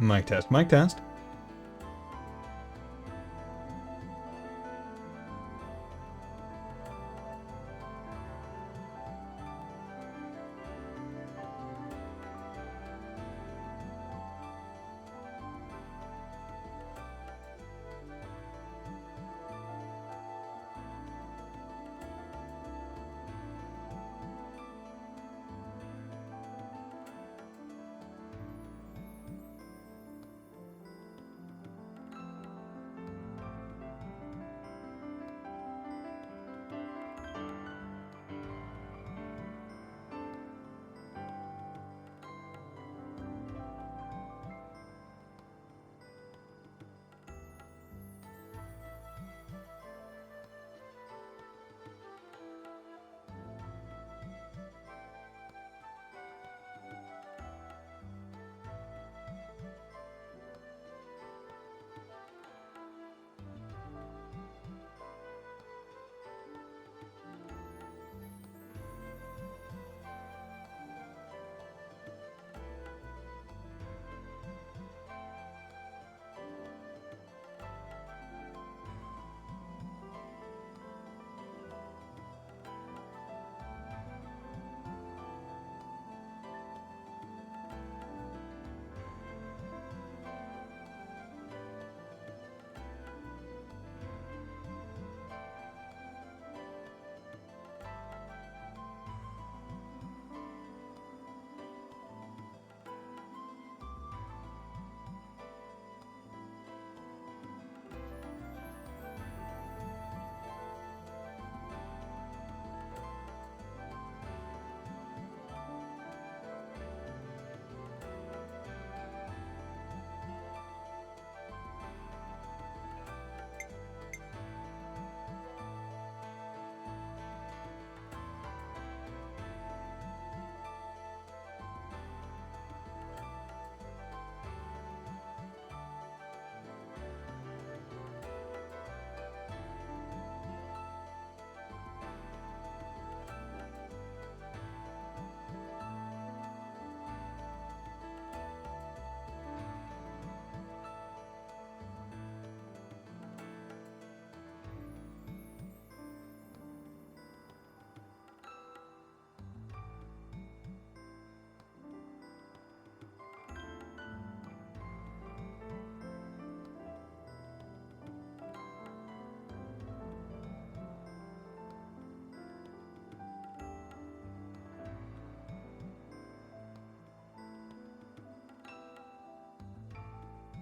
Mic test, mic test.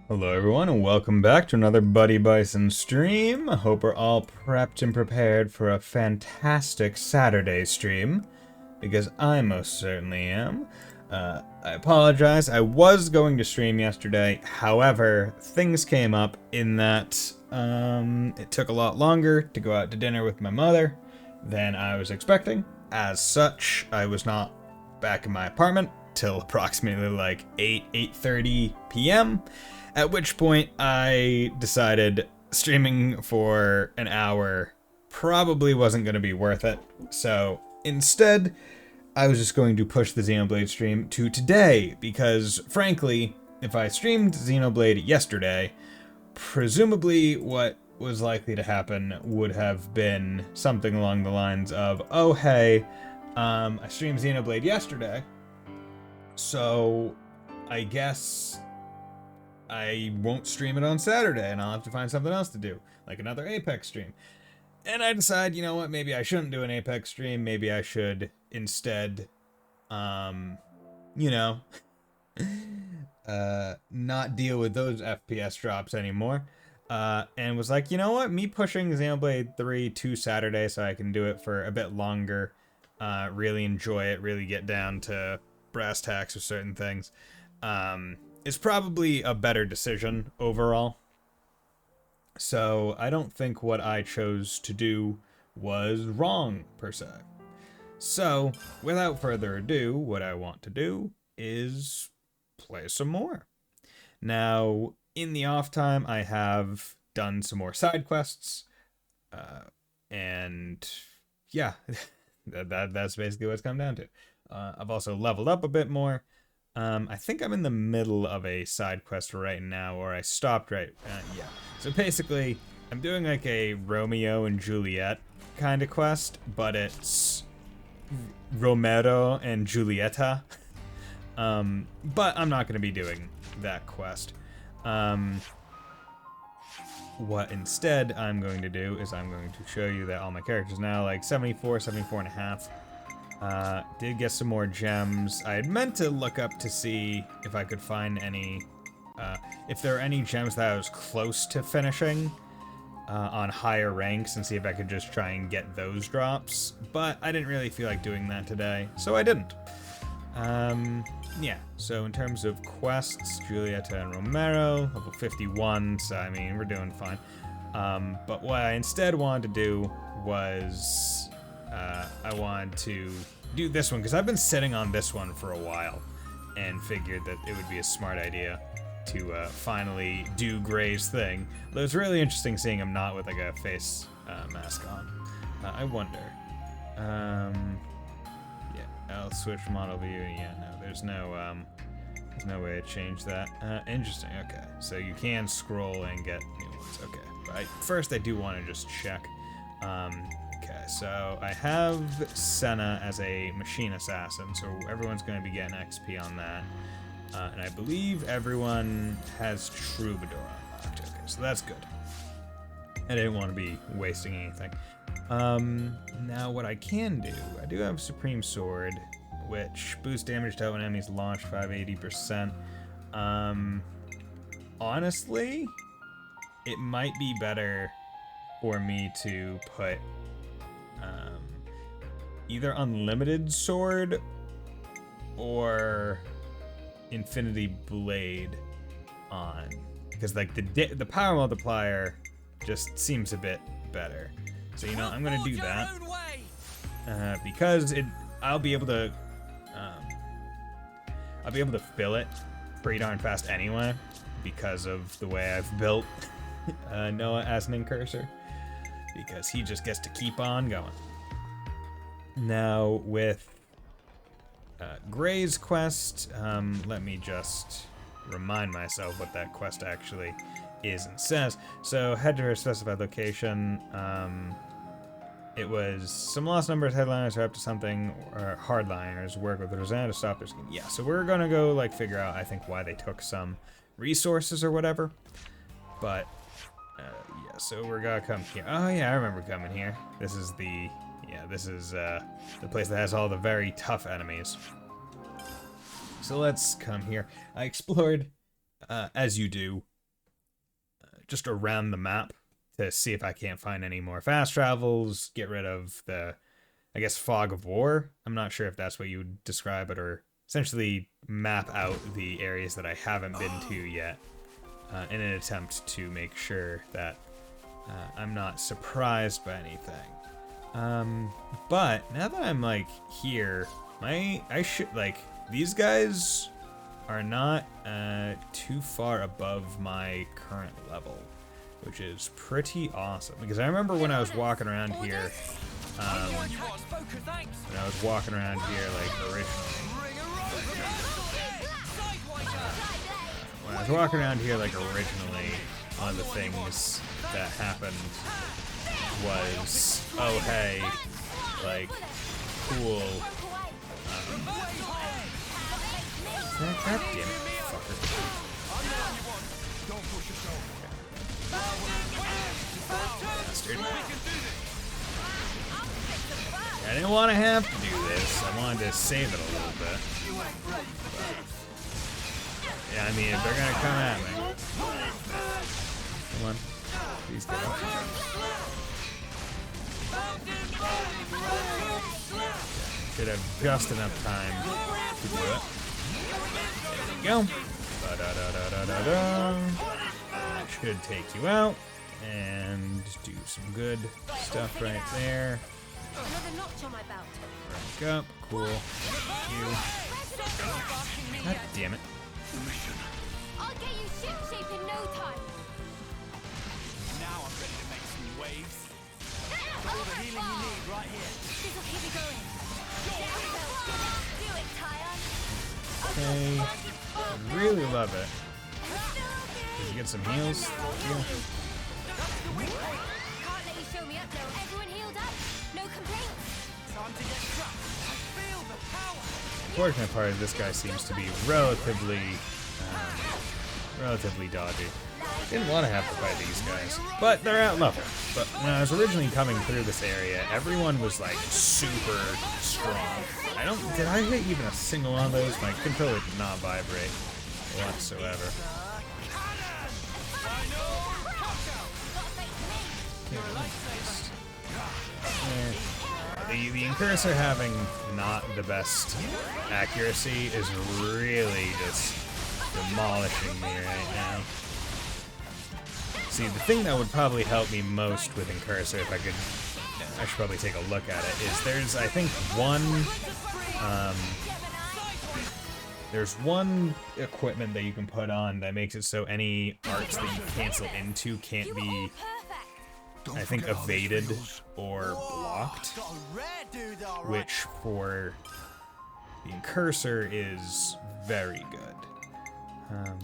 Hello everyone and welcome back to another Buddy Bison stream. I hope we're all prepped and prepared for a fantastic Saturday stream, because I most certainly am. I apologize, I was going to stream yesterday, however, things came up in that it took a lot longer to go out to dinner with my mother than I was expecting. As such, I was not back in my apartment till approximately like 8:30 p.m., at which point I decided streaming for an hour probably wasn't going to be worth it. So instead, I was just going to push the Xenoblade stream to today, because frankly, if I streamed Xenoblade yesterday, presumably what was likely to happen would have been something along the lines of, oh hey, I streamed Xenoblade yesterday, so I guess I won't stream it on Saturday and I'll have to find something else to do, like another Apex stream. And I decide, you know what, maybe I shouldn't do an Apex stream, maybe I should instead, you know, not deal with those FPS drops anymore. And was like, you know what, me pushing Xenoblade 3 to Saturday so I can do it for a bit longer, really enjoy it, really get down to brass tacks with certain things, is probably a better decision overall. So I don't think what I chose to do was wrong, per se. So, without further ado, what I want to do is play some more. Now, in the off time, I have done some more side quests, and yeah, that's basically what it's come down to. I've also leveled up a bit more, I think I'm in the middle of a side quest right now, or I stopped right, yeah. So basically, I'm doing like a Romeo and Juliet kind of quest, but it's Romero and Julieta. But I'm not going to be doing that quest. What instead I'm going to do is I'm going to show you that all my characters now like 74, 74 and a half. Did get some more gems. I had meant to look up to see if I could find any, if there are any gems that I was close to finishing on higher ranks and see if I could just try and get those drops. But I didn't really feel like doing that today, so I didn't. Yeah, so in terms of quests, Julieta and Romero, level 51, so I mean, we're doing fine. But what I instead wanted to do was, I wanted to do this one, because I've been sitting on this one for a while, and figured that it would be a smart idea to finally do Gray's thing. But it was really interesting seeing him not with like a face mask on. I wonder. I'll switch model view. Yeah, no, there's no way to change that. Interesting. Okay, so you can scroll and get new ones. Okay, but first I do want to just check. Okay, so I have Senna as a machine assassin, so everyone's going to be getting XP on that. And I believe everyone has Troubadour unlocked. Okay, so that's good. I didn't want to be wasting anything. Now what I can do, I do have Supreme Sword, which boosts damage to when enemies launch 580%. Honestly, it might be better for me to put, either Unlimited Sword or Infinity Blade on, because like the power multiplier just seems a bit better. So you know, I'm gonna do that because I'll be able to fill it pretty darn fast anyway because of the way I've built Noah as an incursor, because he just gets to keep on going. Now with Gray's quest, let me just remind myself what that quest actually is and says. So head to a specified location. It was some lost numbers, headliners are up to something, or hardliners work with Rosanna to stop their scheme. Yeah, so we're gonna go like figure out, I think, why they took some resources or whatever. But yeah, so we're gonna come here. Oh yeah, I remember coming here. This is the place that has all the very tough enemies. So let's come here. I explored, as you do, just around the map to see if I can't find any more fast travels, get rid of the, I guess, fog of war. I'm not sure if that's what you would describe it, or essentially map out the areas that I haven't been to yet in an attempt to make sure that I'm not surprised by anything. But now that I'm like here, I should like, these guys are not too far above my current level, which is pretty awesome. Because I remember when I was walking around here, like originally, one of the things that happened was, oh hey, like, cool. God damn it, fucker. Bastard. I didn't want to have to do this. I wanted to save it a little bit. But, yeah, I mean, if they're gonna come at me. Come on. Please get up. Should have just enough time to do it. There we go. Ba-da-da-da-da-da-da. Should take you out and do some good stuff right there. Rank up, cool. You. God damn it. I'll get you ship-shape in no time. Now I'm ready to make some waves. All the healing you need right here. This'll keep you going. Do it, Tyon. I'll Okay. I really love it. Did you get some heals? Heal. Can't let you show me up though. Everyone healed up. No complaints. Time to get struck. I feel the power. The fortunate part is this guy seems to be relatively dodgy. Didn't want to have to fight these guys, but they're out level. But when I was originally coming through this area, everyone was like super strong. Did I hit even a single one of those? My controller did not vibrate whatsoever. The Incursor having not the best accuracy is really just demolishing me right now. See, the thing that would probably help me most with Incursor, if I should probably take a look at it, is there's one equipment that you can put on that makes it so any arts that you cancel into can't be, I think, evaded or blocked, which for the Incursor is very good. Now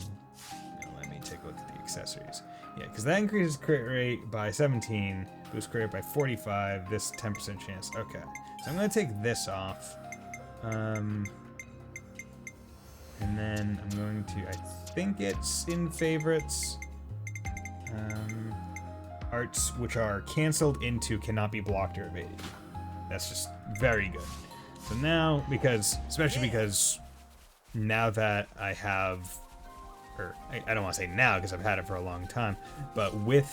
let me take a look at the accessories. Yeah, because that increases crit rate by 17, boosts crit rate by 45, this 10% chance. Okay, so I'm going to take this off. And then I'm going to, I think it's in favorites. Arts which are canceled into cannot be blocked or evaded. That's just very good. So now, especially because now that I have, or I don't want to say now because I've had it for a long time, but with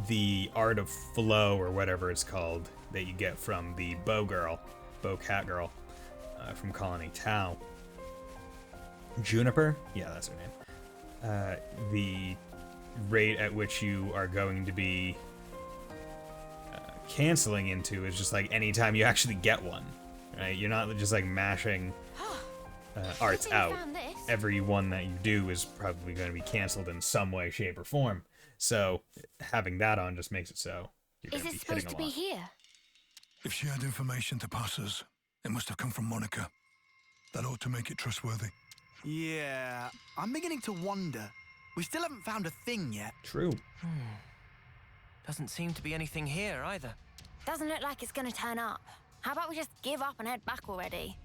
the Art of Flow or whatever it's called that you get from the bow cat girl from Colony Tau, Juniper, yeah, that's her name. The rate at which you are going to be canceling into is just like anytime you actually get one, right? You're not just like mashing arts out. Every one that you do is probably going to be canceled in some way, shape, or form. So having that on just makes it so you're going to be hitting a lot. Is it supposed to be here? If she had information to pass us, it must have come from Monica. That ought to make it trustworthy. Yeah, I'm beginning to wonder. We still haven't found a thing yet. True. Doesn't seem to be anything here either. Doesn't look like it's gonna turn up. How about we just give up and head back already?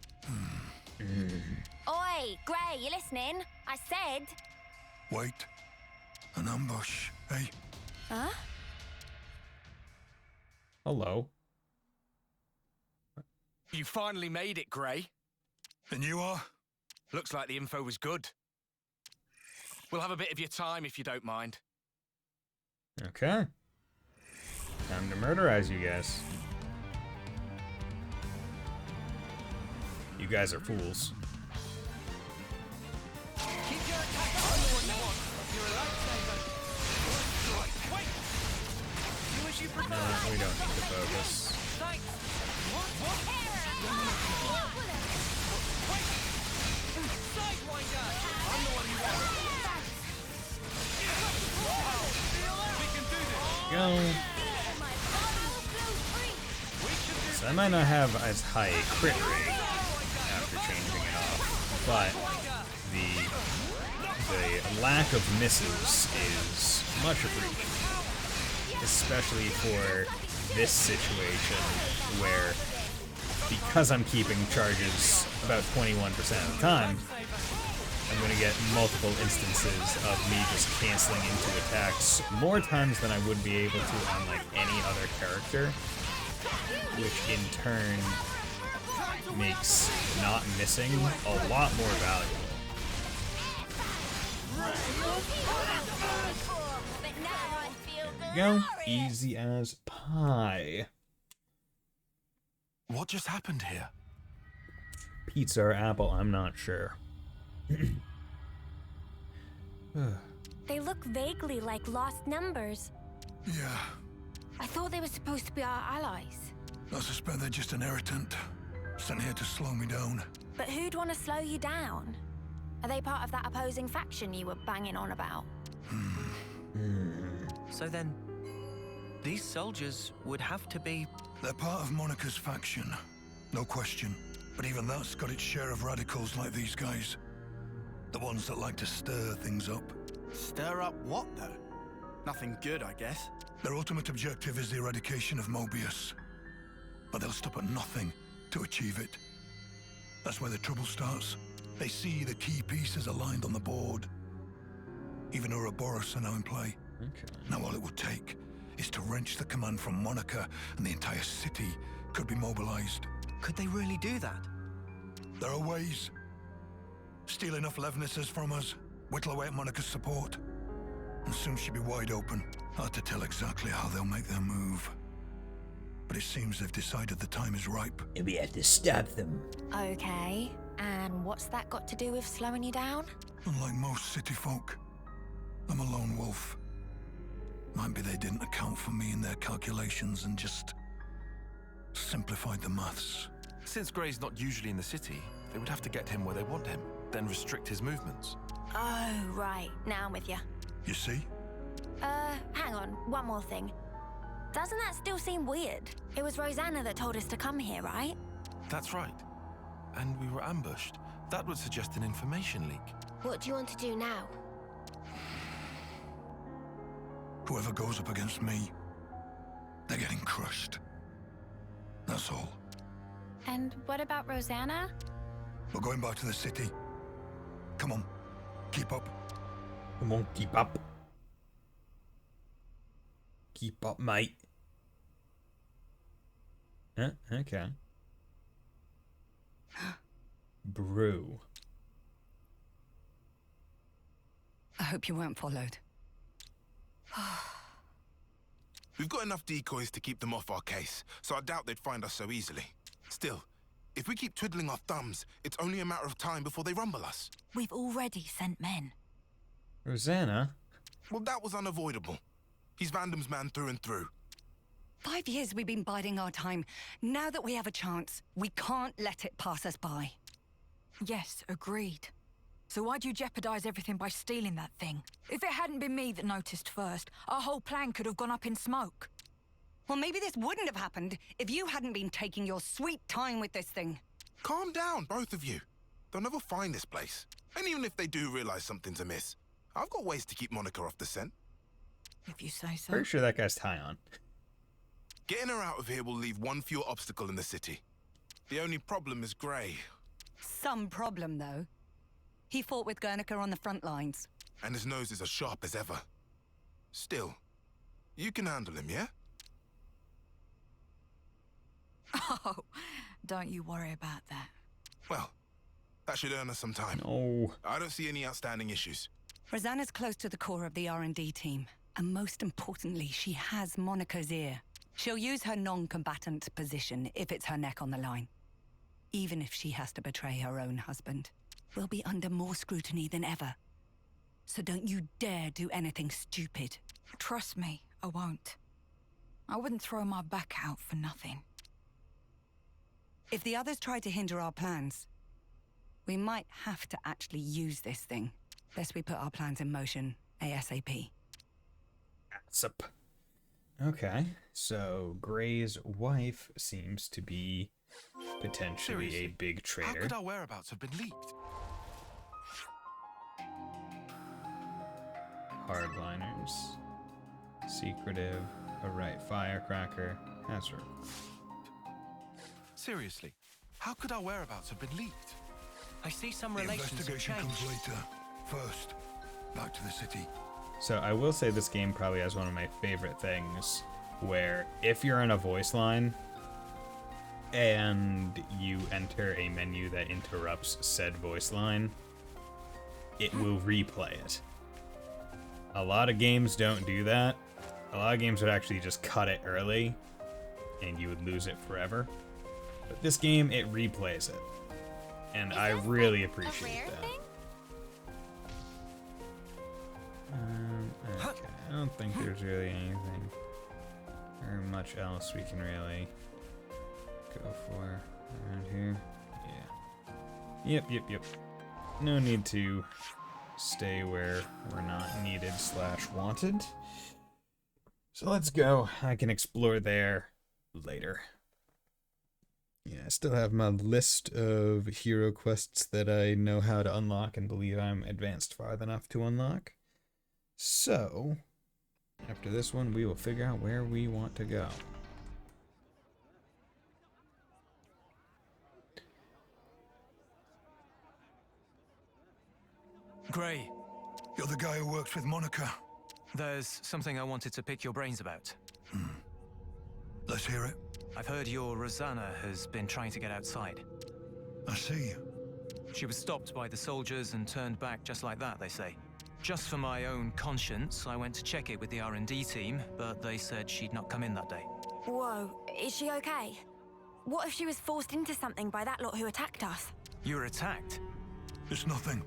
Oi, Grey, you listening? I said... Wait. An ambush, eh? Huh? Hello. You finally made it, Grey. And you are? Looks like the info was good. We'll have a bit of your time if you don't mind. Okay. Time to murderize you guys. You guys are fools. Keep your attack up. I'm the one you want. You're a lifesaver. Wait! Do as you prefer. No, we don't need to focus. Thanks. What? Wait! Sidewinder! I'm the one you want. We can do this. Go. So I might not have as high a crit rate after changing it off, but the lack of misses is much appreciated, especially for this situation where, because I'm keeping charges about 21% of the time, I'm going to get multiple instances of me just canceling into attacks more times than I would be able to on like any other character, which in turn makes not missing a lot more valuable. There we go. Easy as pie. What just happened here? Pizza or apple, I'm not sure. They look vaguely like lost numbers. Yeah, I thought they were supposed to be our allies. I suspect they're just an irritant. Sent here to slow me down. But who'd want to slow you down? Are they part of that opposing faction you were banging on about? So then, these soldiers would have to be... They're part of Monica's faction. No question. But even that's got its share of radicals like these guys. The ones that like to stir things up. Stir up what, though? Nothing good, I guess. Their ultimate objective is the eradication of Mobius. But they'll stop at nothing to achieve it. That's where the trouble starts. They see the key pieces aligned on the board. Even Ouroboros are now in play. Okay. Now all it would take is to wrench the command from Monica, and the entire city could be mobilized. Could they really do that? There are ways. Steal enough Levnesses from us, whittle away at Monica's support, and soon she'll be wide open. Hard to tell exactly how they'll make their move. But it seems they've decided the time is ripe. And we have to stop them. Okay, and what's that got to do with slowing you down? Unlike most city folk, I'm a lone wolf. Might be they didn't account for me in their calculations and just simplified the maths. Since Gray's not usually in the city, they would have to get him where they want him, then restrict his movements. Oh, right. Now I'm with you. You see? Hang on. One more thing. Doesn't that still seem weird? It was Rosanna that told us to come here, right? That's right. And we were ambushed. That would suggest an information leak. What do you want to do now? Whoever goes up against me, they're getting crushed. That's all. And what about Rosanna? We're going back to the city. Come on, keep up. Come on, keep up. Keep up, mate. Huh? Okay. Brew. I hope you weren't followed. We've got enough decoys to keep them off our case, so I doubt they'd find us so easily. Still, if we keep twiddling our thumbs, it's only a matter of time before they rumble us. We've already sent men. Rosanna? Well, that was unavoidable. He's Vandam's man through and through. 5 years we've been biding our time. Now that we have a chance, we can't let it pass us by. Yes, agreed. So why'd you jeopardize everything by stealing that thing? If it hadn't been me that noticed first, our whole plan could have gone up in smoke. Well, maybe this wouldn't have happened if you hadn't been taking your sweet time with this thing. Calm down, both of you. They'll never find this place. And even if they do realize something's amiss, I've got ways to keep Monica off the scent. If you say so. Pretty sure that guy's tie on. Getting her out of here will leave one fewer obstacle in the city. The only problem is Gray. Some problem, though. He fought with Guernica on the front lines. And his nose is as sharp as ever. Still, you can handle him, yeah? Oh, don't you worry about that. Well, that should earn us some time. No. I don't see any outstanding issues. Rosanna's close to the core of the R&D team. And most importantly, she has Monica's ear. She'll use her non-combatant position if it's her neck on the line. Even if she has to betray her own husband. We'll be under more scrutiny than ever. So don't you dare do anything stupid. Trust me, I won't. I wouldn't throw my back out for nothing. If the others try to hinder our plans, we might have to actually use this thing. Best we put our plans in motion ASAP. Sup. Okay, so Gray's wife seems to be potentially Seriously, a big How traitor. could our whereabouts have been leaked? Hardliners. Secretive. A right firecracker. That's right. Seriously, how could our whereabouts have been leaked? I see some The relations have investigation changed. comes later. First, back to the city. So I will say this game probably has one of my favorite things where if you're in a voice line and you enter a menu that interrupts said voice line, it will replay it. A lot of games don't do that. A lot of games would actually just cut it early and you would lose it forever. But this game, it replays it. And I really appreciate that. Okay, I don't think there's really anything or much else we can really go for around here. Yeah. Yep. No need to stay where we're not needed / wanted. So let's go. I can explore there later. Yeah, I still have my list of hero quests that I know how to unlock and believe I'm advanced far enough to unlock. So, after this one, we will figure out where we want to go. Gray, You're the guy who works with Monica. there's something I wanted to pick your brains about. Let's hear it. I've heard your Rosanna has been trying to get outside. I see. She was stopped by the soldiers and turned back just like that, they say. Just for my own conscience, I went to check it with the R&D team, but they said she'd not come in that day. Whoa, is she okay? What if she was forced into something by that lot who attacked us? You were attacked? It's nothing.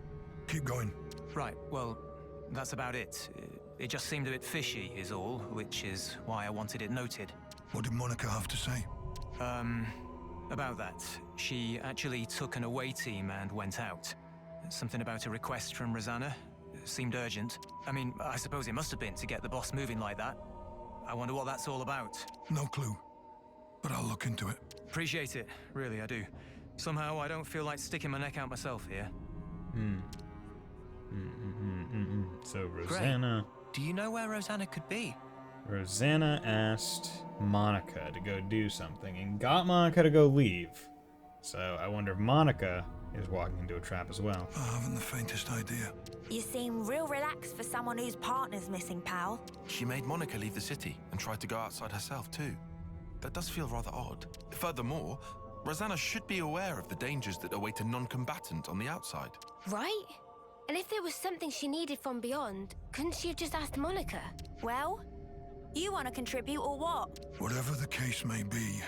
Keep going. Right, well, that's about it. It just seemed a bit fishy, is all, which is why I wanted it noted. What did Monica have to say? About that. She actually took an away team and went out. Something about a request from Rosanna. Seemed urgent. I mean, I suppose it must have been to get the boss moving like that. I wonder what that's all about. No clue. But I'll look into it. Appreciate it, really, I do. Somehow I don't feel like sticking my neck out myself here. So Rosanna... Do you know where Rosanna could be? Rosanna asked Monica to go do something and got Monica to go leave. So I wonder if Monica is walking into a trap as well. I haven't the faintest idea. You seem real relaxed for someone whose partner's missing, pal. She made Monica leave the city and tried to go outside herself too. That does feel rather odd. Furthermore, Rosanna should be aware of the dangers that await a non-combatant on the outside. Right? And if there was something she needed from beyond, couldn't she have just asked Monica? Well, you want to contribute or what? Whatever the case may be,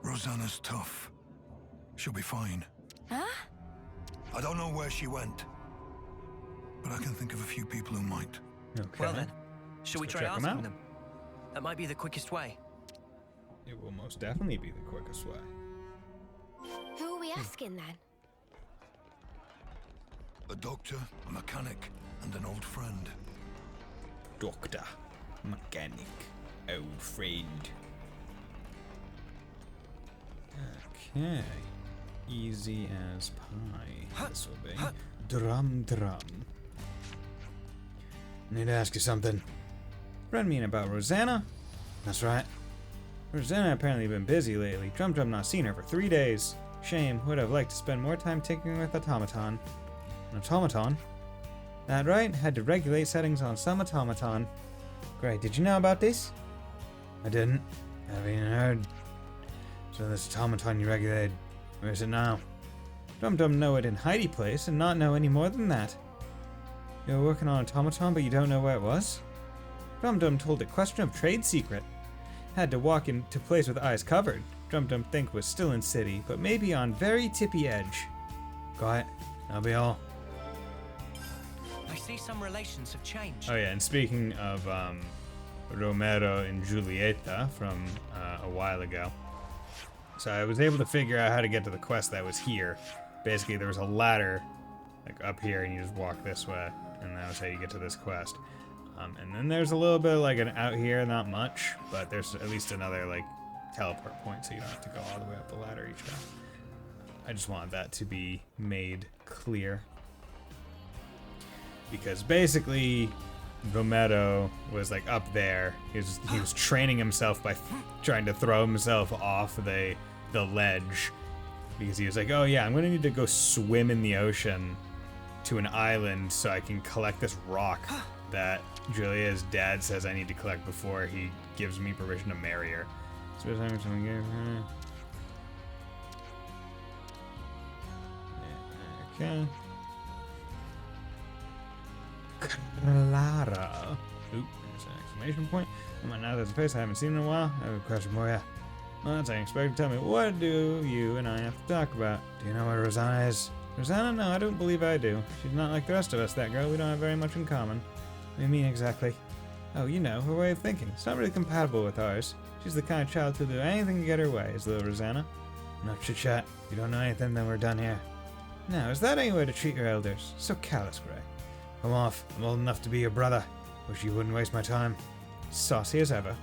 Rosanna's tough. She'll be fine. Huh? I don't know where she went, but I can think of a few people who might. Okay. Well then, shall we Let's try check 'em asking out. them? That might be the quickest way. It will most definitely be the quickest way. Who are we asking then? A doctor, a mechanic, and an old friend. Doctor, mechanic, old friend. Okay. Easy as pie. This will be. Drum. Need to ask you something. Friend mean about Rosanna? That's right. Rosanna apparently been busy lately. Drum not seen her for 3 days. Shame, would have liked to spend more time tinkering with automaton. An automaton? That right? Had to regulate settings on some automaton. Great, did you know about this? I didn't. Haven't even heard. So this automaton you regulated, where is it now? Drum know it in Heidi Place and not know any more than that. You were working on automaton but you don't know where it was? Drum told a question of trade secret. Had to walk into place with eyes covered. Drum think was still in city, but maybe on very tippy edge. Quiet, that'll be all. I see some relations have changed. Oh yeah, and speaking of Romero and Julieta from a while ago. So I was able to figure out how to get to the quest that was here. Basically, there was a ladder like up here, and you just walk this way, and that was how you get to this quest. And then there's a little bit of like an out here, not much, but there's at least another like teleport point, so you don't have to go all the way up the ladder each time. I just wanted that to be made clear. Because basically, Romero was like up there. He was training himself by trying to throw himself off the ledge. Because he was like, oh yeah, I'm gonna need to go swim in the ocean to an island so I can collect this rock that Julia's dad says I need to collect before he gives me permission to marry her. So okay. Clara. Oop, there's an exclamation point. Oh my, now there's a face I haven't seen in a while. I have a question for you. Well, that's unexpected. Tell me, what do you and I have to talk about? Do you know where Rosanna is? Rosanna? No, I don't believe I do. She's not like the rest of us, that girl. We don't have very much in common. What do you mean exactly? Oh, you know, her way of thinking. It's not really compatible with ours. She's the kind of child who'll do anything to get her way, is little Rosanna. No chit-chat. If you don't know anything, then we're done here. Now, is that any way to treat your elders? So callous, Gray. Come off. I'm old enough to be your brother. Wish you wouldn't waste my time. Saucy as ever.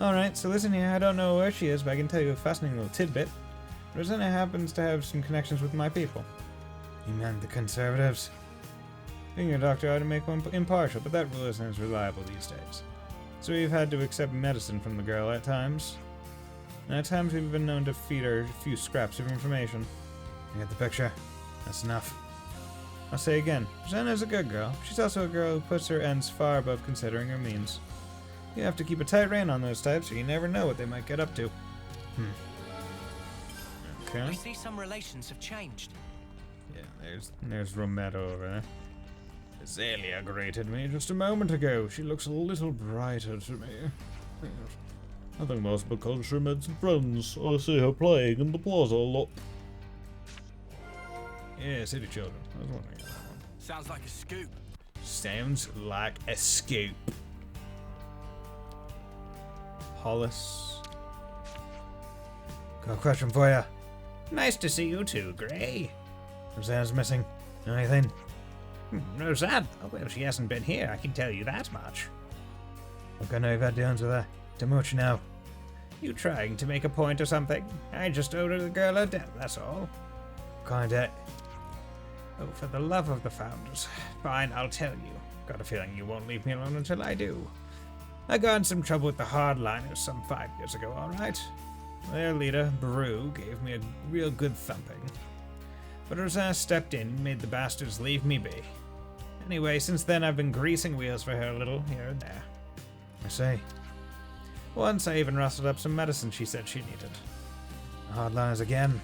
Alright, so listen here. I don't know where she is, but I can tell you a fascinating little tidbit. Rosanna happens to have some connections with my people. You meant the Conservatives? Being a doctor ought to make one impartial, but that rule isn't as reliable these days. So we've had to accept medicine from the girl at times. And at times we've been known to feed her a few scraps of information. You get the picture? That's enough. I'll say again, Rosanna's a good girl. She's also a girl who puts her ends far above considering her means. You have to keep a tight rein on those types, or you never know what they might get up to. Okay. I see some relations have changed. Yeah, there's Romero over there. Azalea greeted me just a moment ago. She looks a little brighter to me. Yes. I think that's because she made some friends. I see her playing in the plaza a lot. Yeah, city children. I was wondering about that one. Sounds like a scoop. Sounds like a scoop. Hollis. Got a question for you. Nice to see you too, Gray. Rosanna's missing. Anything? Rosanna? Well, she hasn't been here, I can tell you that much. Look, I know you've had dealings with her. Too much now. You trying to make a point or something? I just owed the girl a debt, that's all. What kind of debt? Oh, for the love of the founders. Fine, I'll tell you. Got a feeling you won't leave me alone until I do. I got in some trouble with the hardliners some 5 years ago, alright? Their leader, Brew, gave me a real good thumping. But Rosanna stepped in and made the bastards leave me be. Anyway, since then I've been greasing wheels for her a little here and there. I say. Once I even rustled up some medicine she said she needed. Hardliners again.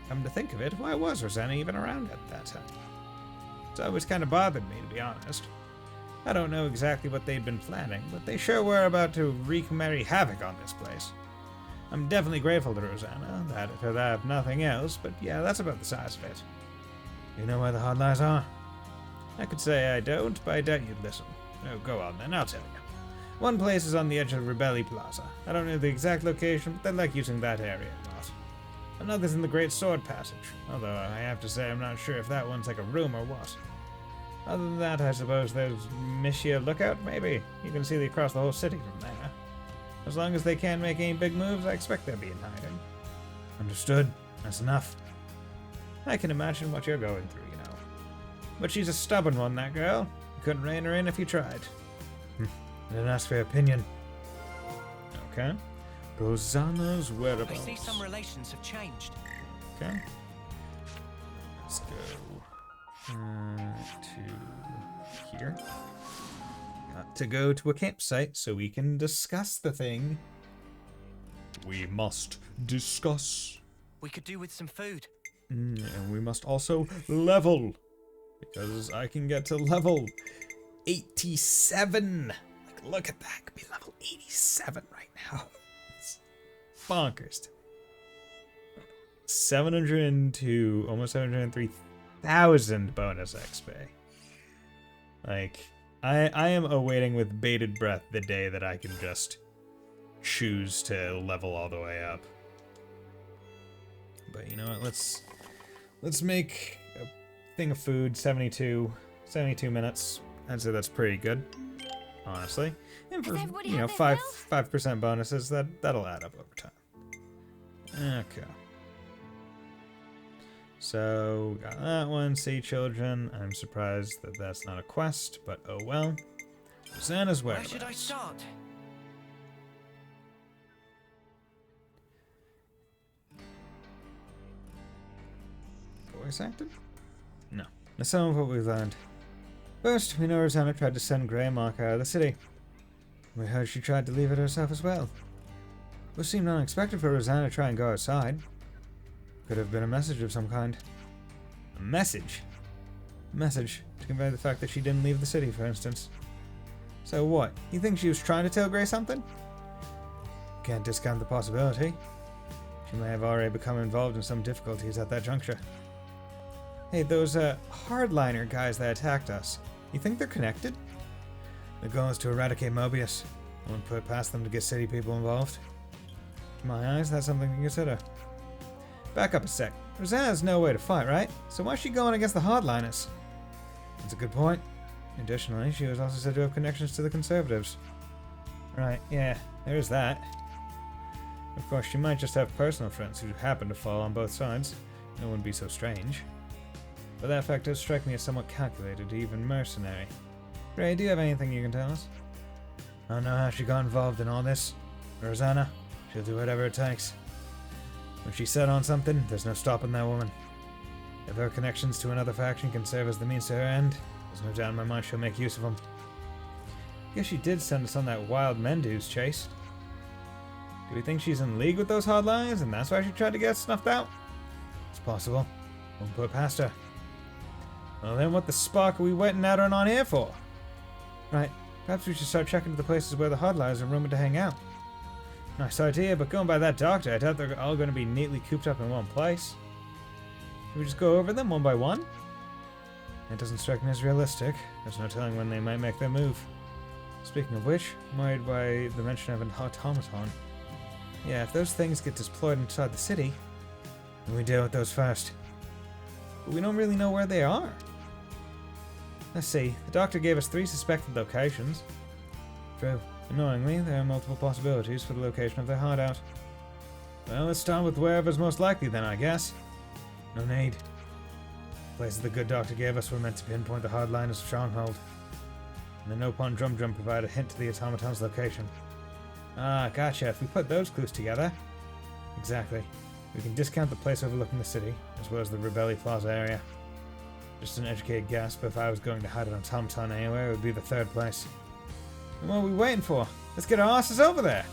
Come to think of it, why was Rosanna even around at that time? It's always kind of bothered me, to be honest. I don't know exactly what they'd been planning, but they sure were about to wreak merry havoc on this place. I'm definitely grateful to Rosanna, for that if nothing else, but yeah, that's about the size of it. You know where the hardliners are? I could say I don't, but I doubt you'd listen. Oh, go on then, I'll tell you. One place is on the edge of Rebelli Plaza. I don't know the exact location, but they like using that area a lot. Another's in the Great Sword Passage, although I have to say I'm not sure if that one's like a room or what. Other than that, I suppose there's Mishia Lookout, maybe. You can see across the whole city from there. As long as they can't make any big moves, I expect they'll be in hiding. Understood. That's enough. I can imagine what you're going through, you know. But she's a stubborn one, that girl. You couldn't rein her in if you tried. I didn't ask for your opinion. Okay. Rosanna's whereabouts. I see some relations have changed. Okay. Let's go to here. Got to go to a campsite so we can discuss the thing. We must discuss. We could do with some food. And we must also level. Because I can get to level 87. Like, look at that. I could be level 87 right now. It's bonkers. 702, almost 703,000 bonus XP. Like, I am awaiting with bated breath the day that I can just choose to level all the way up. But you know what, let's make a thing of food. 72 minutes. I'd say that's pretty good, honestly. And for, you know, 5% bonuses, that'll add up over time. Okay. So, we got that one, Sea Children. I'm surprised that that's not a quest, but oh well. Rosanna's whereabouts. Where should I start? Voice acted? No. That's some of what we've learned. First, we know Rosanna tried to send Greymark out of the city. We heard she tried to leave it herself as well. It seemed unexpected for Rosanna to try and go outside. Could have been a message of some kind. A message? A message to convey the fact that she didn't leave the city, for instance. So what? You think she was trying to tell Grey something? Can't discount the possibility. She may have already become involved in some difficulties at that juncture. Hey, those hardliner guys that attacked us, you think they're connected? The goal is to eradicate Mobius. I wouldn't put it past them to get city people involved. In my eyes, that's something to consider. Back up a sec. Rosanna has no way to fight, right? So why is she going against the hardliners? That's a good point. Additionally, she was also said to have connections to the Conservatives. Right, yeah, there's that. Of course, she might just have personal friends who happen to fall on both sides. It wouldn't be so strange. But that fact does strike me as somewhat calculated, even mercenary. Ray, do you have anything you can tell us? I don't know how she got involved in all this. Rosanna, she'll do whatever it takes. When she's set on something, there's no stopping that woman. If her connections to another faction can serve as the means to her end, there's no doubt in my mind she'll make use of them. Guess she did send us on that wild Mendu's chase. Do we think she's in league with those hardliners, and that's why she tried to get snuffed out? It's possible. Won't put it past her. Well then, what the spark are we waiting out on here for? Right, perhaps we should start checking to the places where the hardliners are rumored to hang out. Nice idea, but going by that doctor, I doubt they're all going to be neatly cooped up in one place. Should we just go over them one by one? That doesn't strike me as realistic. There's no telling when they might make their move. Speaking of which, I'm worried by the mention of an automaton. Yeah, if those things get deployed inside the city, then we deal with those first. But we don't really know where they are. Let's see, the doctor gave us 3 suspected locations. True. Annoyingly, there are multiple possibilities for the location of their hideout. Well, let's start with wherever's most likely then, I guess. No need. The places the good doctor gave us were meant to pinpoint the hardliner's stronghold. And the Nopon Drum Drum provided a hint to the automaton's location. Ah, gotcha. If we put those clues together... Exactly. We can discount the place overlooking the city, as well as the Rebelli Plaza area. Just an educated guess, but if I was going to hide an automaton anywhere, it would be the 3rd place. And what are we waiting for? Let's get our asses over there!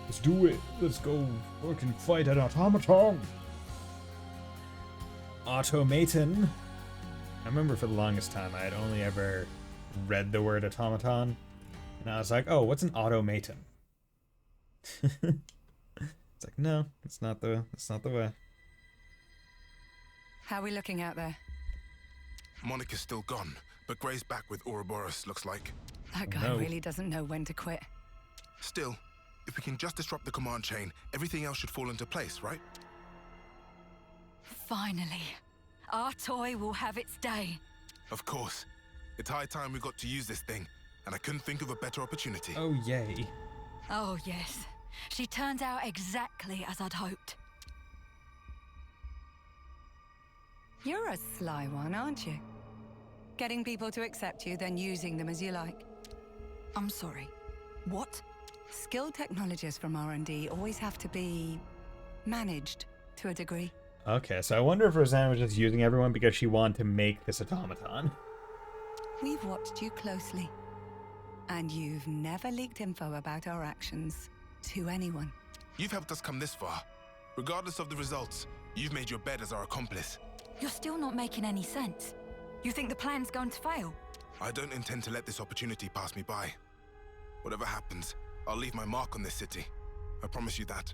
Let's do it! Let's go fucking fight an automaton! Automaton? I remember for the longest time I had only ever read the word automaton, and I was like, oh, what's an automaton? It's like, no, it's not the way. How are we looking out there? Monica's still gone, but Gray's back with Ouroboros, looks like. That guy really doesn't know when to quit. Still, if we can just disrupt the command chain, everything else should fall into place, right? Finally. Our toy will have its day. Of course. It's high time we got to use this thing, and I couldn't think of a better opportunity. Oh, yay. Oh, yes. She turns out exactly as I'd hoped. You're a sly one, aren't you? Getting people to accept you, then using them as you like. I'm sorry. What? Skilled technologists from R&D always have to be... managed, to a degree. Okay, so I wonder if Rosanna was just using everyone because she wanted to make this automaton. We've watched you closely. And you've never leaked info about our actions to anyone. You've helped us come this far. Regardless of the results, you've made your bed as our accomplice. You're still not making any sense. You think the plan's going to fail? I don't intend to let this opportunity pass me by. Whatever happens, I'll leave my mark on this city. I promise you that.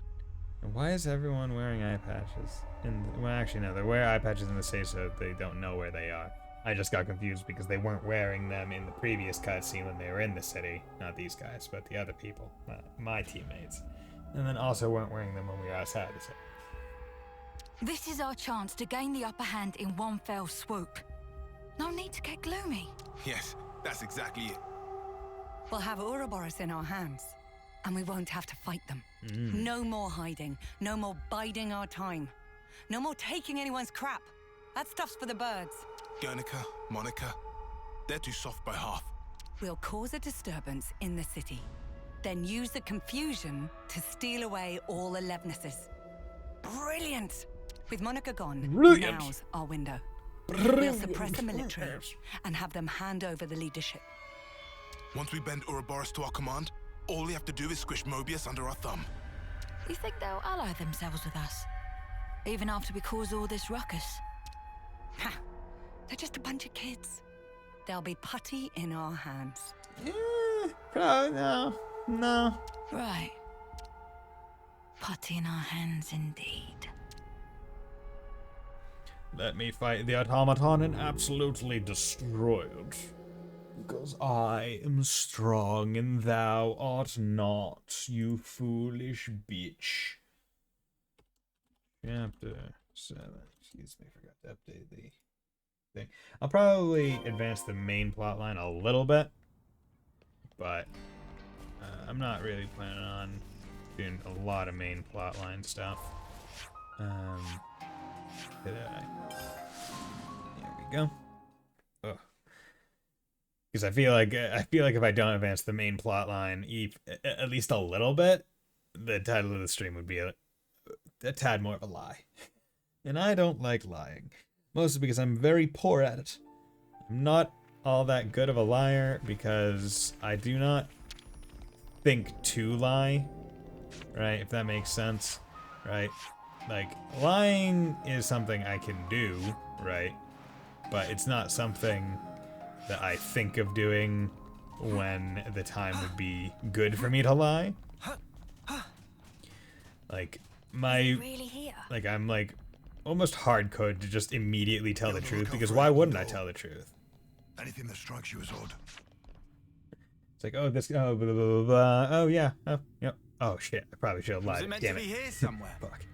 And why is everyone wearing eye patches? Well, actually, no, they wear eye patches in the city so they don't know where they are. I just got confused because they weren't wearing them in the previous cutscene when they were in the city. Not these guys, but the other people, my teammates. And then also weren't wearing them when we were outside the city. This is our chance to gain the upper hand in one fell swoop. No need to get gloomy. Yes, that's exactly it. We'll have Ouroboros in our hands, and we won't have to fight them. No more hiding, no more biding our time. No more taking anyone's crap. That stuff's for the birds. Guernica, Monica, they're too soft by half. We'll cause a disturbance in the city, then use the confusion to steal away all the Levnesses. Brilliant! With Monica gone, now's our window. We'll suppress the military and have them hand over the leadership. Once we bend Ouroboros to our command, all we have to do is squish Mobius under our thumb. You think they'll ally themselves with us? Even after we cause all this ruckus? Ha! They're just a bunch of kids. They'll be putty in our hands. Probably no. Right. Putty in our hands indeed. Let me fight the automaton and absolutely destroy it. Because I am strong and thou art not, you foolish bitch. Chapter 7. Excuse me, forgot to update the thing. I'll probably advance the main plot line a little bit, but I'm not really planning on Doing a lot of main plotline stuff. Did I? There we go. Ugh. Because I feel like if I don't advance the main plotline at least a little bit, the title of the stream would be a tad more of a lie. And I don't like lying. Mostly because I'm very poor at it. I'm not all that good of a liar because I do not think to lie. Right? If that makes sense. Right? Like, lying is something I can do, right? But it's not something that I think of doing when the time would be good for me to lie. Like, I'm like almost hardcode to just immediately tell the truth, because why wouldn't I tell the truth? Anything that strikes you as odd. It's like, oh, this, oh, blah, blah, blah, blah. Oh, yeah, oh, yep. Oh, shit, I probably should have lied. Was it meant Damn to be it. here somewhere? Fuck.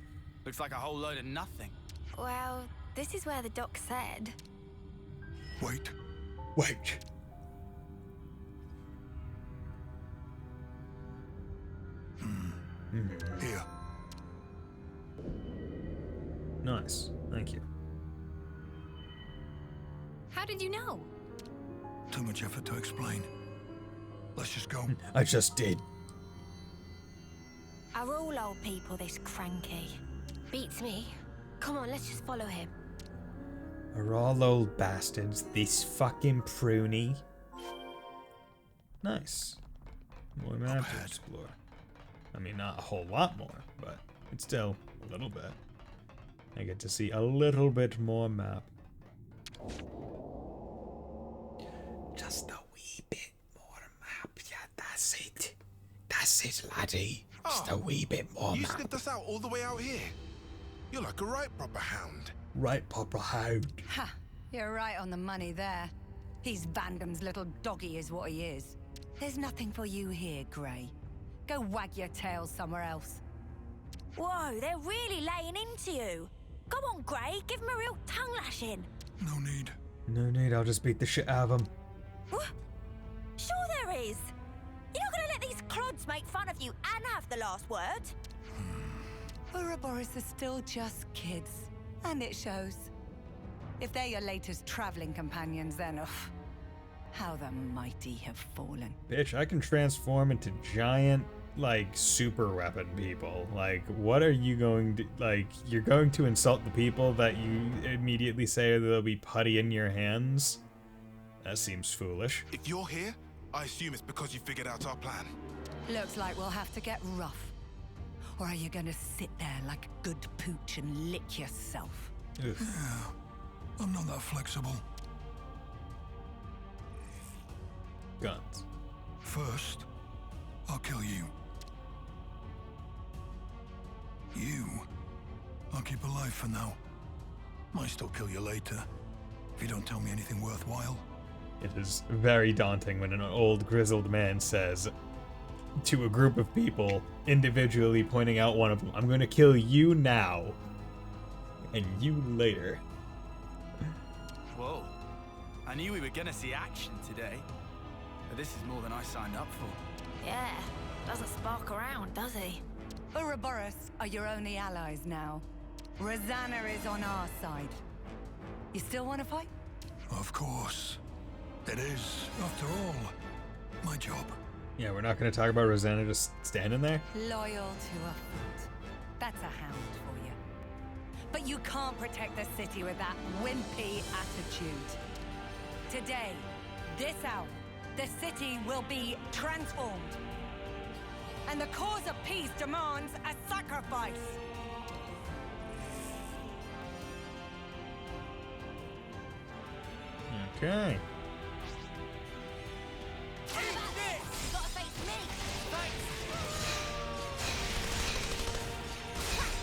Looks like a whole load of nothing. Well, this is where the doc said. Wait. Wait. Here. Nice. Thank you. How did you know? Too much effort to explain. Let's just go. I just did. Are all old people this cranky? Beats me. Come on, let's just follow him. Are all old bastards this fucking pruny? Nice. More map to explore. I mean, not a whole lot more, but it's still a little bit. I get to see a little bit more map. Just a wee bit more map. Yeah, that's it. That's it, laddie. Just a wee bit more You map. sniffed us out all the way out here. You're like a right proper hound. Right, proper hound. Ha! You're right on the money there. He's Vandam's little doggy is what he is. There's nothing for you here, Grey. Go wag your tail somewhere else. Whoa, they're really laying into you. Go on, Grey, give him a real tongue lashing. No need. No need, I'll just beat the shit out of him. What? Sure there is. You're not gonna let these clods make fun of you and have the last word? Ouroboros are still just kids, and it shows. If they're your latest traveling companions, then how the mighty have fallen. Bitch, I can transform into giant, like, super weapon people. Like, what are you going to, like, you're going to insult the people that you immediately say they'll be putty in your hands? That seems foolish. If you're here, I assume it's because you figured out our plan. Looks like we'll have to get rough. Or are you gonna sit there like a good pooch and lick yourself? Oof. Yeah, I'm not that flexible. Guns. First, I'll kill you. You, I'll keep alive for now. Might still kill you later, if you don't tell me anything worthwhile. It is very daunting when an old grizzled man says to a group of people, individually pointing out one of them, I'm going to kill you now, and you later. Whoa. I knew we were gonna see action today. But this is more than I signed up for. Yeah, doesn't spark around, does he? Ouroboros are your only allies now. Rosanna is on our side. You still want to fight? Of course. It is, after all, my job. Yeah, we're not going to talk about Rosanna just standing there? Loyal to a fault. That's a hound for you. But you can't protect the city with that wimpy attitude. Today, this hour, the city will be transformed. And the cause of peace demands a sacrifice. Okay. You gotta face me.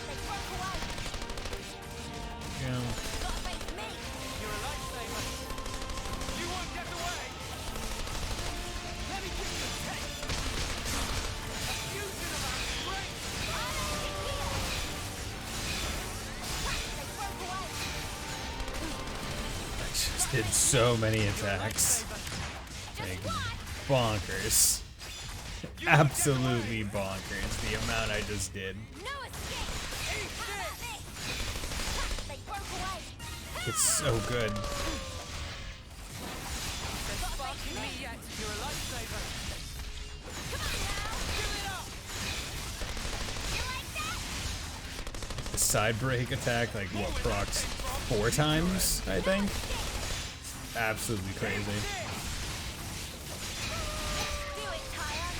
They broke away. Yeah. Gotta face me. You're a lifesaver. You won't get away. Let me give you a taste. A fusion of our strength. They broke away. I just did so many attacks. Like, bonkers. absolutely bonkers, the amount I just did. No escape! How about this? They broke away. It's so good. They're sparking me yet. You're a lifesaver. Come on now! Give it up! You like that? The side break attack, like, what, procs 4 times, I think? Absolutely crazy. Do it, Tyre.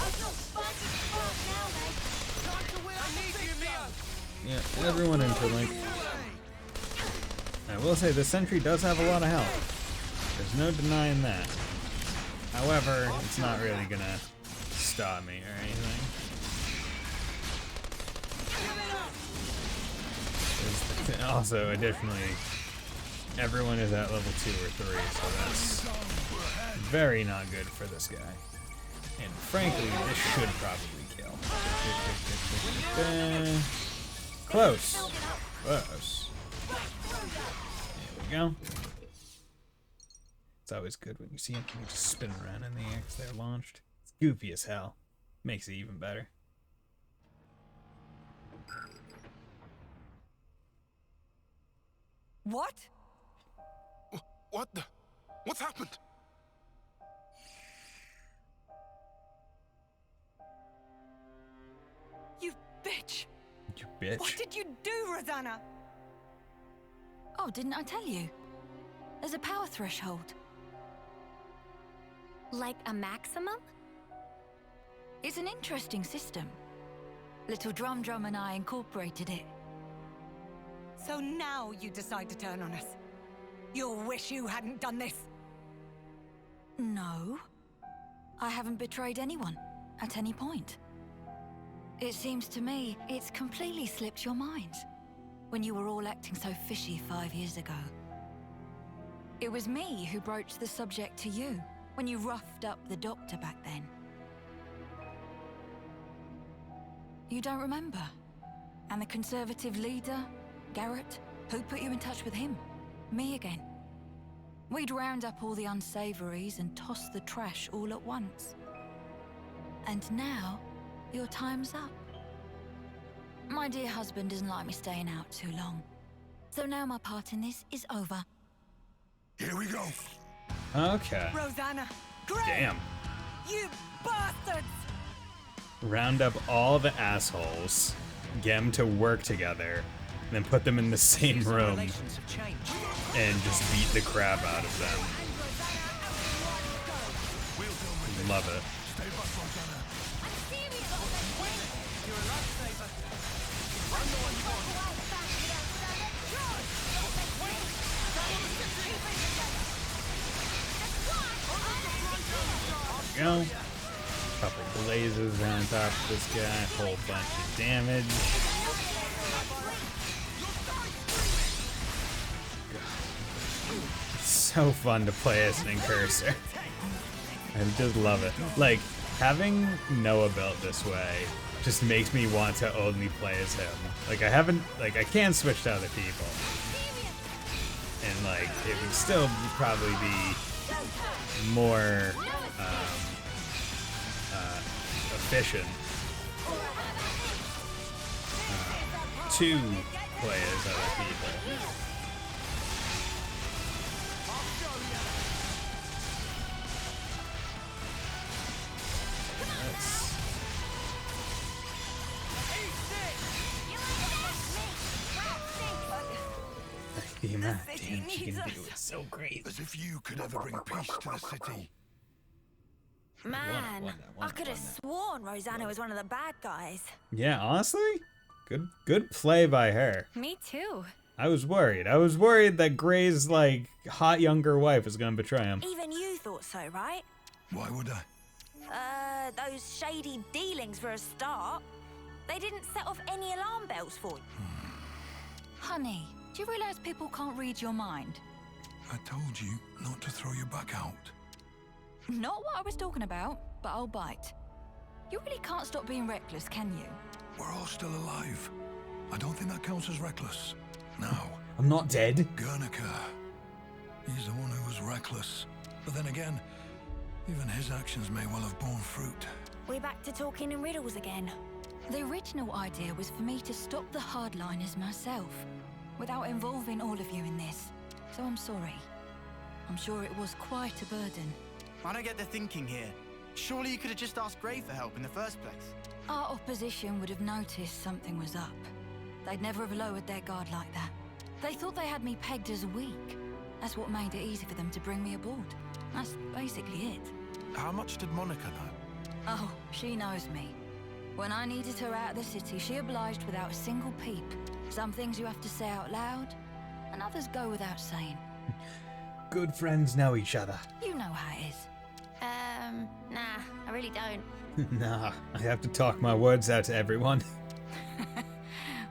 I've got sparking spark now, mate. Time to win. I need you, Mio. Yeah, everyone interlink. I will say the sentry does have a lot of health. There's no denying that. However, it's not really gonna stop me or anything. Also, additionally, everyone is at level 2 or 3, so that's very not good for this guy. And frankly, this should probably kill. Close. Close. There we go. It's always good when you see them just spin around in the air because they're launched. It's goofy as hell. Makes it even better. What? What the? What's happened? You bitch! You bitch. What did you do, Rosanna? Oh, didn't I tell you? There's a power threshold. Like a maximum? It's an interesting system. Little Drum and I incorporated it. So now you decide to turn on us. You'll wish you hadn't done this. No. I haven't betrayed anyone, at any point. It seems to me it's completely slipped your mind, when you were all acting so fishy 5 years ago. It was me who broached the subject to you, when you roughed up the doctor back then. You don't remember? And the Conservative leader, Garrett, who put you in touch with him? Me again. We'd round up all the unsavories and toss the trash all at once. And now, your time's up. My dear husband doesn't like me staying out too long. So now my part in this is over. Here we go. Okay. Rosanna! Great! Damn. You bastards! Round up all the assholes, get them to work together, and then put them in the same room Relations have changed. and just beat the crap out of them. Love it. Stay back, Rosanna. I'm serious. You're a lifesaver. There we go. Couple blazes on top of this guy, whole bunch of damage. It's so fun to play as an Incursor. I just love it. Like, having Noah built this way just makes me want to only play as him. Like, I can switch to other people. And, like, it would still probably be more, efficient to play as other people. The amount of damage you can do is so crazy. As if you could ever bring peace to the city. Man, I could have sworn Rosanna was one of the bad guys. Yeah, honestly, good play by her. Me too. I was worried. I was worried that Gray's, like, hot younger wife was gonna betray him. Even you thought so, right? Why would I? Those shady dealings for a start. They didn't set off any alarm bells for you. Honey, do you realize people can't read your mind? I told you not to throw your back out. Not what I was talking about, but I'll bite. You really can't stop being reckless, can you? We're all still alive. I don't think that counts as reckless. Now, I'm not dead. Guernica. He's the one who was reckless. But then again, even his actions may well have borne fruit. We back to talking in riddles again. The original idea was for me to stop the hardliners myself, without involving all of you in this. So I'm sorry. I'm sure it was quite a burden. I don't get the thinking here. Surely you could have just asked Gray for help in the first place. Our opposition would have noticed something was up. They'd never have lowered their guard like that. They thought they had me pegged as weak. That's what made it easy for them to bring me aboard. That's basically it. How much did Monica know? Oh, she knows me. When I needed her out of the city, she obliged without a single peep. Some things you have to say out loud, and others go without saying. Good friends know each other. You know how it is. Nah, I really don't. Nah, I have to talk my words out to everyone.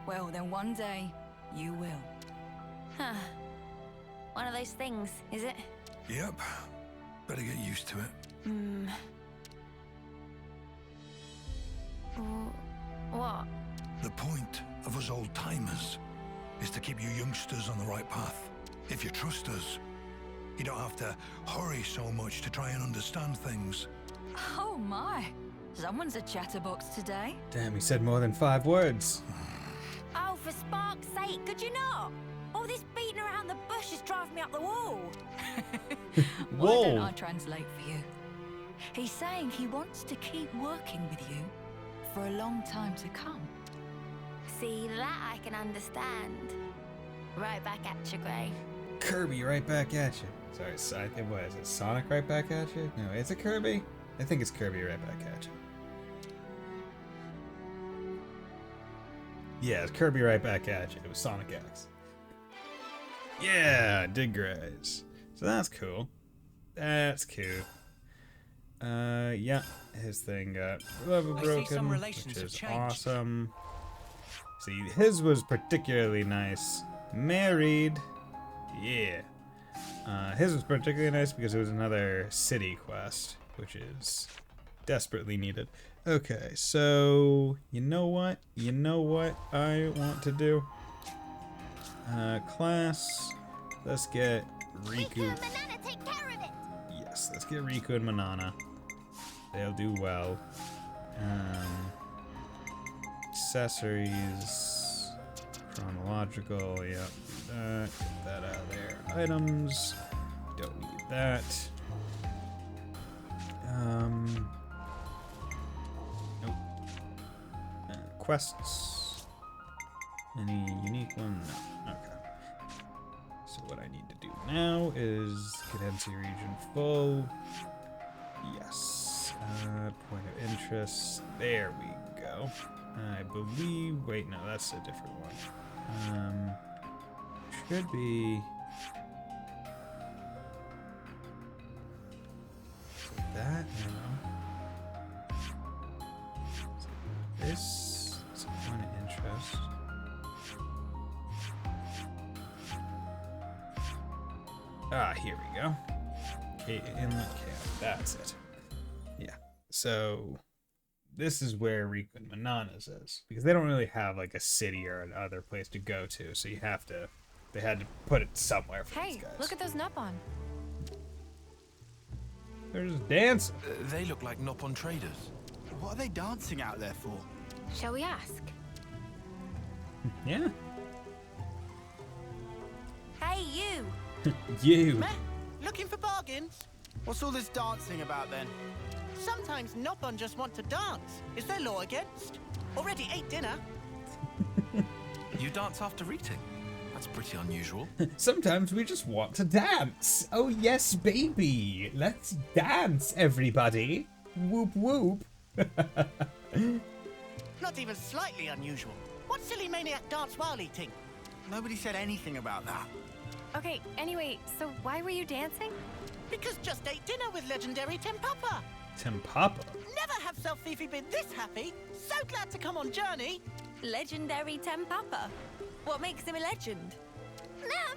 Well, then one day, you will. Huh. One of those things, is it? Yep. Better get used to it. What? The point of us old-timers is to keep you youngsters on the right path. If you trust us, you don't have to hurry so much to try and understand things. Oh my. Someone's a chatterbox today. Damn, he said more than 5 words. Oh, for spark's sake, could you not? All this beating around the bush is driving me up the wall. Why don't I translate for you? He's saying he wants to keep working with you for a long time to come. See, that I can understand. Right back at you, Gray. Kirby right back at you. Sorry, what is it? Sonic right back at you? No, is it Kirby? I think it's Kirby right back at you. Yeah, it's Kirby right back at you. It was Sonic X. Yeah, did graze. So that's cool. That's cute. Yeah, his thing got broken, which is awesome. See, his was particularly nice. Married. Yeah. His was particularly nice because it was another city quest, which is desperately needed. Okay, so you know what? You know what I want to do? Class. Let's get Riku. Riku and Manana take care of it. Yes, let's get Riku and Manana. They'll do well. Accessories. Chronological, yep. Get that out of there. Items. Don't need that. Nope. Quests. Any unique one? No. Okay. So what I need to do now is get NC region full. Yes. Point of interest. There we go. I believe. Wait, no, that's a different one. Should be. That no. This is a point of interest. Ah, here we go. Inlet camp. That's it. Yeah. So this is where Riku and Manana's is, because they don't really have like a city or another place to go to, so you have to. They had to put it somewhere for these guys. Hey, look at those Nopon. They're just dancing. They look like Nopon traders. What are they dancing out there for? Shall we ask? Yeah. Hey, you! You. Meh? Looking for bargains? What's all this dancing about then? Sometimes Nopon just want to dance. Is there law against? Already ate dinner. You dance after eating? That's pretty unusual. Sometimes we just want to dance. Oh yes, baby. Let's dance, everybody. Whoop whoop. Not even slightly unusual. What silly maniac dance while eating? Nobody said anything about that. Okay, anyway, so why were you dancing? Because just ate dinner with legendary Tempapa. Tempapa? Never have Self-Fifi been this happy. So glad to come on journey. Legendary Tempapa. What makes him a legend? Nah.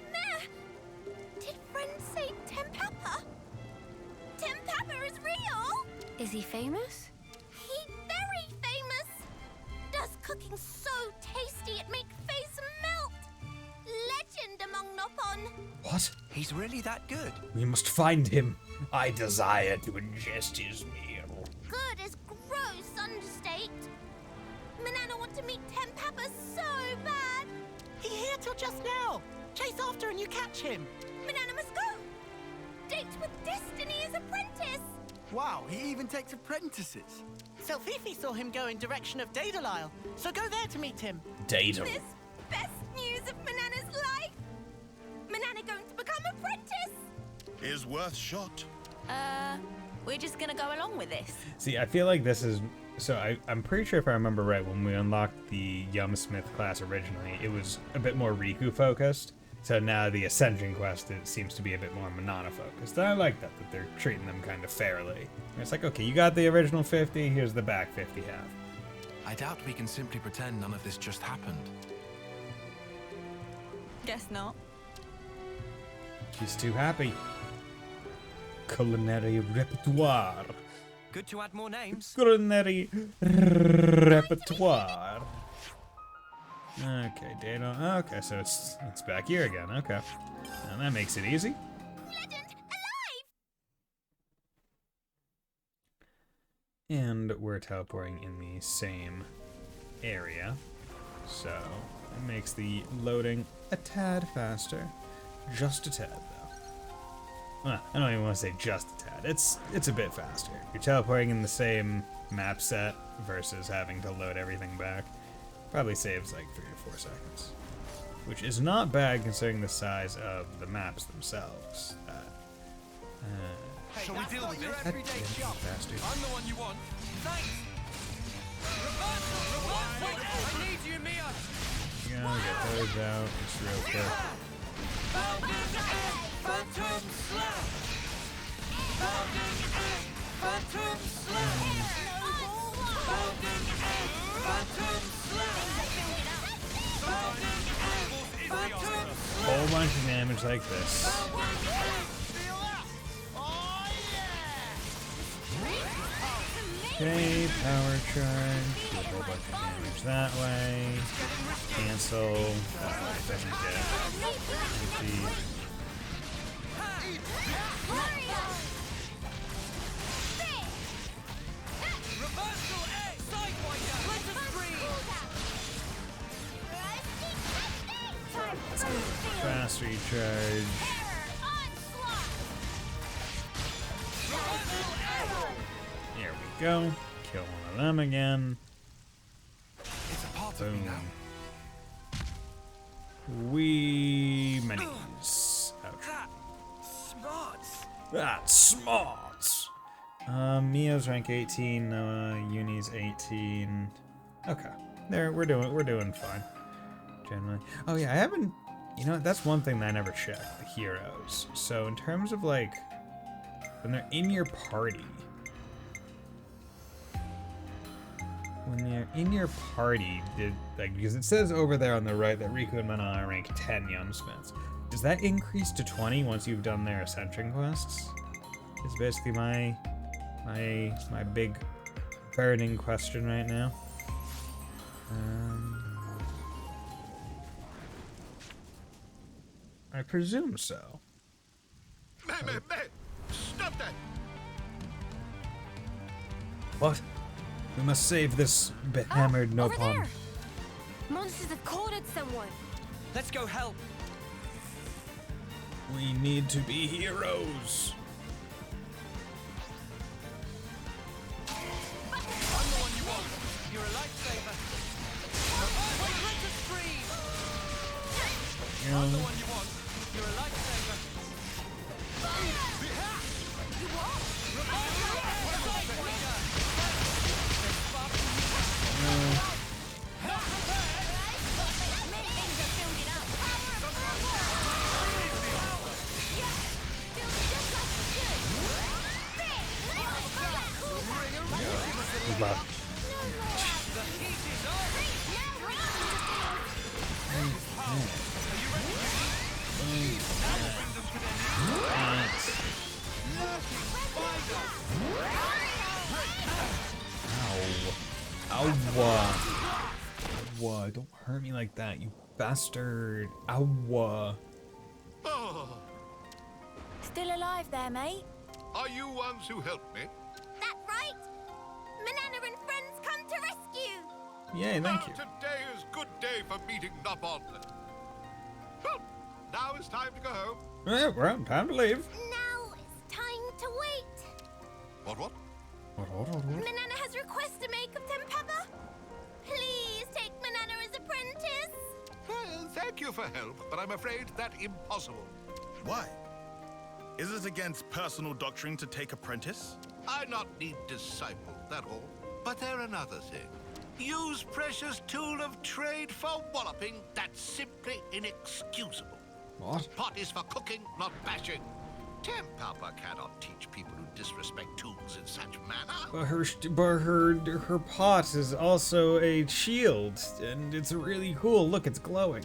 Did friends say Tempapa? Tempapa is real? Is he famous? He very famous. Does cooking so tasty it make face melt. Legend among Nopon. What? He's really that good? We must find him. I desire to ingest his meal. Good as gross. till just now. Chase after and you catch him. Manana must go. Date with Destiny's apprentice. Wow, he even takes apprentices. So Fifi saw him go in direction of Daedalile, so go there to meet him. Data. This best news of Manana's life. Manana going to become apprentice. Is worth shot. We're just gonna go along with this. See, I feel like this is... So I'm pretty sure if I remember right, when we unlocked the Yumsmith class originally, it was a bit more Riku focused. So now the Ascension quest, it seems to be a bit more Manana focused. And I like that they're treating them kind of fairly. It's like, okay, you got the original 50, here's the back 50 half. I doubt we can simply pretend none of this just happened. Guess not. She's too happy. Culinary repertoire. Good to add more names. Culinary repertoire. Okay, Data. Okay, so it's back here again. Okay, and that makes it easy. Legend alive! And we're teleporting in the same area, so it makes the loading a tad faster, just a tad though. Well, I don't even want to say just a tad. It's a bit faster. You're teleporting in the same map set versus having to load everything back. Probably saves like 3 or 4 seconds, which is not bad considering the size of the maps themselves. Shall we deal with this? Faster. I'm the one you want. Thanks. Reversal! I need you, Mia. Get those out just real quick. Phantom Slap! Founding Egg! Phantom Slap! Founding Egg! Phantom Slap! Founding Egg! Phantom Slap! Whole bunch of damage like this. Okay, power charge. Do a whole bunch of damage that way. Cancel. It doesn't get it. Reversal Egg! Sidewinder! Let us breathe! Fast recharge. There we go. Kill one of them again. It's a part of me Boom. now. Wee minis. Ouch. Smarts! That's smart. Mia's rank 18. Uni's 18. Okay, we're doing fine. Generally. Oh yeah, I haven't. You know, that's one thing that I never checked. The heroes. So in terms of like when they're in your party. When they're in your party, because it says over there on the right that Riku and Manana are rank 10 Yumsmiths. Does that increase to 20 once you've done their Ascension quests? It's basically my big burning question right now. I presume so. Stop that! What? We must save this behammered Over Nopon. there. Monsters have cornered someone. Let's go help. We need to be heroes. I'm the one you want. You're a lifesaver. Wait, let us breathe! I'm the one you want. You're a lifesaver. You what? Reversal Egg! Sidewinder! Not prepared! Things are building up. Good luck. The heat is on! Ow. Ow. Don't hurt me like that, you bastard. Ow. Oh, Still alive there, mate? are you ones who helped me? That right? Manana and friends come to rescue. Yay, thank you. Today is good day for meeting Nopon. Now it's time to go home. Well, time to leave. Now it's time to wait. What? Manana has requests to make of Tempapa. Please take Manana as apprentice. Well, thank you for help, but I'm afraid that's impossible. Why? Is it against personal doctrine to take apprentice? I not need disciple, that all. But there another thing. Use precious tool of trade for walloping, that's simply inexcusable. What? Pot is for cooking, not bashing. Tempapa cannot teach people who disrespect tools in such manner. But her pot is also a shield, and it's really cool. Look, it's glowing.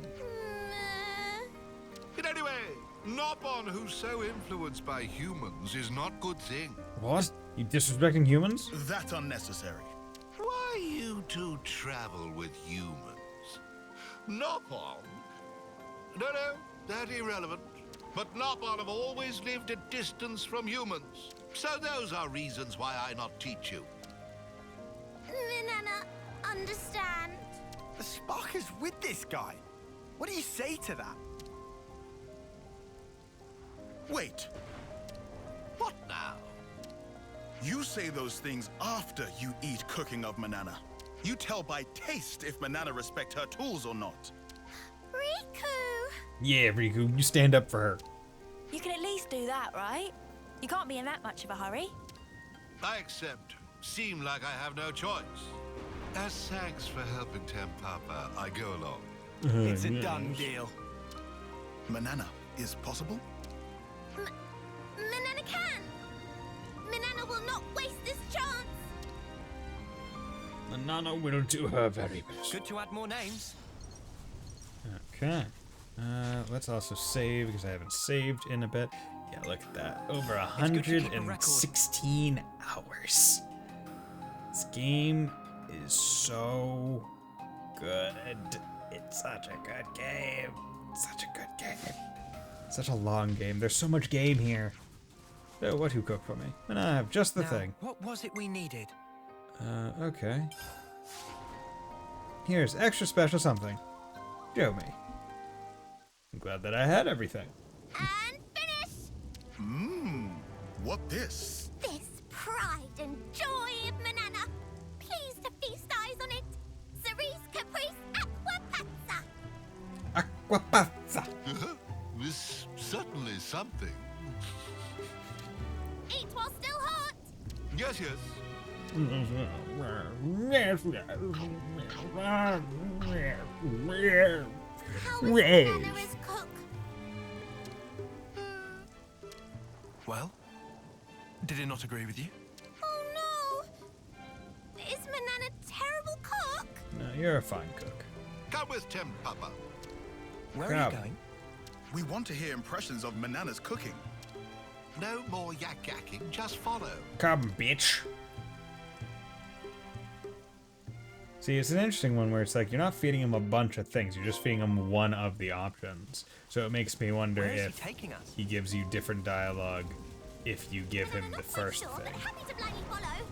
In any way, Nopon who's so influenced by humans is not good thing. What? You disrespecting humans? That's unnecessary. Why you two travel with humans? Nopon? No, that irrelevant. But Nopon have always lived at distance from humans. So those are reasons why I not teach you. Manana, understand. The spark is with this guy. What do you say to that? Wait. What now? You say those things after you eat cooking of Manana. You tell by taste if Manana respect her tools or not. Riku! Yeah, Riku, you stand up for her. You can at least do that, right? You can't be in that much of a hurry. I accept. Seem like I have no choice. As thanks for helping Tempapa, I go along. It's a done deal. Manana is possible? Manana can! Manana will not waste this chance! Manana will do her very best. Good to add more names. Okay. Let's also save, because I haven't saved in a bit. Yeah, look at that. Over 116 hours. This game is so good. It's such a good game. Such a good game. Such a long game. There's so much game here. So what who cooked for me? And I have just the thing. What was it we needed? Okay. Here's extra special something. Show me. I'm glad that I had everything. And finish! What this? This pride and joy of Manana. Please to feast eyes on it. Cerise Caprice Aquapazza. Aquapazza. This certainly something. Eat while still hot. Yes. How is Manana's cook? Well, did it not agree with you? Oh no! Is Manana a terrible cook? No, you're a fine cook. Come with Tempapa. Where are you going? We want to hear impressions of Manana's cooking. No more yakking, just follow. Come, bitch. See, it's an interesting one where it's like you're not feeding him a bunch of things, you're just feeding him one of the options. So it makes me wonder if he gives you different dialogue if you give him the first thing. Happy to blindly follow.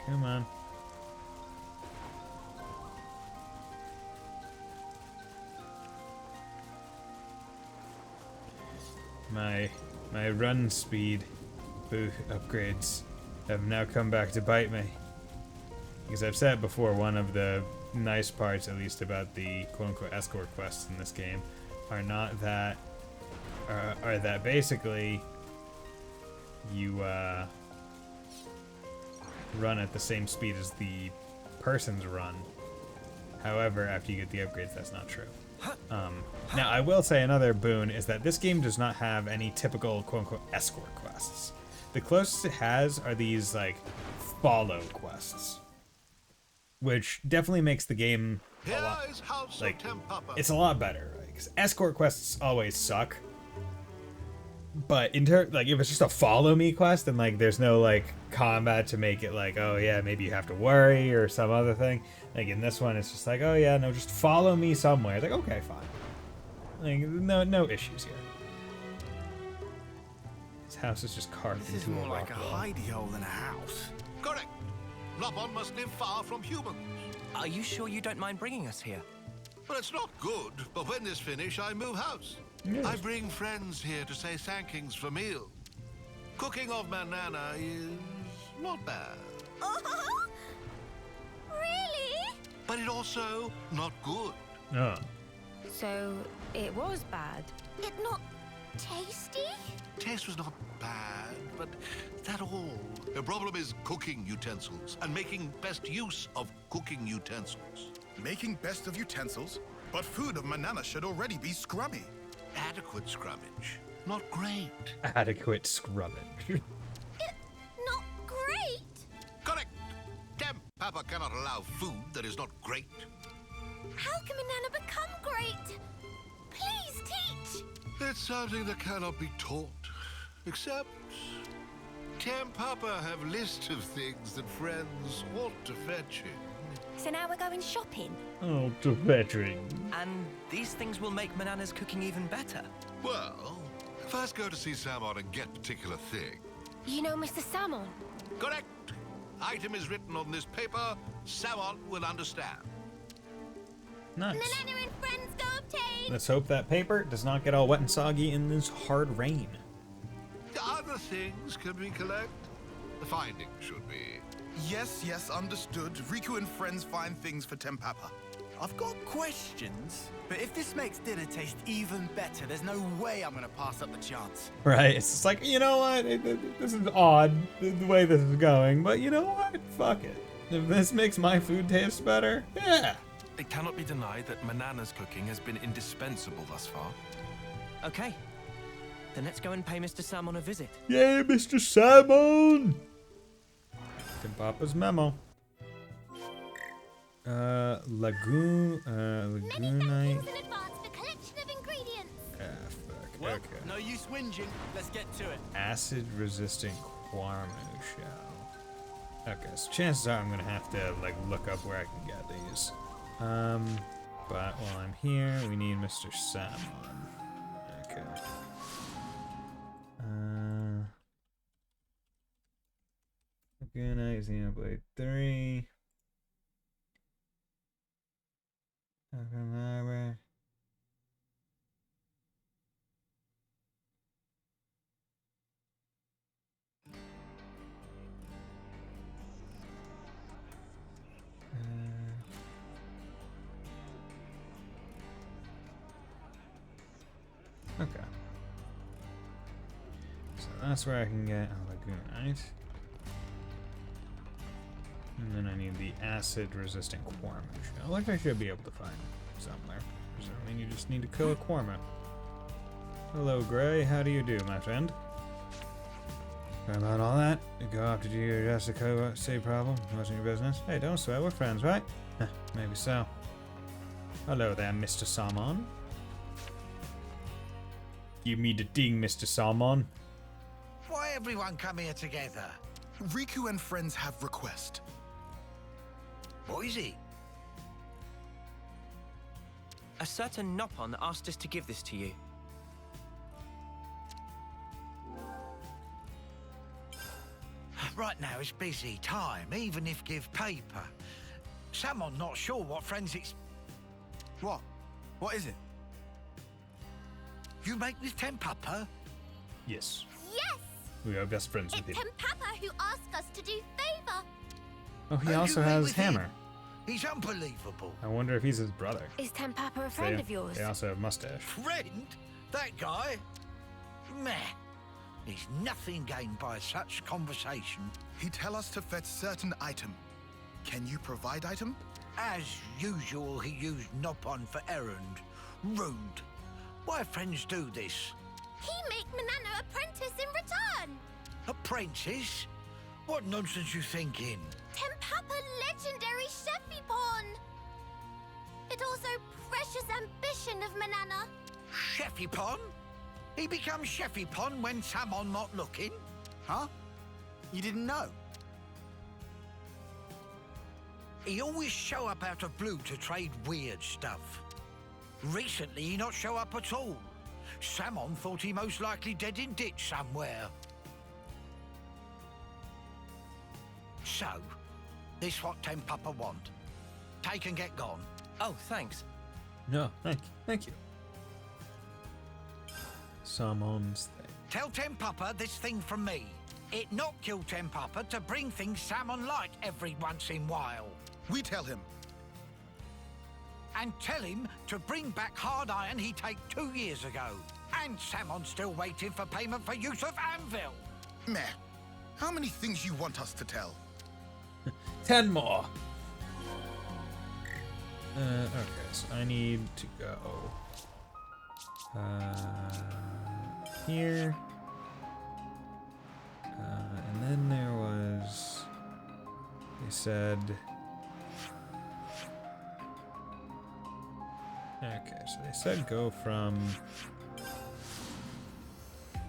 Come on. My run speed upgrades have now come back to bite me. Because I've said before, one of the nice parts, at least about the quote-unquote escort quests in this game, are not that, are that basically you run at the same speed as the person's run. However, after you get the upgrades, that's not true. Now, I will say another boon is that this game does not have any typical quote-unquote escort quests. The closest it has are these, like, follow quests. Which definitely makes the game a lot, like, it's a lot better. Because escort quests always suck. But like, if it's just a follow me quest and, like, there's no, like, combat to make it like, oh yeah, maybe you have to worry or some other thing. Like, in this one, it's just like, oh yeah, no, just follow me somewhere. It's like, okay, fine. Like, no issues here. His house is just carved This is into more a like a rock wall. hidey hole than a house. Correct. Nopon must live far from humans. Are you sure you don't mind bringing us here? Well, it's not good, but when this finish, I move house. Yes. I bring friends here to say thankings for meal. Cooking of Manana is not bad, Oh, really? but it also not good. Oh. So it was bad. It not tasty? Taste was not bad, but that all. The problem is cooking utensils and making best use of cooking utensils. Making best of utensils? But food of Manana should already be scrummy. Adequate scrummage, not great. Adequate scrummage. Not great? Correct. Damn Papa cannot allow food that is not great. How can Manana become great? Please teach. It's something that cannot be taught, except can Papa have lists of things that friends ought to fetch him. So now we're going shopping? Oh, to veteran. And these things will make Manana's cooking even better. Well, first go to see Samon and get particular thing. You know Mr. Salmon? Correct. Item is written on this paper. Samon will understand. Nice. Manana and friends go obtain. Let's hope that paper does not get all wet and soggy in this hard rain. Other things can we collect? The findings should be. Yes, understood. Riku and friends find things for Tempapa. I've got questions, but if this makes dinner taste even better, there's no way I'm gonna pass up the chance. Right, it's just like, you know what, this is odd, the way this is going, but you know what, fuck it. If this makes my food taste better, yeah. It cannot be denied that Manana's cooking has been indispensable thus far. Okay. Then let's go and pay Mr. Salmon a visit. Yay, Mr. Salmon! Papa's memo. Lagoonite. In advance for collection of ingredients. Fuck, Well, okay. no use whinging. Let's get to it. Acid-resistant Quarmu shell. Okay, so chances are I'm gonna have to, like, look up where I can get these. But while I'm here, we need Mr. Salmon. Okay. Lagoonite, Xenoblade 3. Library. Okay. So that's where I can get a Lagoonite. And then I need the acid-resistant Quarmu shell, which I should be able to find somewhere. Presumably you just need to kill a Quarmu. Hello, Gray. How do you do, my friend? Sorry about all that. You go after you address the city problem. Wasn't your business. Hey, don't swear. We're friends, right? Maybe so. Hello there, Mr. Salmon. Give me the ding, Mr. Salmon. Why everyone come here together? Riku and friends have request. What is it? A certain Nopon asked us to give this to you. Right now it's busy time, even if give paper. Someone not sure what friends it's... What? What is it? You make this Tempapa? Yes. Yes! We are best friends with It's him. Tempapa who asked us to do favor. Oh, he And also you meet has with Hammer. him? He's unbelievable. I wonder if he's his brother. Is Tempapa a friend of yours? They also have mustache. Friend? That guy? Meh. There's nothing gained by such conversation. He tell us to fetch certain item. Can you provide item? As usual, he used Nopon for errand. Rude. Why friends do this? He make Manana apprentice in return. Apprentice? What nonsense you thinking? Tempapa legendary Chefipon. It also precious ambition of Manana. Chefipon? He becomes Chefipon when Samon not looking? Huh? You didn't know? He always show up out of blue to trade weird stuff. Recently, he not show up at all. Samon thought he most likely dead in ditch somewhere. So, this what Tempapa want. take and get gone. Oh, thanks. No, thank you. Someone's thing. Tell Tempapa this thing from me. It not kill Tempapa to bring things Salmon like every once in while. We tell him. And tell him to bring back hard iron he take 2 years ago. And Salmon's still waiting for payment for use of Anvil. Meh. How many things you want us to tell? 10 more. Okay, so I need to go here. And then there was, they said, okay, so they said go from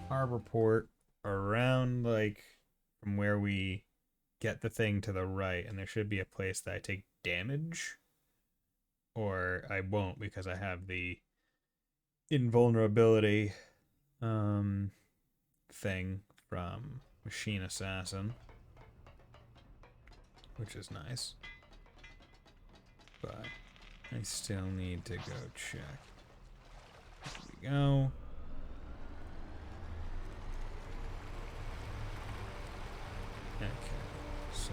Harbor Port around, like, from where we get the thing to the right, and there should be a place that I take damage. Or I won't because I have the invulnerability thing from Machine Assassin, which is nice. But I still need to go check. Here we go. Okay, so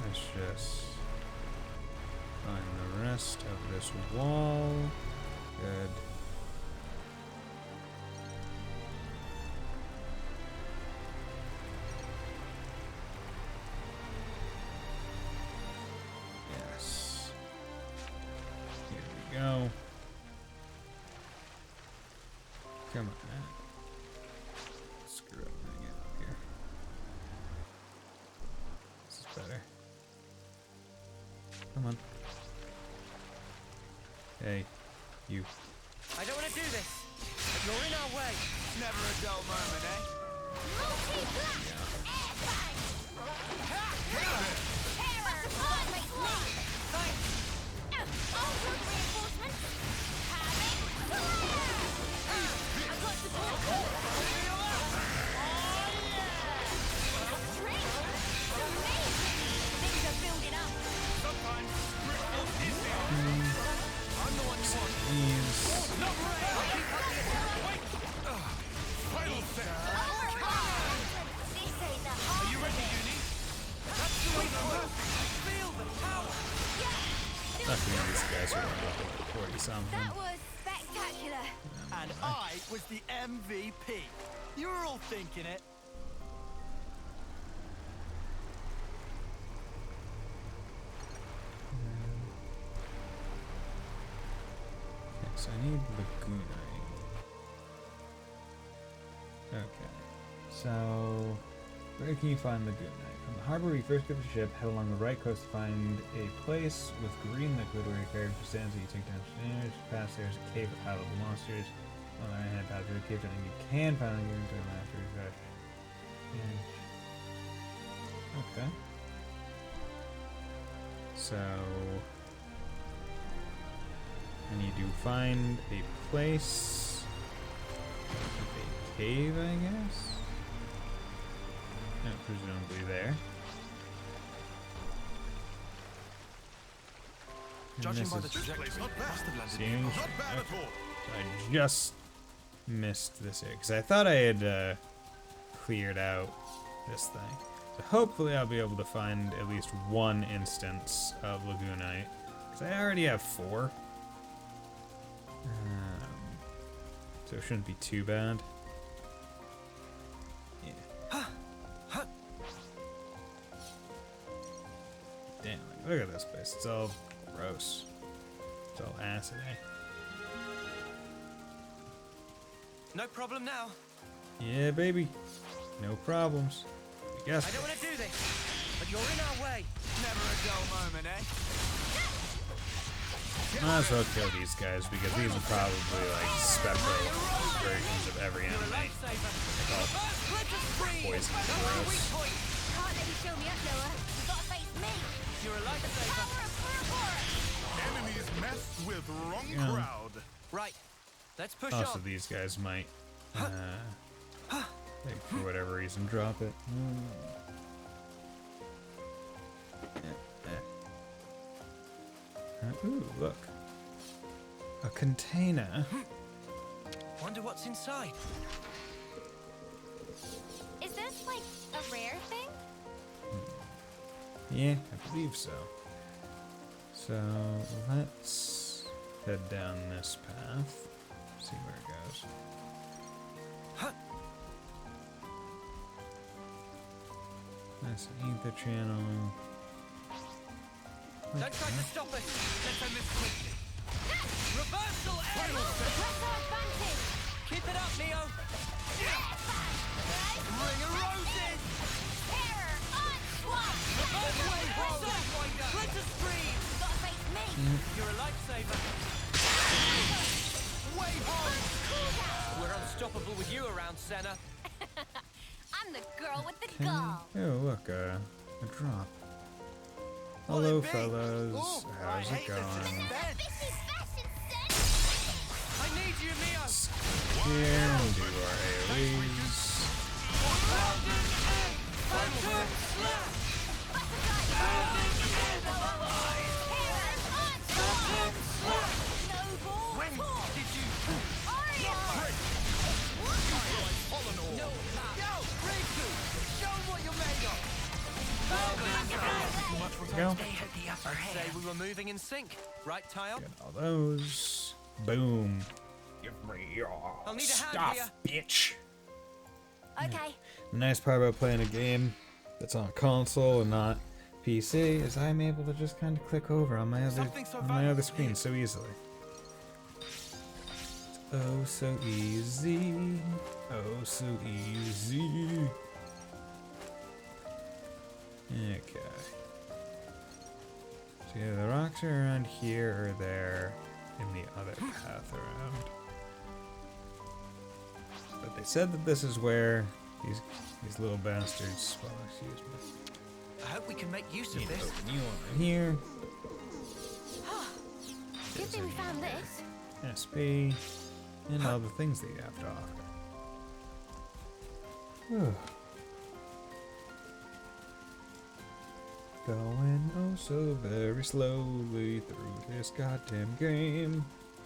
let's just find the rest of this wall. Good. Yes. Here we go. Come on, man. Screw up my get up here. This is better. Come on. Hey, you. I don't want to do this, but you're in our way. Never a dull moment, eh? These guys are level 40 something. That was spectacular. And I was the MVP. You were all thinking it. Okay, so I need Lagoonite. Okay, so where can you find Lagoonite? From the harbor, we first get the ship, head along the right coast to find a place with green liquid where your character stands and you take down stairs. Past there's a cave with high-level monsters. On the right hand path to the cave, and you can find the green liquid after refresh. Okay. So I need to find a place with a cave, I guess. No, presumably there. Judging by the trajectory, it must have landed Seeing, not bad okay. So I just missed this area because I thought I had cleared out this thing. So hopefully I'll be able to find at least one instance of Lagoonite because I already have 4. So it shouldn't be too bad. Damn, like, look at this place. It's all gross. It's all acid, eh? No problem now. Yeah, baby. No problems. I guess. I don't want to do this, but you're in our way. Never a dull moment, eh? Might as well kill these guys because these are probably like special versions of every enemy. Poison and gross. Can't let you show me up, Noah. You gotta face me. You're a lifesaver. Enemies messed with wrong Yeah. crowd. Right. Let's push Also, on. these guys might Like, for whatever reason, drop it. Ooh, look. A container. Wonder what's inside. Is this like a rare thing? Yeah, I believe so. So let's head down this path. See where it goes. That's an ether channel. Don't try to stop us. Let's end this quickly. Reversal aerial advantage. Keep it up, Neo. Ring of roses. Terror onslaught. Let us breathe. Gotta face me. You're a lifesaver. Way home. We're unstoppable with you around, Senna. I'm the girl with the gall. Oh, look, a drop. Hello, fellas. How's it going? I need you, Neo. Here, we'll do our AoEs. When did you? No, yo, Riku, show 'em what you're made of. Go. I'd say we were moving in sync, right, Tile? Get all those. Boom. Give me your I'll need a hand stuff, bitch. Okay. The nice part about playing a game that's on console and not PC is I'm able to just kind of click over on my other screen so easily. It's oh so easy. Oh so easy. Okay. So yeah, the rocks are around here or there in the other path around. But they said that this is where these little bastards spawn. Excuse me. I hope we can make use of Need to this. open you over here. Good thing we found this. SP and all the things that you have to offer. Going oh so very slowly through this goddamn game.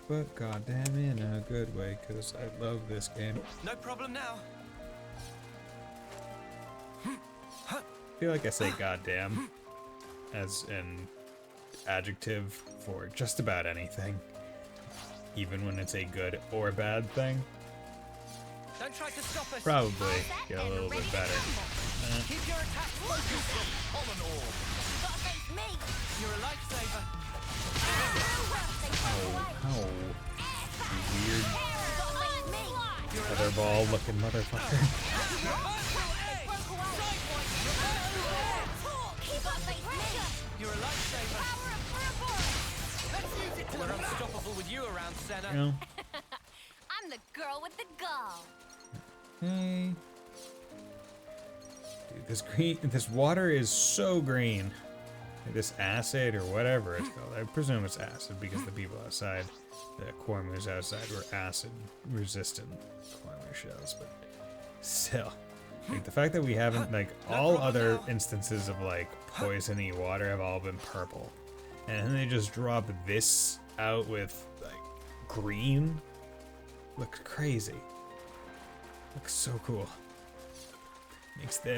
But goddamn in a good way, cause I love this game. No problem now. I feel like I say goddamn as an adjective for just about anything. Even when it's a good or bad thing. Don't try to stop us. Probably get a little bit better. Keep your attack focused on pollen orb. Gotta face me. You're a lifesaver. Oh, you weird Gotta face me. feather ball looking motherfucker. Keep up, face me. You're a lifesaver. Power of Let's use it to We're unstoppable with you around, Senna. You know? I'm the girl with the gall. Hey. Dude, this water is so green. Like this acid or whatever it's called. I presume it's acid because the people outside, the Cormus outside, were acid resistant Cormus shells, but still. Like the fact that we haven't, like, all other instances of like poisony water have all been purple. And then they just drop this out with like green. Looks crazy. Looks so cool.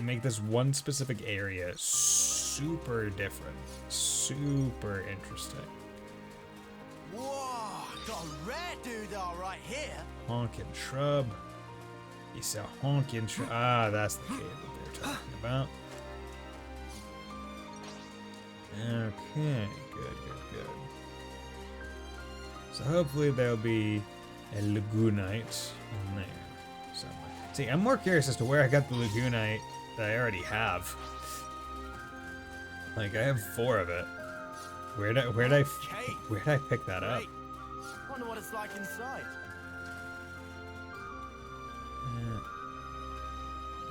Make this one specific area super different, super interesting. Whoa, got a rare doodah right here. Honkin' shrub. It's a honkin' shrub. Ah, that's the cave that they're talking about. Okay, good. So hopefully there'll be a Lagoonite in there somewhere. See, I'm more curious as to where I got the Lagoonite that I already have. Like, I have 4 of it. Where'd I pick that up? Wonder what it's like inside.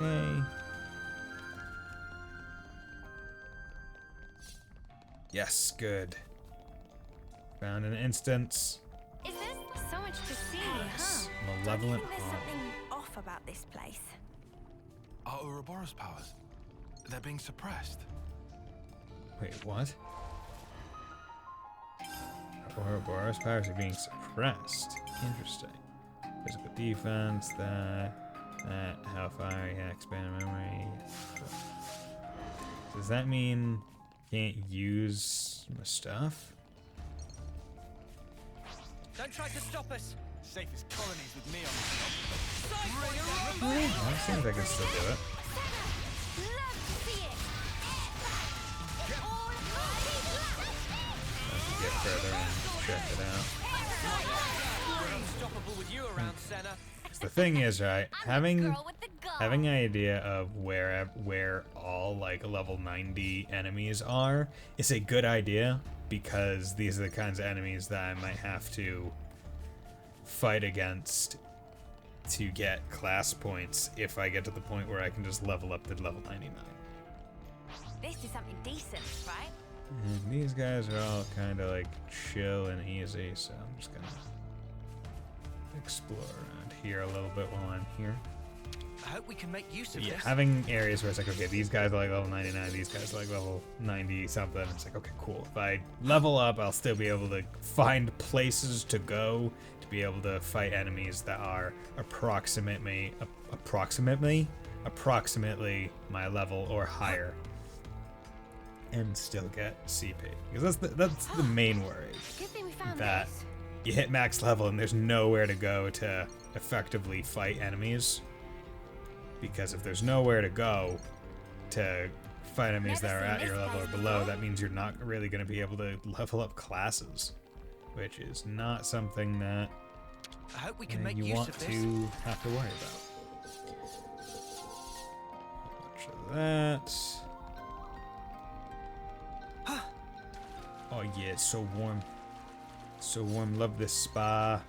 Okay. Yes, good. Found an instance. Is there so much to see, huh? Malevolent There's Haunt. something off about this place. Our Ouroboros powers, they're being suppressed. Wait, what? Ouroboros powers are being suppressed. Interesting. Physical defense, that, hellfire, yeah, expanded memory. Does that mean can't use my stuff? Don't try to stop us. Safest colonies with me on the Well, it seems I can still do it. Let's get further and check it out. We're unstoppable with you around, Senna. The thing is, right, having an idea of where all like level 90 enemies are is a good idea, because these are the kinds of enemies that I might have to fight against to get class points if I get to the point where I can just level up to level 99. This is something decent, right? And these guys are all kind of like chill and easy, so I'm just gonna explore around here a little bit while I'm here. I hope we can make use of Yeah, this. having areas where it's like, okay, these guys are like level 99, these guys are like level 90 something. It's like, okay, cool. If I level up, I'll still be able to find places to go to be able to fight enemies that are approximately my level or higher, and still get CP. Because that's the main worry. Good thing we found That this. you hit max level and there's nowhere to go to effectively fight enemies. Because if there's nowhere to go to fight enemies that are at your level or below, that means you're not really going to be able to level up classes, which is not something that I hope we can make you use want of this. to have to worry about. Much of that. Oh yeah, it's so warm. So warm. Love this spa.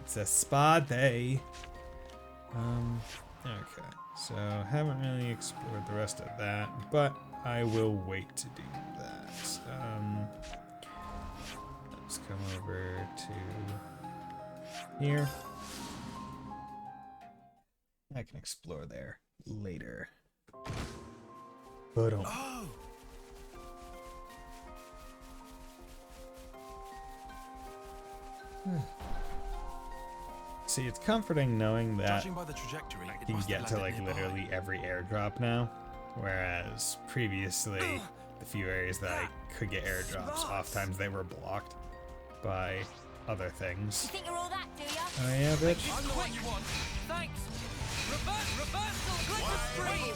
It's a spa day. Okay. So haven't really explored the rest of that, but I will wait to do that. Let's come over to here. I can explore there later. But see, it's comforting knowing that Judging by the trajectory, I it can must have get to landed like nearby. literally every airdrop now, whereas previously the few areas that I could get airdrops, oftentimes they were blocked by other things. You think you're all that, do ya? Oh yeah, bitch. I'm the one you want. Thanks. Reversal, glitter stream.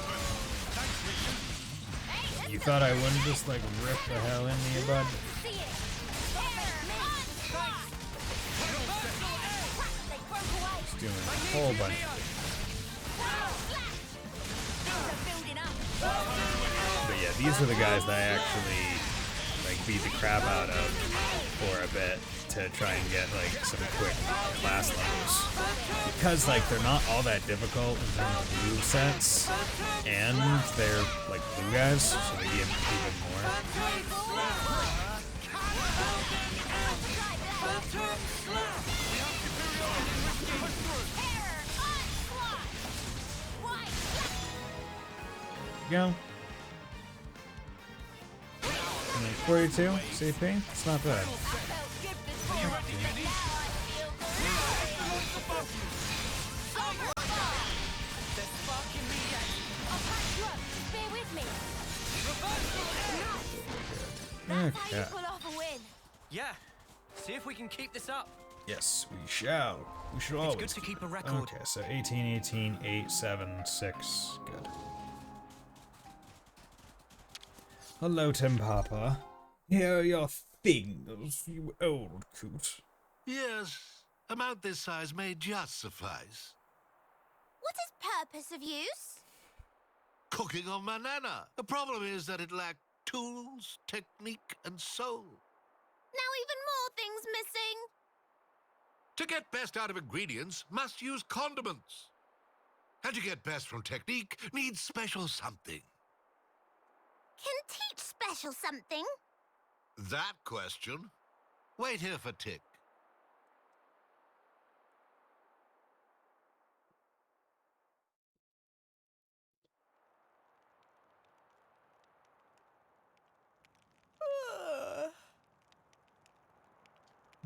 You thought I wouldn't just like rip the hell into you, bud? See it. Just doing a whole bunch of But yeah, these are the guys that I actually like beat the crap out of for a bit to try and get like some quick class levels. Because like they're not all that difficult in terms of move sets, and they're like blue guys, so they give even more. Go. 42 CP? It's not bad. Okay. Yeah. See if we can keep this up. Yes, we shall. We should always. It's good to keep a record. Okay, so 18, 18, 8, 7, 6. Good. Hello, Tim Papa. Here are your things, you old coot. Yes, amount this size may just suffice. What is purpose of use? Cooking on my nana. The problem is that it lacked tools, technique, and soul. Now even more things missing. To get best out of ingredients, must use condiments. And to get best from technique, needs special something. Can teach special something? That question? Wait here for Tick.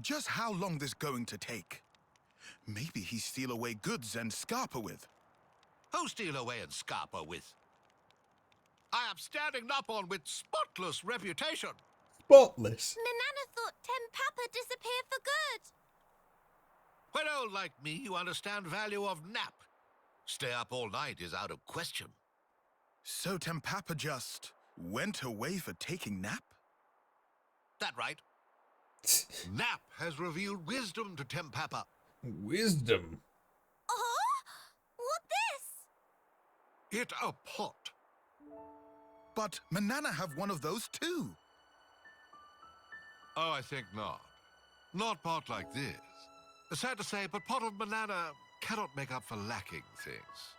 just how long this going to take? Maybe he steal away goods and scarper with. Who steal away and scarper with? I am standing up on with spotless reputation. Spotless. Manana thought Tempapa disappeared for good. When old like me, you understand value of nap. Stay up all night is out of question. So Tempapa just went away for taking nap? That right? Nap has revealed wisdom to Tempapa. Wisdom? Oh? What this? It a pot. But Manana have one of those too. Oh, I think not. Not pot like this. Sad to say, but pot of Manana cannot make up for lacking things.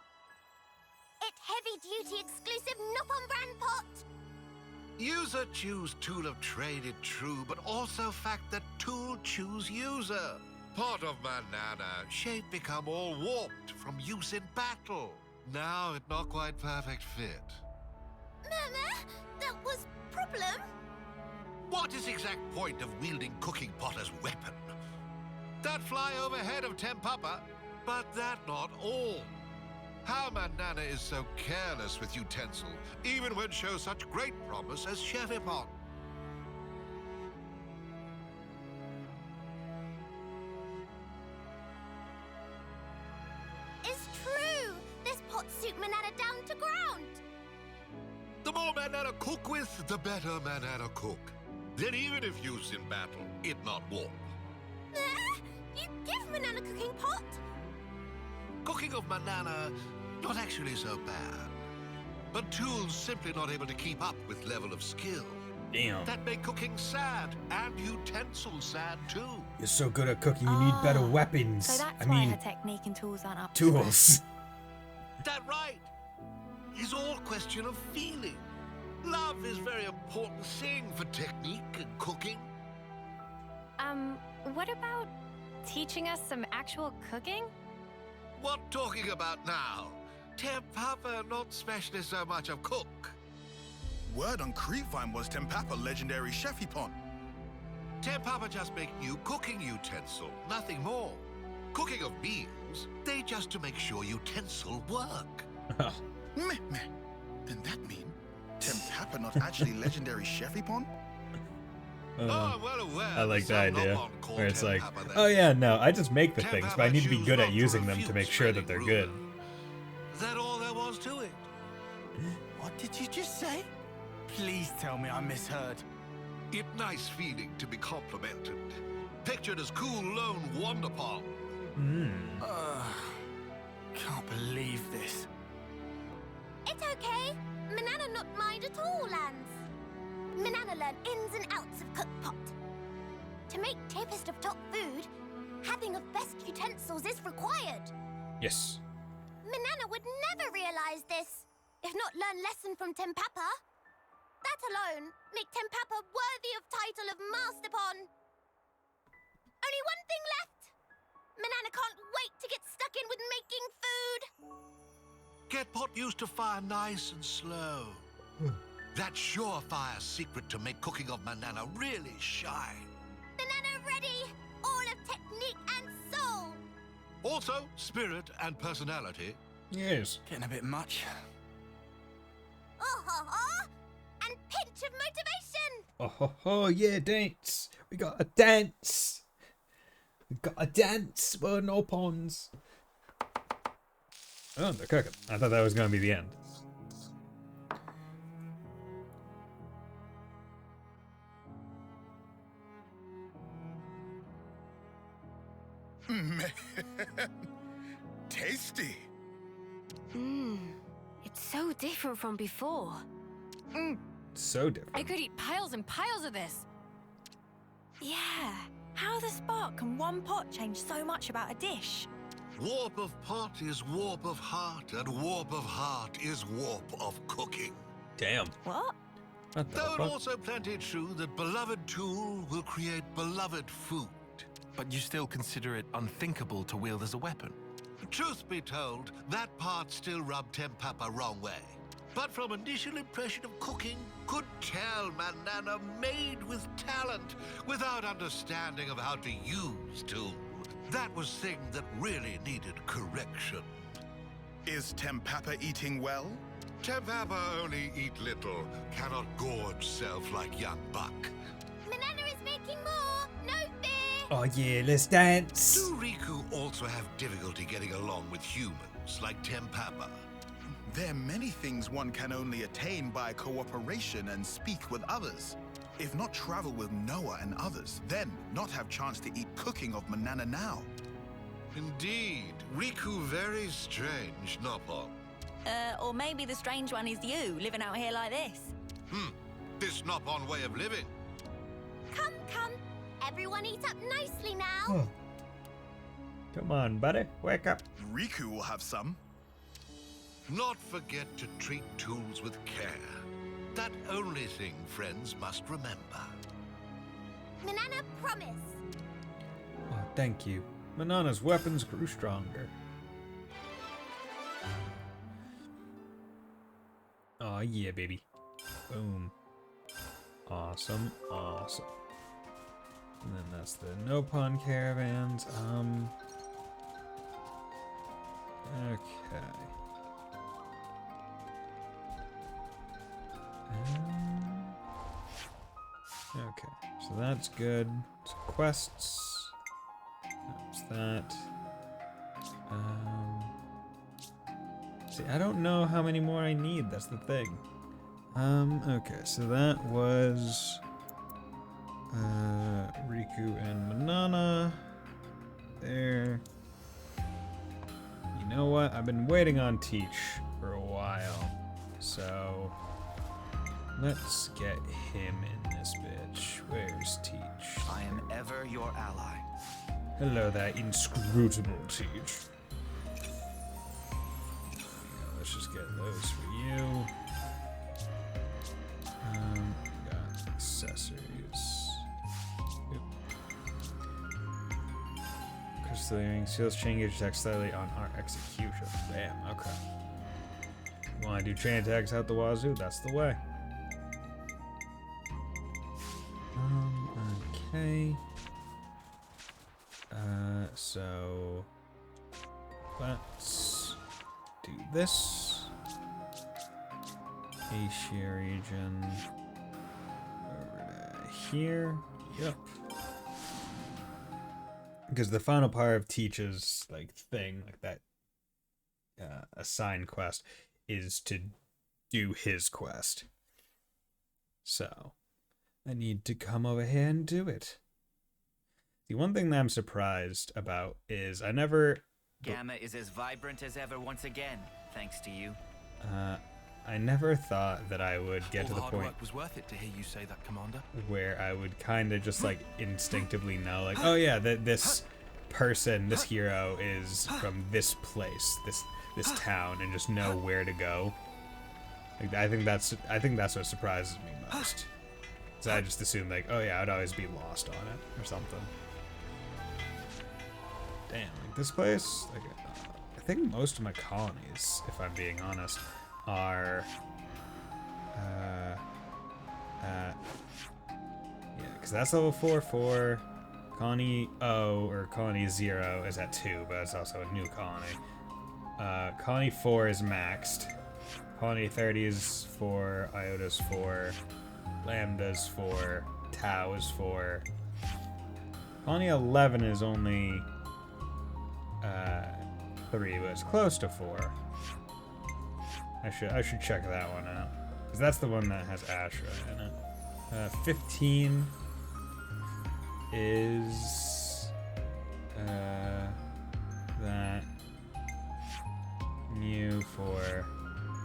It heavy-duty exclusive Noppon brand pot. User choose tool of trade, it true, but also fact that tool choose user. Pot of Manana, shape become all warped from use in battle. Now it not quite perfect fit. Mama, that was problem. What is exact point of wielding cooking pot as weapon? That fly overhead of Tempapa, but that not all. How Manana is so careless with utensil, even when shows such great promise as Chevipon. It's true. This pot suit Manana down to ground. The more Manana cook with, the better Manana cook. Then even if used in battle, it not warp. You give Manana cooking pot? Cooking of Manana, not actually so bad. But tools simply not able to keep up with level of skill. Damn. That make cooking sad, and utensils sad too. You're so good at cooking, you need better weapons. So that's I why mean, her technique and tools aren't up to tools. That right. It's all question of feeling. Love is very important thing for technique and cooking. What about teaching us some actual cooking? What talking about now? Tempapa not specially so much of cook. Word on Creepvine was Tempapa legendary chefipon. Tempapa just make new cooking utensil, nothing more. Cooking of meals, they just to make sure utensil work. Meh. Then that mean Tempapa not actually legendary chefipon? I'm well aware. I like the idea where it's like, Tempapa then. oh yeah, no, I just make the things, but I Tempapa need to be choose good at not to using them to refute make sure that they're spreading good. rumor. Is that all there was to it? What did you just say? Please tell me I misheard. It nice feeling to be complimented. Pictured as cool lone wonderpon. Can't believe this. It's okay. Manana not mind at all, Lance. Manana learn ins and outs of cookpot. To make cheapest of top food, having of best utensils is required. Yes. Manana would never realize this, if not learn lesson from Tempapa. That alone make Tempapa worthy of title of Masterpon. Only one thing left. Manana can't wait to get stuck in with making food. Get pot used to fire nice and slow. That surefire secret to make cooking of Manana really shine. Manana ready, all of technique and soul. Also, spirit and personality. Yes. Getting a bit much. And pinch of motivation. Oh ho ho, yeah, dance. We got a dance. We got a dance. Well, no pawns. Oh, they're cooking. I thought that was going to be the end. Man, tasty. It's so different from before. So different. I could eat piles and piles of this. Yeah. How the spark can one pot change so much about a dish? Warp of pot is warp of heart, and warp of heart is warp of cooking. Damn. What? Though it also plenty true that beloved tool will create beloved food. But you still consider it unthinkable to wield as a weapon? Truth be told, that part still rubbed Tempapa wrong way. But from initial impression of cooking, could tell Manana made with talent, without understanding of how to use tool. That was thing that really needed correction. Is Tempapa eating well? Tempapa only eat little, cannot gorge self like young buck. Manana is making more. No fear. Oh yeah, let's dance. Do Riku also have difficulty getting along with humans, like Tempapa? There are many things one can only attain by cooperation and speak with others. If not travel with Noah and others, then not have chance to eat cooking of Manana now. Indeed, Riku very strange, Nopon. Or maybe the strange one is you, living out here like this. This Nopon way of living. Come, come. Everyone eat up nicely now. Oh. Come on, buddy, wake up. Riku will have some. Not forget to treat tools with care. That only thing friends must remember. Manana, promise. Oh, thank you. Manana's weapons grew stronger. Oh yeah, baby. Boom. Awesome, awesome. And then that's the Nopon caravans. Okay. Okay, so that's good. So quests. That's that. See, I don't know how many more I need, that's the thing. Okay, so that was Riku and Manana. There. You know what? I've been waiting on Teach for a while. So let's get him in this bitch. Where's Teach? I am ever your ally. Hello there, inscrutable Teach. Let's just get those for you. Got accessories. Oop. Crystal earrings, seals chain gauge attack slightly on our execution. Damn, okay. You wanna do chain attacks out the wazoo? That's the way. Okay. So let's do this. Asia region over to here. Yep. Because the final part of Teach's like thing, like that assigned quest, is to do his quest. So I need to come over here and do it. The one thing that I'm surprised about is I never... Gamma is as vibrant as ever once again, thanks to you. I never thought that I would get All to the hard point work was worth it to hear you say that, Commander. where I would kind of just like instinctively know, like, oh yeah, this person, this hero is from this place, this town, and just know where to go. Like, I think that's what surprises me most. So I just assumed like, oh yeah, I'd always be lost on it or something. Damn, like this place, like, I think most of my colonies, if I'm being honest, are, yeah, because that's level 4. Colony O, or Colony 0 is at 2, but it's also a new colony. Colony 4 is maxed. Colony 30 is 4, Iota's 4, Lambda's 4, Tau is 4. Colony 11 is only 3, but it's close to 4. I should check that one out, because that's the one that has Ashra in it. 15 is that new for.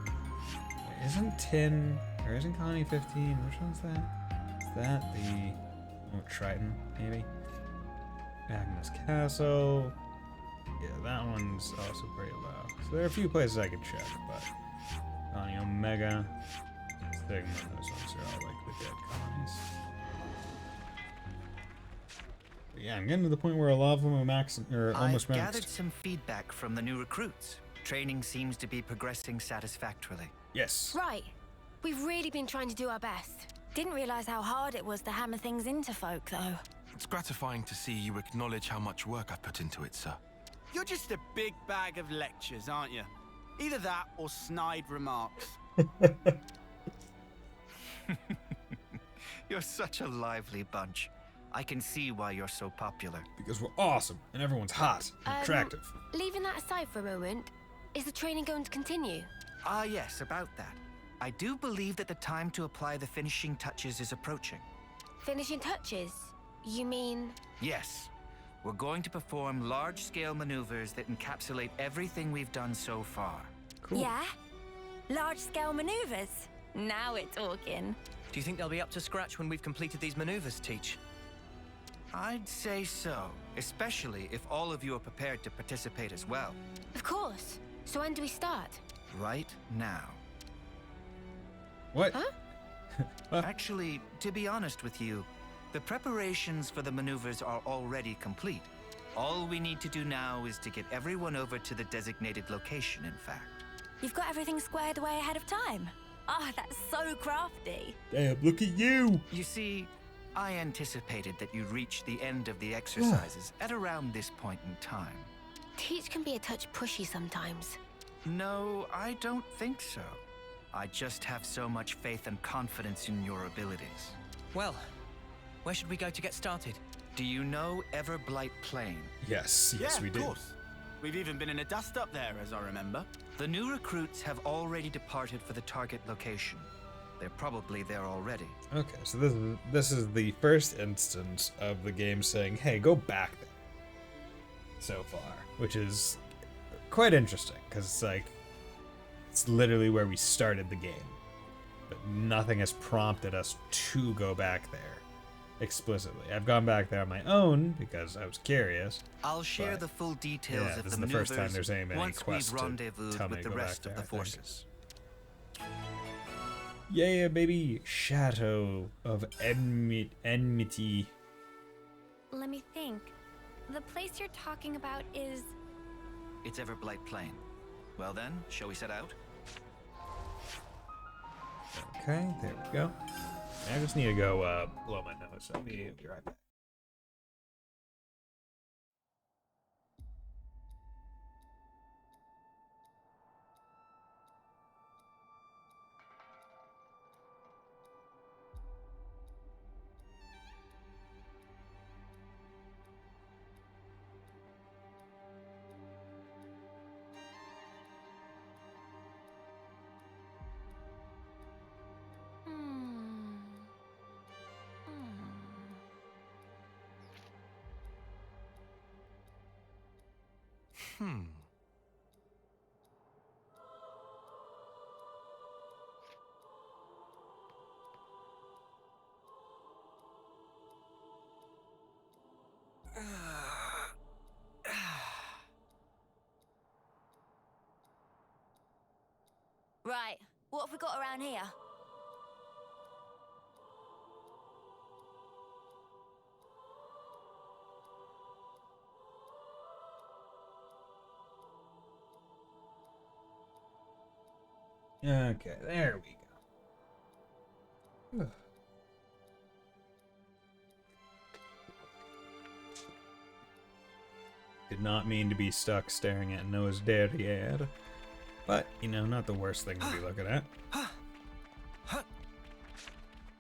Wait, isn't 10 or isn't Colony 15? Which one's that? Is that the Triton maybe? Agnes Castle. Yeah, that one's also pretty low. So there are a few places I could check, but Colony Omega, Sigma, those ones are all like the dead colonies. But yeah, I'm getting to the point where a lot of them are almost maxed. I've gathered some feedback from the new recruits. Training seems to be progressing satisfactorily. Yes. Right. We've really been trying to do our best. Didn't realize how hard it was to hammer things into folk, though. It's gratifying to see you acknowledge how much work I've put into it, sir. You're just a big bag of lectures, aren't you? Either that or snide remarks. You're such a lively bunch. I can see why you're so popular. Because we're awesome, and everyone's hot and attractive. Leaving that aside for a moment, is the training going to continue? Yes, about that. I do believe that the time to apply the finishing touches is approaching. Finishing touches? You mean? Yes. We're going to perform large-scale maneuvers that encapsulate everything we've done so far. Cool. Yeah? Large-scale maneuvers? Now we're talking. Do you think they'll be up to scratch when we've completed these maneuvers, Teach? I'd say so, especially if all of you are prepared to participate as well. Of course. So when do we start? Right now. What? Huh? Actually, to be honest with you, the preparations for the maneuvers are already complete. All we need to do now is to get everyone over to the designated location, in fact. You've got everything squared away ahead of time. Ah, that's so crafty. Damn, look at you! You see, I anticipated that you'd reach the end of the exercises at around this point in time. Teach can be a touch pushy sometimes. No, I don't think so. I just have so much faith and confidence in your abilities. Well, where should we go to get started? Do you know Everblight Plain? Yes, we do. Of course. We've even been in a dust-up there, as I remember. The new recruits have already departed for the target location. They're probably there already. Okay, so this is the first instance of the game saying, hey, go back there. So far, which is quite interesting, because it's like, it's literally where we started the game. But nothing has prompted us to go back there explicitly. I've gone back there on my own because I was curious. I'll share the full details of this the is the maneuvers first time there's any once quest we've to rendezvoused tell me with to the go rest back of the there, I think. forces. Yeah, baby. Shadow of Enmity. Let me think. The place you're talking about is... It's Everblight Plain. Well then, shall we set out? Okay, there we go. I just need to go blow my nose. I'll be right back. Right, what have we got around here? Okay, there we go. Did not mean to be stuck staring at Noah's derriere. But, you know, not the worst thing to be looking at.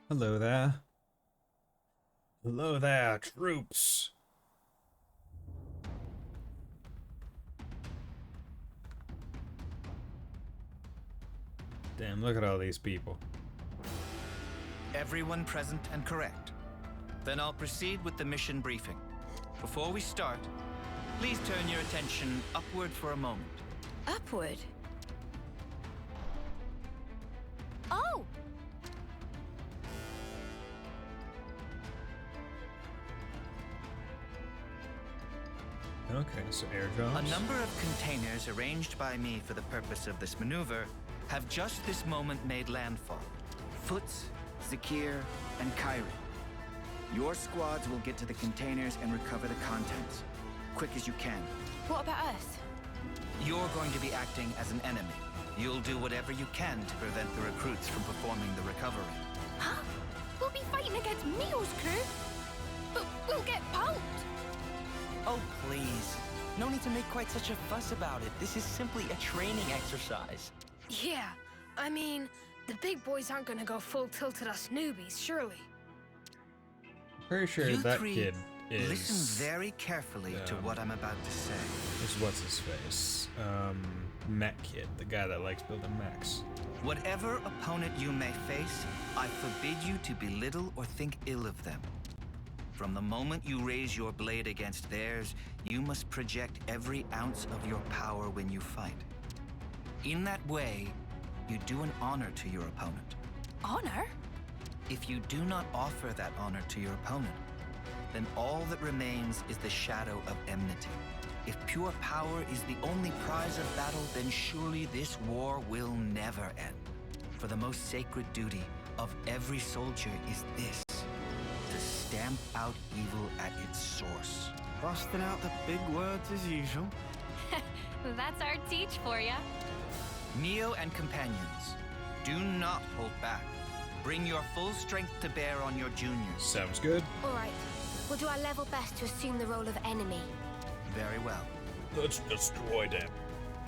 Hello there. Hello there, troops. Damn, look at all these people. Everyone present and correct. Then I'll proceed with the mission briefing. Before we start, please turn your attention upward for a moment. Upward? Oh! Okay, so airdrops. A number of containers arranged by me for the purpose of this maneuver have just this moment made landfall. Foots, Zakir, and Kyrie. Your squads will get to the containers and recover the contents. Quick as you can. What about us? You're going to be acting as an enemy. You'll do whatever you can to prevent the recruits from performing the recovery. Huh? We'll be fighting against Mio's crew? But we'll get pulped! Oh, please. No need to make quite such a fuss about it. This is simply a training exercise. Yeah, I mean, the big boys aren't gonna go full tilt at us newbies, surely. Pretty sure You that three kid is... Listen very carefully to what I'm about to say. Is what's his face? Mech Kid, the guy that likes building mechs. Whatever opponent you may face, I forbid you to belittle or think ill of them. From the moment you raise your blade against theirs, you must project every ounce of your power when you fight. In that way, you do an honor to your opponent. Honor? If you do not offer that honor to your opponent, then all that remains is the shadow of enmity. If pure power is the only prize of battle, then surely this war will never end. For the most sacred duty of every soldier is this: to stamp out evil at its source. Busting out the big words as usual. That's our teach for ya. Neo and companions, do not hold back. Bring your full strength to bear on your juniors. Sounds good. Alright, we'll do our level best to assume the role of enemy. Very well. Let's destroy them.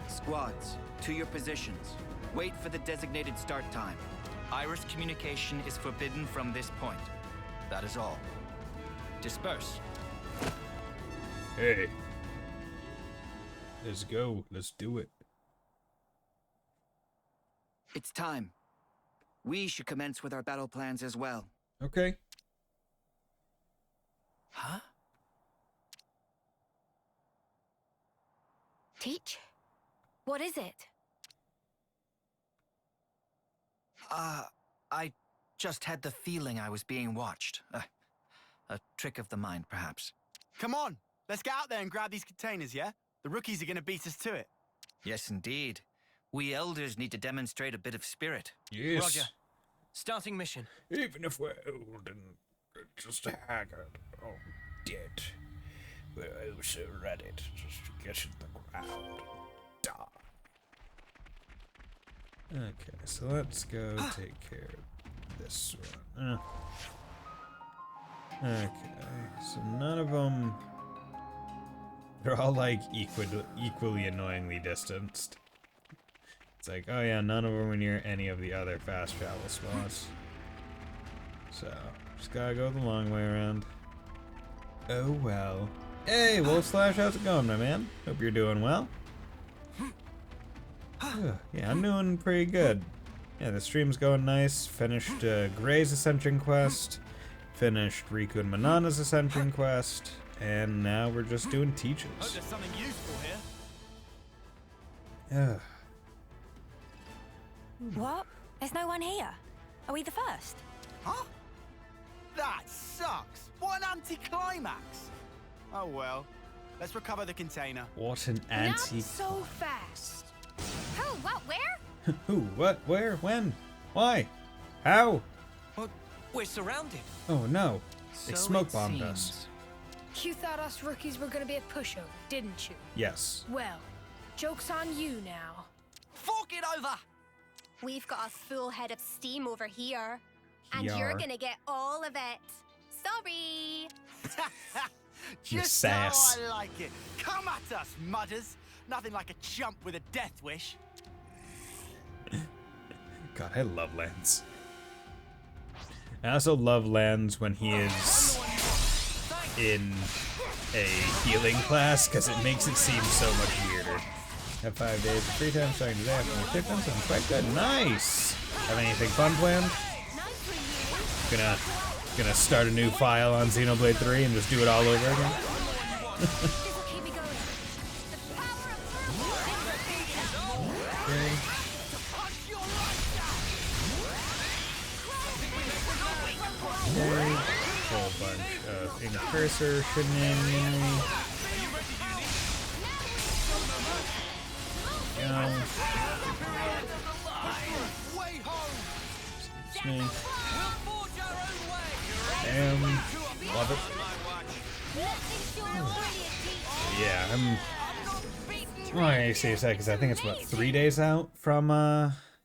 Squads, to your positions. Wait for the designated start time. Iris communication is forbidden from this point. That is all. Disperse. Hey. Let's go. Let's do it. It's time. We should commence with our battle plans as well. Okay. Huh? Teach? What is it? I just had the feeling I was being watched. A trick of the mind, perhaps. Come on, let's get out there and grab these containers, yeah? The rookies are gonna beat us to it. Yes, indeed. We elders need to demonstrate a bit of spirit. Yes. Roger. Starting mission. Even if we're old and just haggard or dead, we're also ready to just get in the ground and die. Okay, so let's go take care of this one. Okay, so none of them... They're all like equally annoyingly distanced. It's like, oh yeah, none of them are near any of the other fast travel spots. So, just gotta go the long way around. Oh well. Hey, Wolf Slash, how's it going, my man? Hope you're doing well. Yeah, I'm doing pretty good. Yeah, the stream's going nice. Finished Gray's Ascension quest. Finished Riku and Manana's Ascension quest. And now we're just doing teaches. Hope there's something useful here. Yeah. What? There's no one here. Are we the first? Huh? That sucks. What an anticlimax. Oh well. Let's recover the container. What an anti... Not so fast. Who? What? Where? Who? What? Where? When? Why? How? Well, we're surrounded. Oh no. They So smoke it bombed seems. us. You thought us rookies were gonna be a pushover, didn't you? Yes. Well, joke's on you now. Fork it over! We've got a full head of steam over here. And Yar. you're gonna get all of it. Sorry! Just sass. how I like it. Come at us, mudders. Nothing like a chump with a death wish. God, I love Lance. I also love Lance when he is in a healing class, because it makes it seem so much weirder. Have 5 days of free time starting today after my shipments, and quite good. Nice! Have anything fun planned? Gonna start a new file on Xenoblade 3 and just do it all over again? Okay. Okay. Whole bunch of incursor shenanigans. Excuse me. Love it. Yeah, Well, I see, because I think it's what, 3 days out from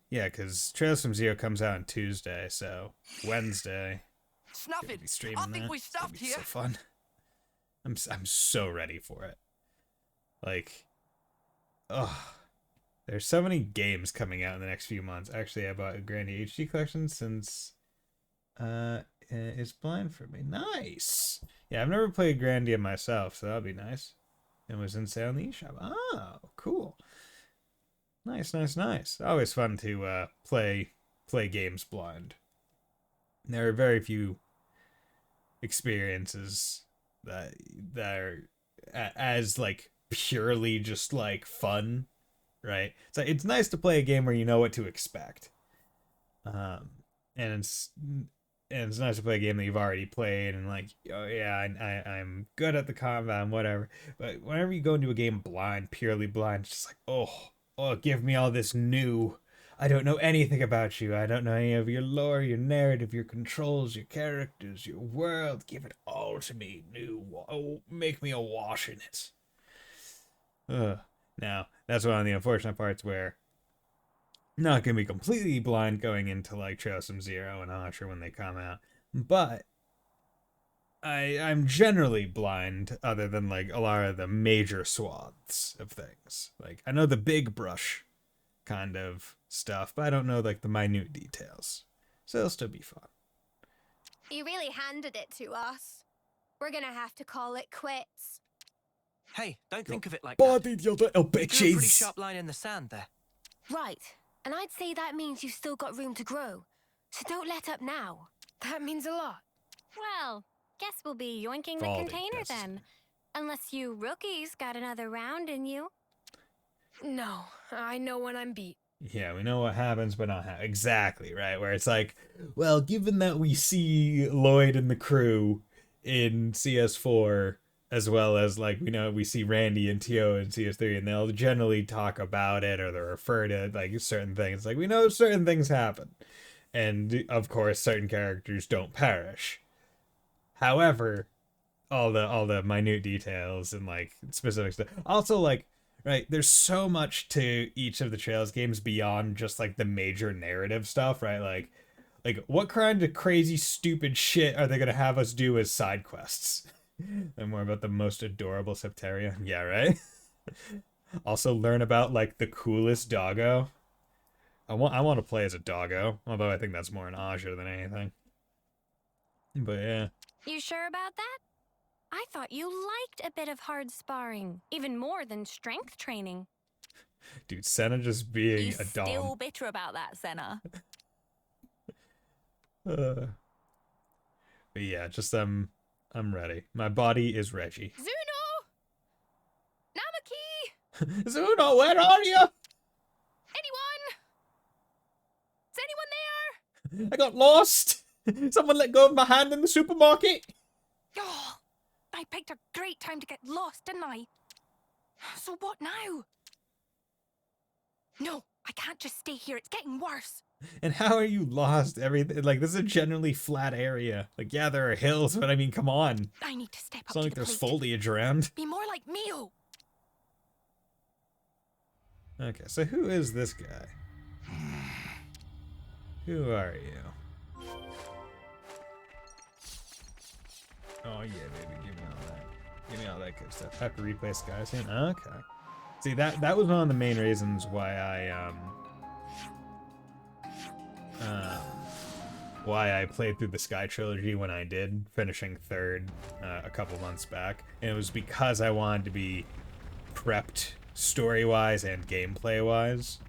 yeah, because Trails from Zero comes out on Tuesday, so Wednesday. Snuff Gonna it. be streaming I think that. we It's gonna stuffed be here. so fun. I'm so ready for it. Like, oh, there's so many games coming out in the next few months. Actually, I bought a Grandy HD collection since it's blind for me. Nice. Yeah, I've never played Grandia myself, so that'll be nice. It was in sale in the eShop. Oh, cool. Nice, nice, nice. Always fun to play games blind. There are very few experiences that are as like purely just like fun, right? So it's nice to play a game where you know what to expect, and it's nice to play a game that you've already played and like, oh yeah, I'm good at the combat and whatever. But whenever you go into a game blind, purely blind, it's just like, oh, give me all this new. I don't know anything about you. I don't know any of your lore, your narrative, your controls, your characters, your world. Give it all to me, new. Oh, make me awash in it. Now, that's one of the unfortunate parts where I'm not going to be completely blind going into like Trails from Zero and Asher when they come out, but I'm generally blind other than like a lot of the major swaths of things. Like, I know the big brush kind of stuff, but I don't know like the minute details. So it'll still be fun. You really handed it to us. We're gonna have to call it quits. Hey, don't think of it like that. Body the other You drew a pretty bitches. sharp line in the sand there. Right. And I'd say that means you've still got room to grow. So don't let up now. That means a lot. Well, guess we'll be yoinking the Baldy, container yes. then. Unless you rookies got another round in you. No, I know when I'm beat. Yeah, we know what happens, but not how. Exactly, right? Where it's like, well, given that we see Lloyd and the crew in CS4, as well as, like, we see Randy and Tio in CS3, and they'll generally talk about it, or they'll refer to, like, certain things. Like, we know certain things happen. And, of course, certain characters don't perish. However, all the minute details and, like, specific stuff. Also, like, right, there's so much to each of the Trails games beyond just like the major narrative stuff, right? Like what kind of crazy stupid shit are they gonna have us do as side quests? And more about the most adorable Septeria. Yeah, right? Also learn about like the coolest doggo. I want to play as a doggo, although I think that's more an Aja than anything. But yeah. You sure about that? I thought you liked a bit of hard sparring, even more than strength training. Dude, Senna just being He's a dom. still bitter about that, Senna. But yeah, just I'm ready. My body is Reggie. Zuno! Namaki! Zuno, where are you? Anyone? Is anyone there? I got lost. Someone let go of my hand in the supermarket. Oh, I picked a great time to get lost, didn't I? So what now? No, I can't just stay here. It's getting worse. And how are you lost? Everything like this is a generally flat area. Like, yeah, there are hills, but I mean, come on. I need to step It's up not to like the there's plate. foliage around. Be more like Mio. Okay, so who is this guy? Who are you? Oh yeah, baby, give me all that. Give me all that good stuff. Have to replay Sky soon? Okay. See, that was one of the main reasons why I played through the Sky trilogy when I did, finishing third a couple months back. And it was because I wanted to be prepped story-wise and gameplay-wise.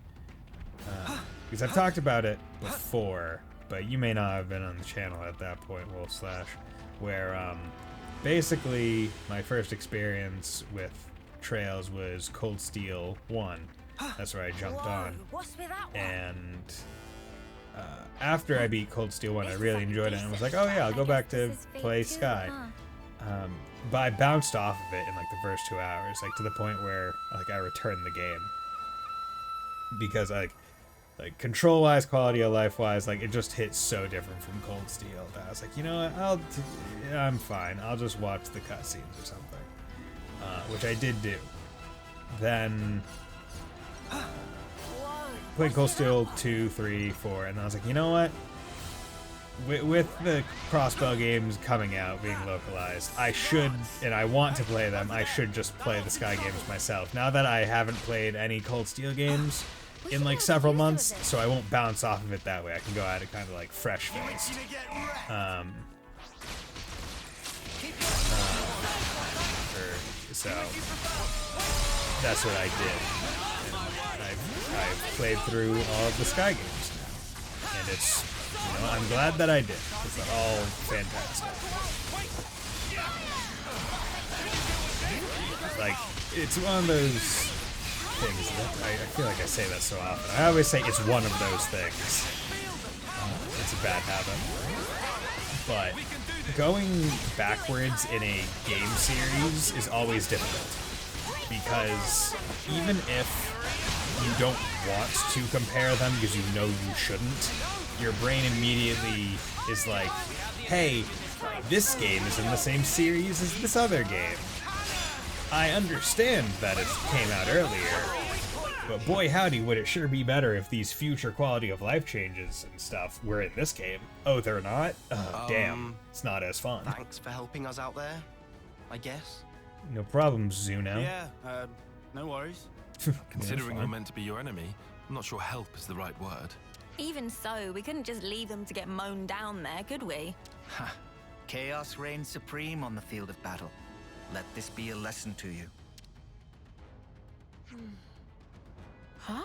Because I've talked about it before, but you may not have been on the channel at that point, Wolf/, where basically my first experience with Trails was Cold Steel 1. That's where I jumped on. What's with that one? And after I beat Cold Steel 1, I really enjoyed it and was like, oh yeah, I'll go back to play Sky. But I bounced off of it in like the first 2 hours, like to the point where like I returned the game. Because like control-wise, quality of life-wise, like it just hits so different from Cold Steel that I was like, you know what, I'm fine. I'll just watch the cutscenes or something. Which I did do. then played Cold Steel 2, 3, 4, and then I was like, you know what? With the crossbow games coming out, being localized, I should, and I want to play them, I should just play the Sky games myself. Now that I haven't played any Cold Steel games in like several months, so I won't bounce off of it that way. I can go at it kind of like fresh-faced. So that's what I did. And I've played through all of the Sky games now, and it's, you know, I'm glad that I did, because they're all fantastic. Like, it's one of those things that I feel like I say that so often. I always say it's one of those things. It's a bad habit. But going backwards in a game series is always difficult, because even if you don't want to compare them because you know you shouldn't, your brain immediately is like, hey, this game is in the same series as this other game. I understand that it came out earlier, but boy howdy would it sure be better if these future quality of life changes and stuff were in this game. Oh, they're not? Oh, damn. It's not as fun. Thanks for helping us out there, I guess. No problem, Zuno. Yeah, no worries. Considering we're meant to be your enemy, I'm not sure help is the right word. Even so, we couldn't just leave them to get mown down there, could we? Ha! Chaos reigns supreme on the field of battle. Let this be a lesson to you. Huh?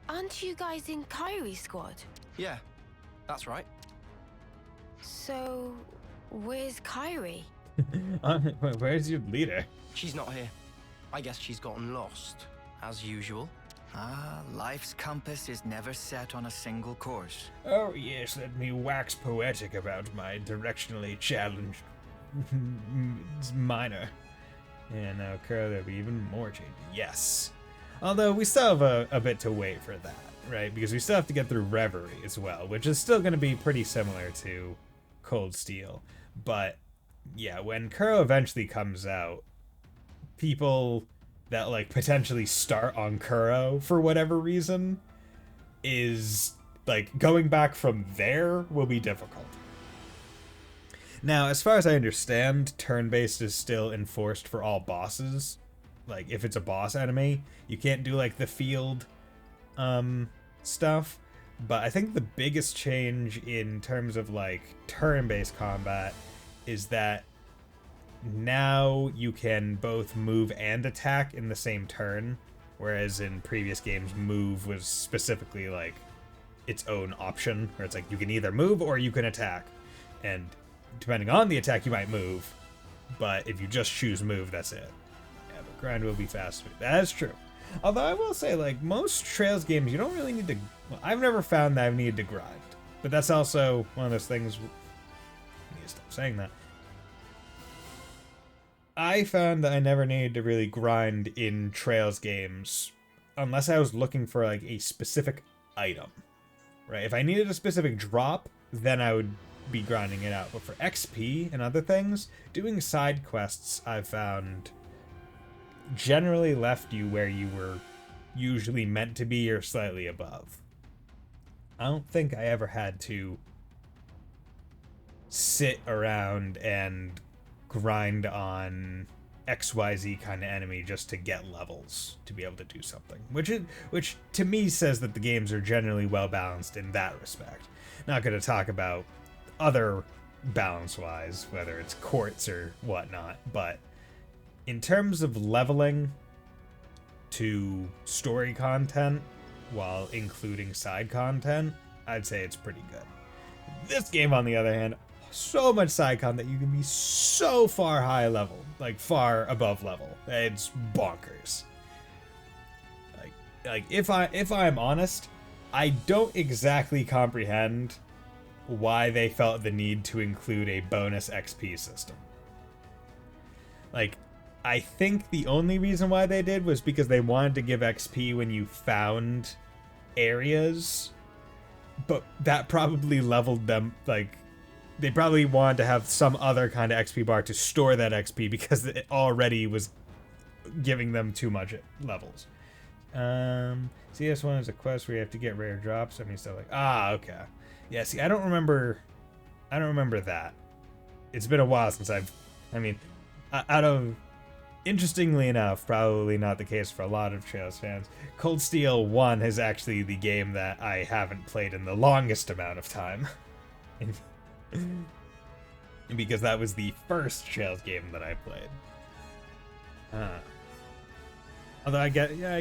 Aren't you guys in Kyrie's squad? Yeah, that's right. So, where's Kyrie? Where's your leader? She's not here. I guess she's gotten lost, as usual. Ah, life's compass is never set on a single course. Oh yes, let me wax poetic about my directionally challenged minor. And now there'll be even more changes. Yes. Although we still have a bit to wait for that, right? Because we still have to get through Reverie as well, which is still going to be pretty similar to Cold Steel. But yeah, when Kuro eventually comes out, people that like potentially start on Kuro for whatever reason is like going back from there will be difficult. Now, as far as I understand, turn-based is still enforced for all bosses. Like, if it's a boss enemy, you can't do, like, the field stuff. But I think the biggest change in terms of, like, turn-based combat is that now you can both move and attack in the same turn, whereas in previous games, move was specifically, like, its own option, where it's like, you can either move or you can attack. And depending on the attack, you might move, but if you just choose move, that's it. Yeah, but grind will be faster. That is true. Although I will say, like, most Trails games, you don't really need to... Well, I've never found that I've needed to grind. But that's also one of those things... I need to stop saying that. I found that I never needed to really grind in Trails games unless I was looking for, like, a specific item. Right? If I needed a specific drop, then I would be grinding it out. But for XP and other things, doing side quests, I've found, generally left you where you were usually meant to be or slightly above. I don't think I ever had to sit around and grind on XYZ kind of enemy just to get levels to be able to do something, which to me says that the games are generally well balanced in that respect. Not going to talk about other balance-wise, whether it's courts or whatnot, but in terms of leveling to story content while including side content, I'd say it's pretty good. This game, on the other hand, so much side content, you can be so far high level, like far above level. It's bonkers. Like if I'm honest, I don't exactly comprehend why they felt the need to include a bonus XP system. Like, I think the only reason why they did was because they wanted to give XP when you found areas, but that probably leveled them, like, they probably wanted to have some other kind of XP bar to store that XP because it already was giving them too much levels. CS1 is a quest where you have to get rare drops. I mean, stuff like okay. Yeah, see, I don't remember that. It's been a while since interestingly enough, probably not the case for a lot of Trails fans, Cold Steel 1 is actually the game that I haven't played in the longest amount of time. Because that was the first Trails game that I played. Although I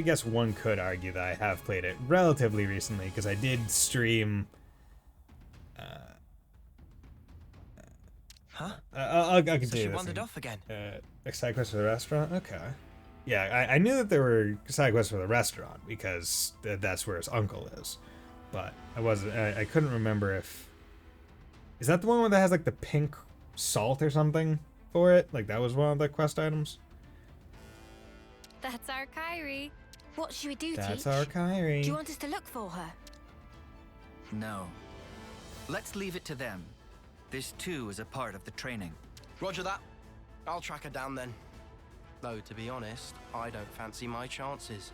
guess one could argue that I have played it relatively recently, because I did stream... I'll continue So she this wandered thing. off again. A side quest for the restaurant? Okay. Yeah, I knew that there were side quests for the restaurant, because that's where his uncle is. But I couldn't remember if... Is that the one that has, like, the pink salt or something for it? Like, that was one of the quest items? That's our Kyrie. What should we do, That's Teach? our Kyrie. Do you want us to look for her? No. Let's leave it to them. This too is a part of the training. Roger that. I'll track her down then. Though, to be honest, I don't fancy my chances.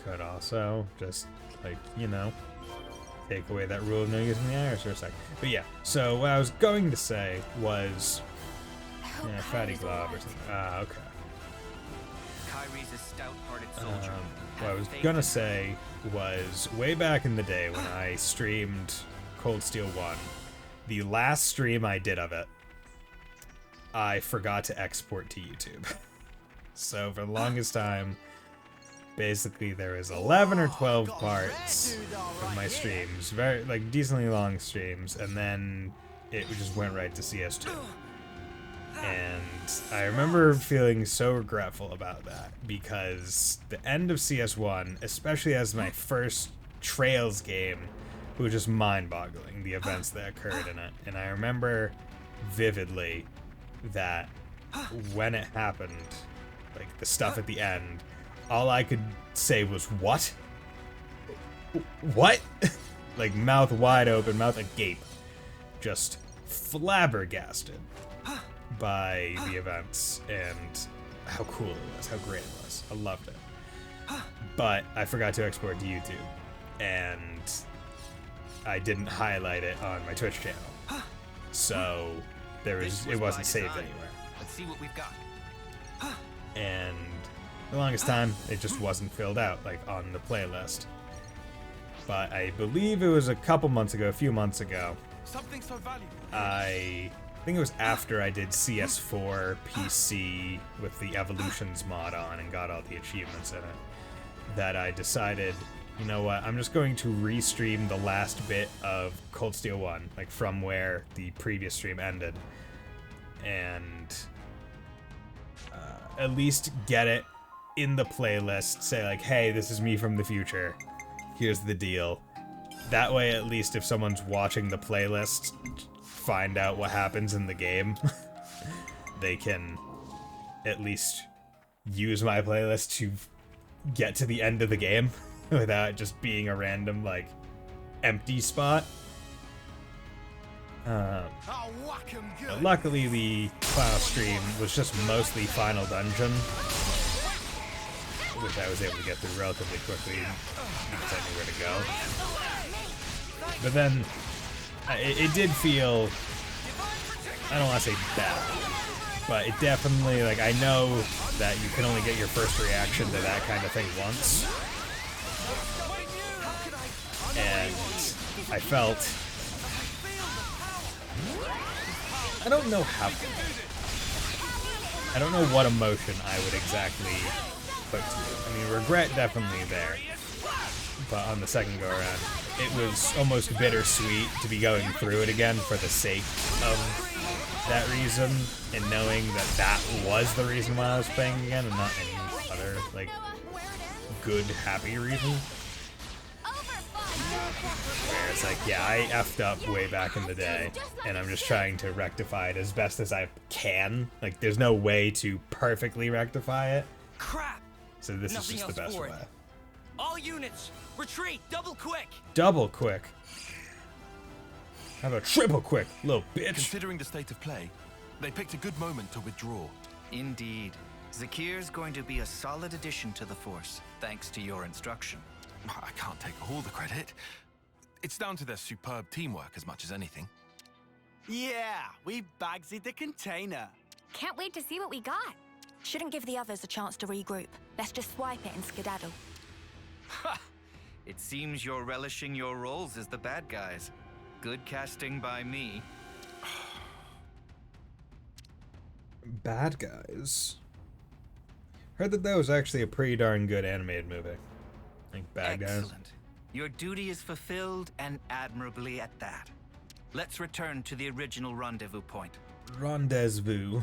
Could also just, like, you know, take away that rule of no using the iris for a second. But yeah, so what I was going to say was... Yeah, fatty glob or something. Okay. Kyrie's a stout-hearted soldier. What I was gonna say was, way back in the day when I streamed Cold Steel 1, the last stream I did of it, I forgot to export to YouTube. So for the longest time, basically there was 11 or 12 parts of my streams, very, like, decently long streams, and then it just went right to CS2. And I remember feeling so regretful about that, because the end of CS1, especially as my first Trails game, was just mind-boggling, the events that occurred in it. And I remember vividly that when it happened, like the stuff at the end, all I could say was, what? What? Like, mouth wide open, mouth agape. Just flabbergasted by the events and how cool it was, how great it was. I loved it. But I forgot to export to YouTube, and I didn't highlight it on my Twitch channel. So it wasn't saved anywhere. Let's see what we've got. And the longest time it just wasn't filled out, like, on the playlist. But I believe it was a few months ago. Something so valuable. I think it was after I did CS4 PC with the Evolutions mod on and got all the achievements in it, that I decided, you know what, I'm just going to restream the last bit of Cold Steel 1, like from where the previous stream ended, and at least get it in the playlist, say like, hey, this is me from the future, here's the deal. That way, at least if someone's watching the playlist, find out what happens in the game, they can at least use my playlist to get to the end of the game without just being a random, like, empty spot. But luckily, the final stream was just mostly Final Dungeon, which I was able to get through relatively quickly because I knew where to go. But then, it did feel, I don't want to say bad, but it definitely, like, I know that you can only get your first reaction to that kind of thing once. And I felt, I don't know what emotion I would exactly put to it. I mean, regret definitely there, but on the second go around, it was almost bittersweet to be going through it again for the sake of that reason, and knowing that that was the reason why I was playing again and not any other, like, good, happy reason. Where it's like, yeah, I effed up way back in the day, and I'm just trying to rectify it as best as I can. Like, there's no way to perfectly rectify it. Crap! So this is just the best way. All units, retreat, double quick! Double quick? How about triple quick, little bitch? Considering the state of play, they picked a good moment to withdraw. Indeed. Zakir's going to be a solid addition to the Force, thanks to your instruction. I can't take all the credit. It's down to their superb teamwork as much as anything. Yeah, we bagsied the container. Can't wait to see what we got. Shouldn't give the others a chance to regroup. Let's just swipe it and skedaddle. Ha! It seems you're relishing your roles as the bad guys. Good casting by me. Bad guys. Heard that was actually a pretty darn good animated movie. Like Bad Guys. Excellent. Your duty is fulfilled, and admirably at that. Let's return to the original rendezvous point. Rendezvous.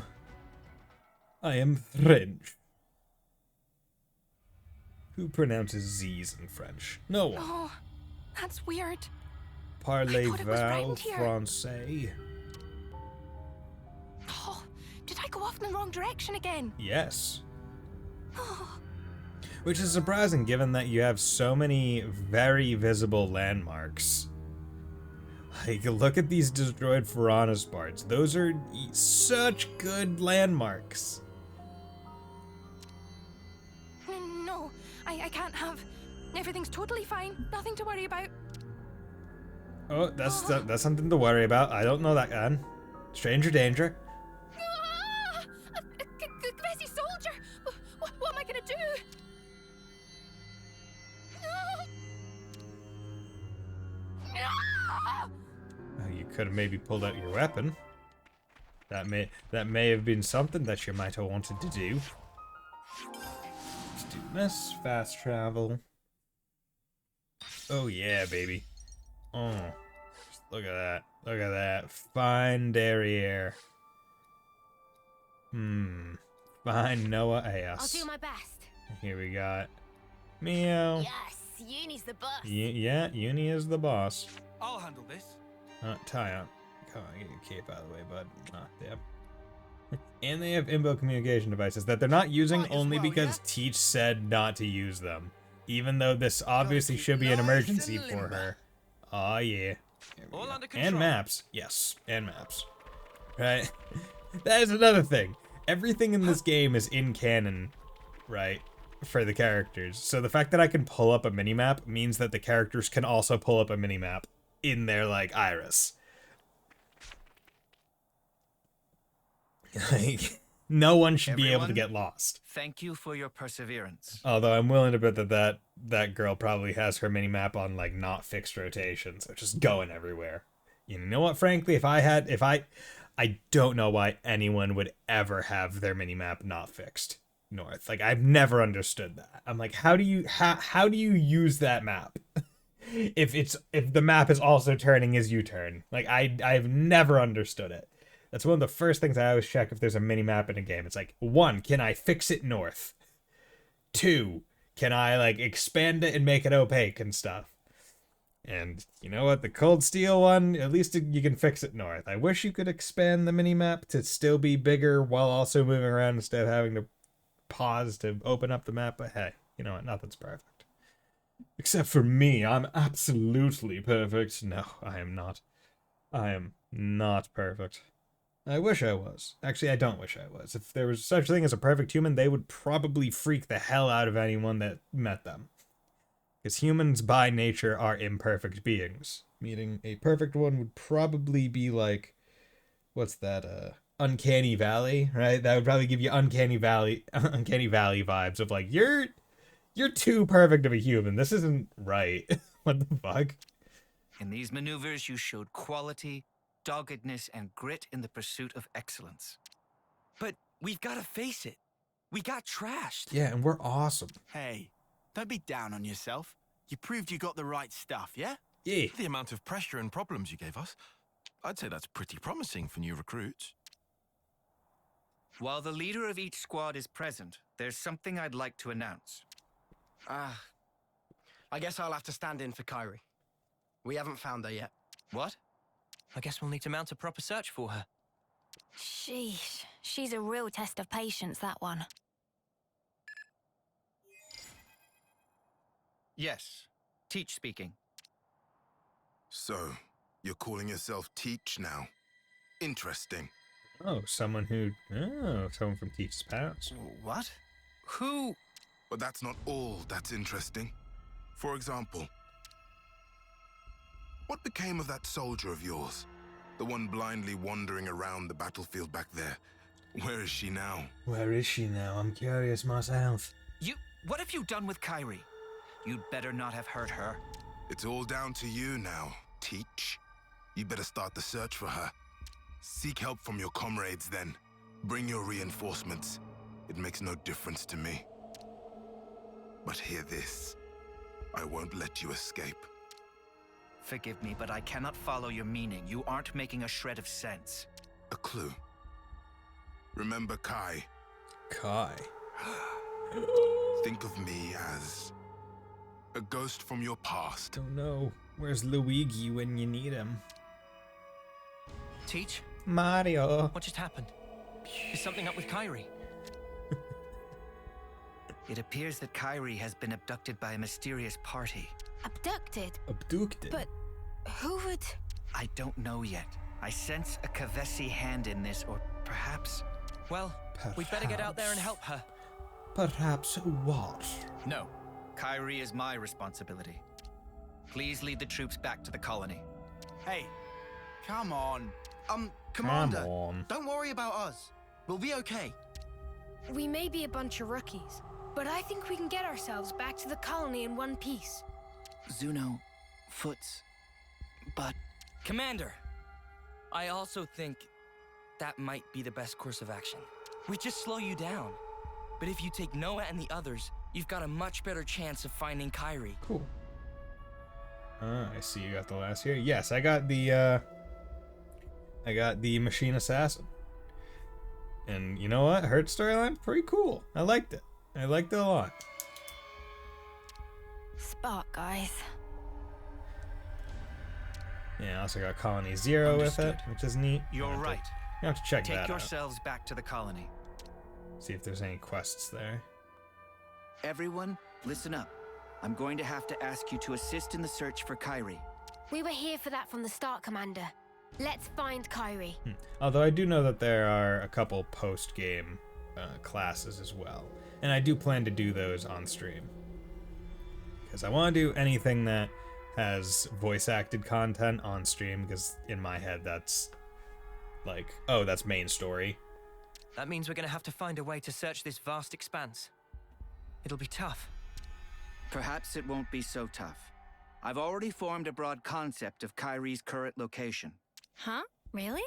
I am French. Who pronounces Z's in French? No one. Oh, that's weird. Parlez-vous round here. français? Oh, did I go off in the wrong direction again? Yes. Oh, Which is surprising given that you have so many very visible landmarks. Like, look at these destroyed Piranhas parts. Those are such good landmarks. no, I can't have. Everything's totally fine. Nothing to worry about. Oh, that's something to worry about. I don't know that gun. Stranger danger. Ah! A crazy soldier! What am I gonna do? No! No! Oh, you could have maybe pulled out your weapon. That may have been something that you might have wanted to do. Let's do this. Fast travel. Oh yeah, baby. Oh, just look at that. Look at that. Fine derriere. Fine Noah Ass. I'll do my best. Here we got Meow. Yes, Uni's the boss. Yeah, Uni is the boss. I'll handle this. Tie on. Come on, get your cape out of the way, bud. Damn. And they have inbuilt communication devices that they're not using only because Teach said not to use them. Even though this obviously should be an emergency for her. Aw, yeah. All under control. And maps. Yes, and maps. Right? That is another thing. Everything in this game is in canon, right? For the characters. So the fact that I can pull up a minimap means that the characters can also pull up a minimap in their, like, iris. Like, no one should be able to get lost. Thank you for your perseverance. Although I'm willing to bet that girl probably has her minimap on, like, not fixed rotation, so just going everywhere. You know what, frankly, I don't know why anyone would ever have their minimap not fixed north. Like, I've never understood that. I'm like, how do you use that map? if the map is also turning as you turn. Like, I've never understood it. That's one of the first things I always check if there's a mini-map in a game. It's like, 1, can I fix it north? 2, can I, like, expand it and make it opaque and stuff? And you know what? The Cold Steel one, at least you can fix it north. I wish you could expand the mini-map to still be bigger while also moving around instead of having to pause to open up the map. But hey, you know what? Nothing's perfect. Except for me. I'm absolutely perfect. No, I am not. I am not perfect. I wish I was. Actually, I don't wish I was. If there was such a thing as a perfect human, they would probably freak the hell out of anyone that met them. Because humans, by nature, are imperfect beings. Meaning, a perfect one would probably be like... What's that, Uncanny Valley, right? That would probably give you Uncanny Valley vibes of like, you're too perfect of a human. This isn't right. What the fuck? In these maneuvers, you showed quality, doggedness, and grit in the pursuit of excellence. But we've got to face it. We got trashed. Yeah, and we're awesome. Hey, don't be down on yourself. You proved you got the right stuff, yeah? Yeah. The amount of pressure and problems you gave us, I'd say that's pretty promising for new recruits. While the leader of each squad is present, there's something I'd like to announce. I guess I'll have to stand in for Kyrie. We haven't found her yet. What? I guess we'll need to mount a proper search for her. Sheesh. She's a real test of patience, that one. Yes. Teach speaking. So, you're calling yourself Teach now? Interesting. Oh, someone from Teach's past. What? Who? But that's not all that's interesting. For example, what became of that soldier of yours? The one blindly wandering around the battlefield back there. Where is she now? Where is she now? I'm curious myself. What have you done with Kyrie? You'd better not have hurt her. It's all down to you now, Teach. You better start the search for her. Seek help from your comrades then. Bring your reinforcements. It makes no difference to me. But hear this. I won't let you escape. Forgive me, but I cannot follow your meaning. You aren't making a shred of sense. A clue. Remember Kai? Kai. Think of me as a ghost from your past. Don't know. Where's Luigi when you need him? Teach? Mario. What just happened? Is something up with Kyrie? It appears that Kyrie has been abducted by a mysterious party. Abducted? Abducted? But who would... I don't know yet. I sense a Kavesi hand in this, or perhaps... Well, we'd better get out there and help her. Perhaps what? No. Kyrie is my responsibility. Please lead the troops back to the colony. Hey, come on. Commander, Come on. don't worry about us. We'll be okay. We may be a bunch of rookies, but I think we can get ourselves back to the colony in one piece. Zuno, Foots, but... Commander, I also think that might be the best course of action. We just slow you down. But if you take Noah and the others, you've got a much better chance of finding Kyrie. Cool. I see you got the last here. Yes, I got the Machine Assassin. And you know what? Her storyline, pretty cool. I liked it. I liked it a lot. Spark, guys. Yeah, I also got Colony Zero with it, which is neat. You're right. You have to check Take that out. yourselves back to the colony. See if there's any quests there. Everyone, listen up. I'm going to have to ask you to assist in the search for Kyrie. We were here for that from the start, Commander. Let's find Kyrie. Although I do know that there are a couple post-game classes as well. And I do plan to do those on stream. Because I want to do anything that has voice-acted content on stream, because in my head that's like, oh, that's main story. That means we're gonna have to find a way to search this vast expanse. It'll be tough. Perhaps it won't be so tough. I've already formed a broad concept of Kyrie's current location. Huh? Really?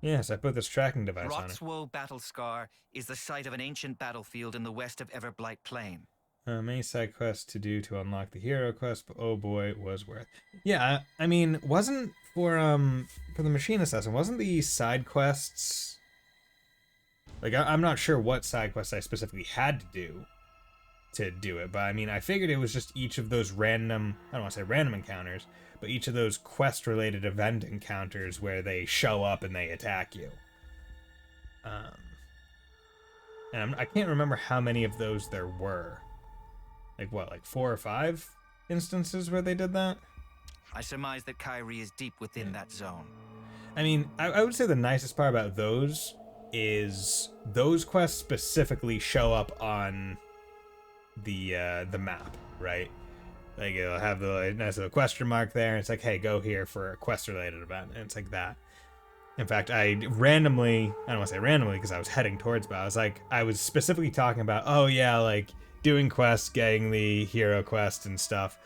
Yes, I put this tracking device on it. Rotswoe Battle Scar is the site of an ancient battlefield in the west of Everblight Plain. Many side quests to do to unlock the hero quest, but oh boy, it was worth. Yeah, I mean, wasn't for the Machine Assassin, wasn't the side quests... Like, I'm not sure what side quests I specifically had to do it, but I mean, I figured it was just each of those random, I don't want to say random encounters, but each of those quest-related event encounters where they show up and they attack you. And I can't remember how many of those there were. Like what, like 4 or 5 instances where they did that? I surmise that Kyrie is deep within that zone. I mean, I would say the nicest part about those is those quests specifically show up on the map, right? Like it'll have the nice little question mark there, and it's like, hey, go here for a quest-related event, and it's like that. In fact, I don't want to say randomly because I was heading towards, but I was specifically talking about, oh yeah, like doing quests, getting the hero quest and stuff,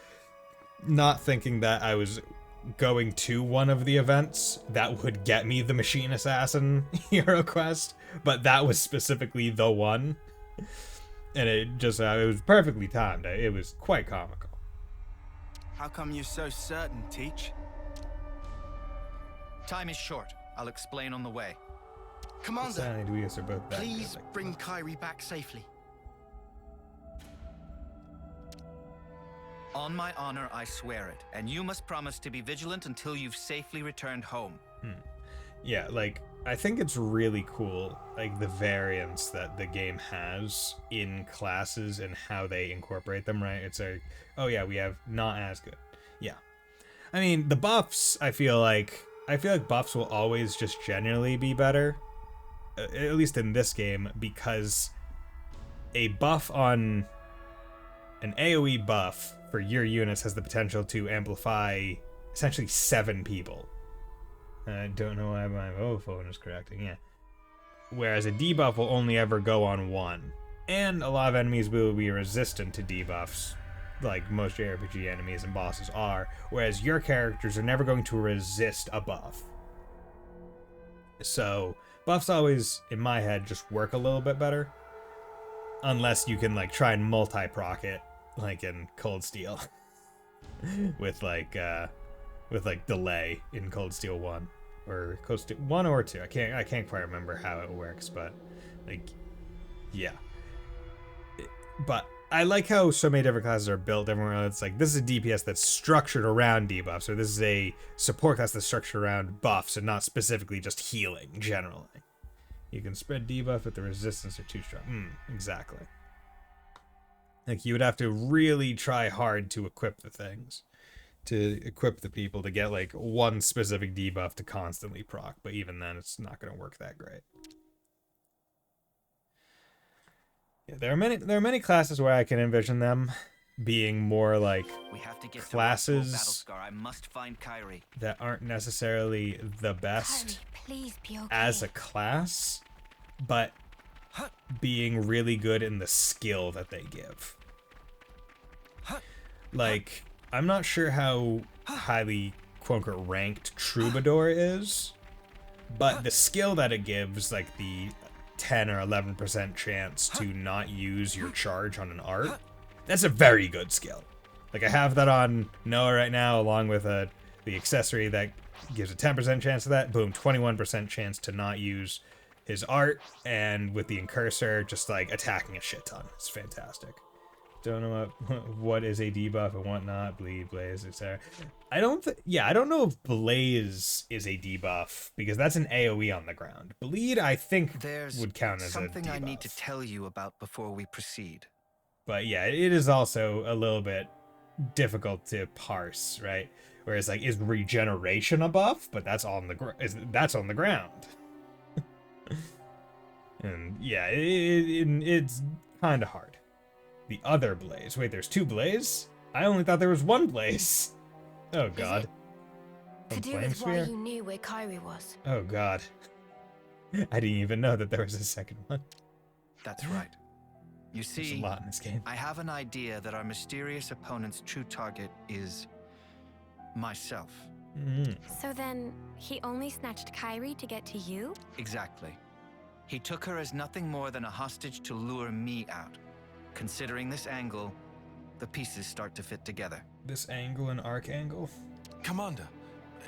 not thinking that I was going to one of the events that would get me the Machine Assassin hero quest, but that was specifically the one. And it was perfectly timed. It was quite comical. How come you're so certain, Teach? Time is short. I'll explain on the way. Commander, both please bring Kyrie back safely. On my honor, I swear it. And you must promise to be vigilant until you've safely returned home. Yeah, like, I think it's really cool, like, the variance that the game has in classes and how they incorporate them, right? It's like, oh yeah, we have not as good. Yeah. I mean, the buffs, I feel like, I feel like buffs will always just generally be better, at least in this game, because a buff on an AoE buff for your units has the potential to amplify essentially 7 people. I don't know why my phone is correcting, yeah. Whereas a debuff will only ever go on 1. And a lot of enemies will be resistant to debuffs, like most JRPG enemies and bosses are, whereas your characters are never going to resist a buff. So, buffs always, in my head, just work a little bit better. Unless you can, like, try and multi-proc it, like in Cold Steel. with delay in Cold Steel 1. Or Cold Steel 1 or 2. I can't quite remember how it works, but, like, yeah. But I like how so many different classes are built everywhere. It's like, this is a DPS that's structured around debuffs, or this is a support class that's structured around buffs and not specifically just healing, generally. You can spread debuff if the resistance are too strong. Exactly. Like, you would have to really try hard to equip the things. To equip the people to get, like, one specific debuff to constantly proc. But even then, it's not going to work that great. Yeah, there are many classes where I can envision them being more like classes I must find Kyrie. that aren't necessarily the best Please be okay. as a class, but being really good in the skill that they give. Like, I'm not sure how highly quote-unquote ranked Troubadour is, but the skill that it gives, like the 10 or 11% chance to not use your charge on an art, that's a very good skill. Like, I have that on Noah right now, along with the accessory that gives a 10% chance of that. Boom, 21% chance to not use his art, and with the incursor, just like attacking a shit ton. It's fantastic. Don't know what is a debuff and what not. Bleed, Blaze, etc. I don't know if Blaze is a debuff, because that's an AoE on the ground. Bleed, I think, would count as a debuff. Something I need to tell you about before we proceed. But yeah, it is also a little bit difficult to parse, right? Whereas, like, is regeneration a buff? But that's on the ground. And yeah, it's kind of hard. The other Blaze. Wait, there's 2 Blaze? I only thought there was 1 Blaze. Oh god. To do with why you knew where Kyrie was. Oh god. I didn't even know that there was a second one. That's right. You see, there's a lot in this game. I have an idea that our mysterious opponent's true target is myself. So then, he only snatched Kyrie to get to you? Exactly. He took her as nothing more than a hostage to lure me out. Considering this angle, the pieces start to fit together. This angle and arc angle? Commander,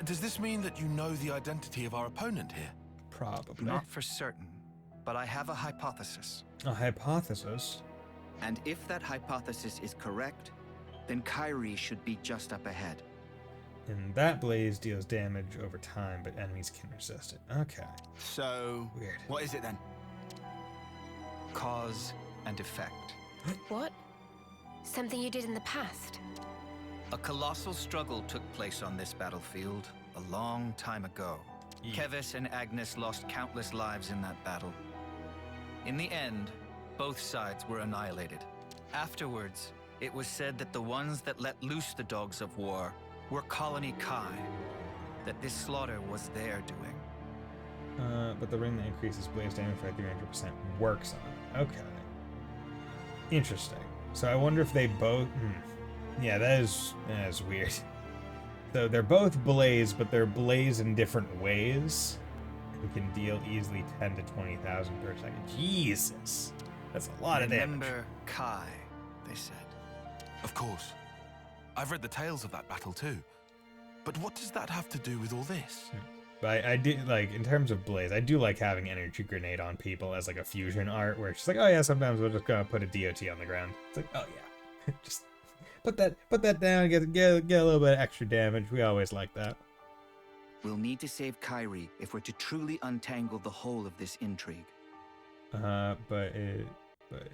does this mean that you know the identity of our opponent here? Probably. Not for certain, but I have a hypothesis. A hypothesis? And if that hypothesis is correct, then Kyrie should be just up ahead. And that Blaze deals damage over time, but enemies can resist it. Okay. So, weird. What is it then? Cause and effect. What? Something you did in the past? A colossal struggle took place on this battlefield a long time ago. Kevis and Agnes lost countless lives in that battle. In the end, both sides were annihilated. Afterwards, it was said that the ones that let loose the dogs of war were Colony Kai, that this slaughter was their doing. But the ring that increases Blaze damage by 300% works on it. Okay. Interesting. So I wonder if they both... Yeah, that is weird. So they're both Blaze, but they're Blaze in different ways. And can deal easily 10 to 20,000 per second. Jesus! That's a lot of damage. Remember Kai, they said. Of course. I've read the tales of that battle too. But what does that have to do with all this? But I do, like, in terms of Blaze, I do like having Energy Grenade on people as, like, a fusion art, where it's just like, oh yeah, sometimes we're just gonna put a DOT on the ground. It's like, oh yeah. Just put that down, get a little bit of extra damage. We always like that. We'll need to save Kyrie if we're to truly untangle the whole of this intrigue. But it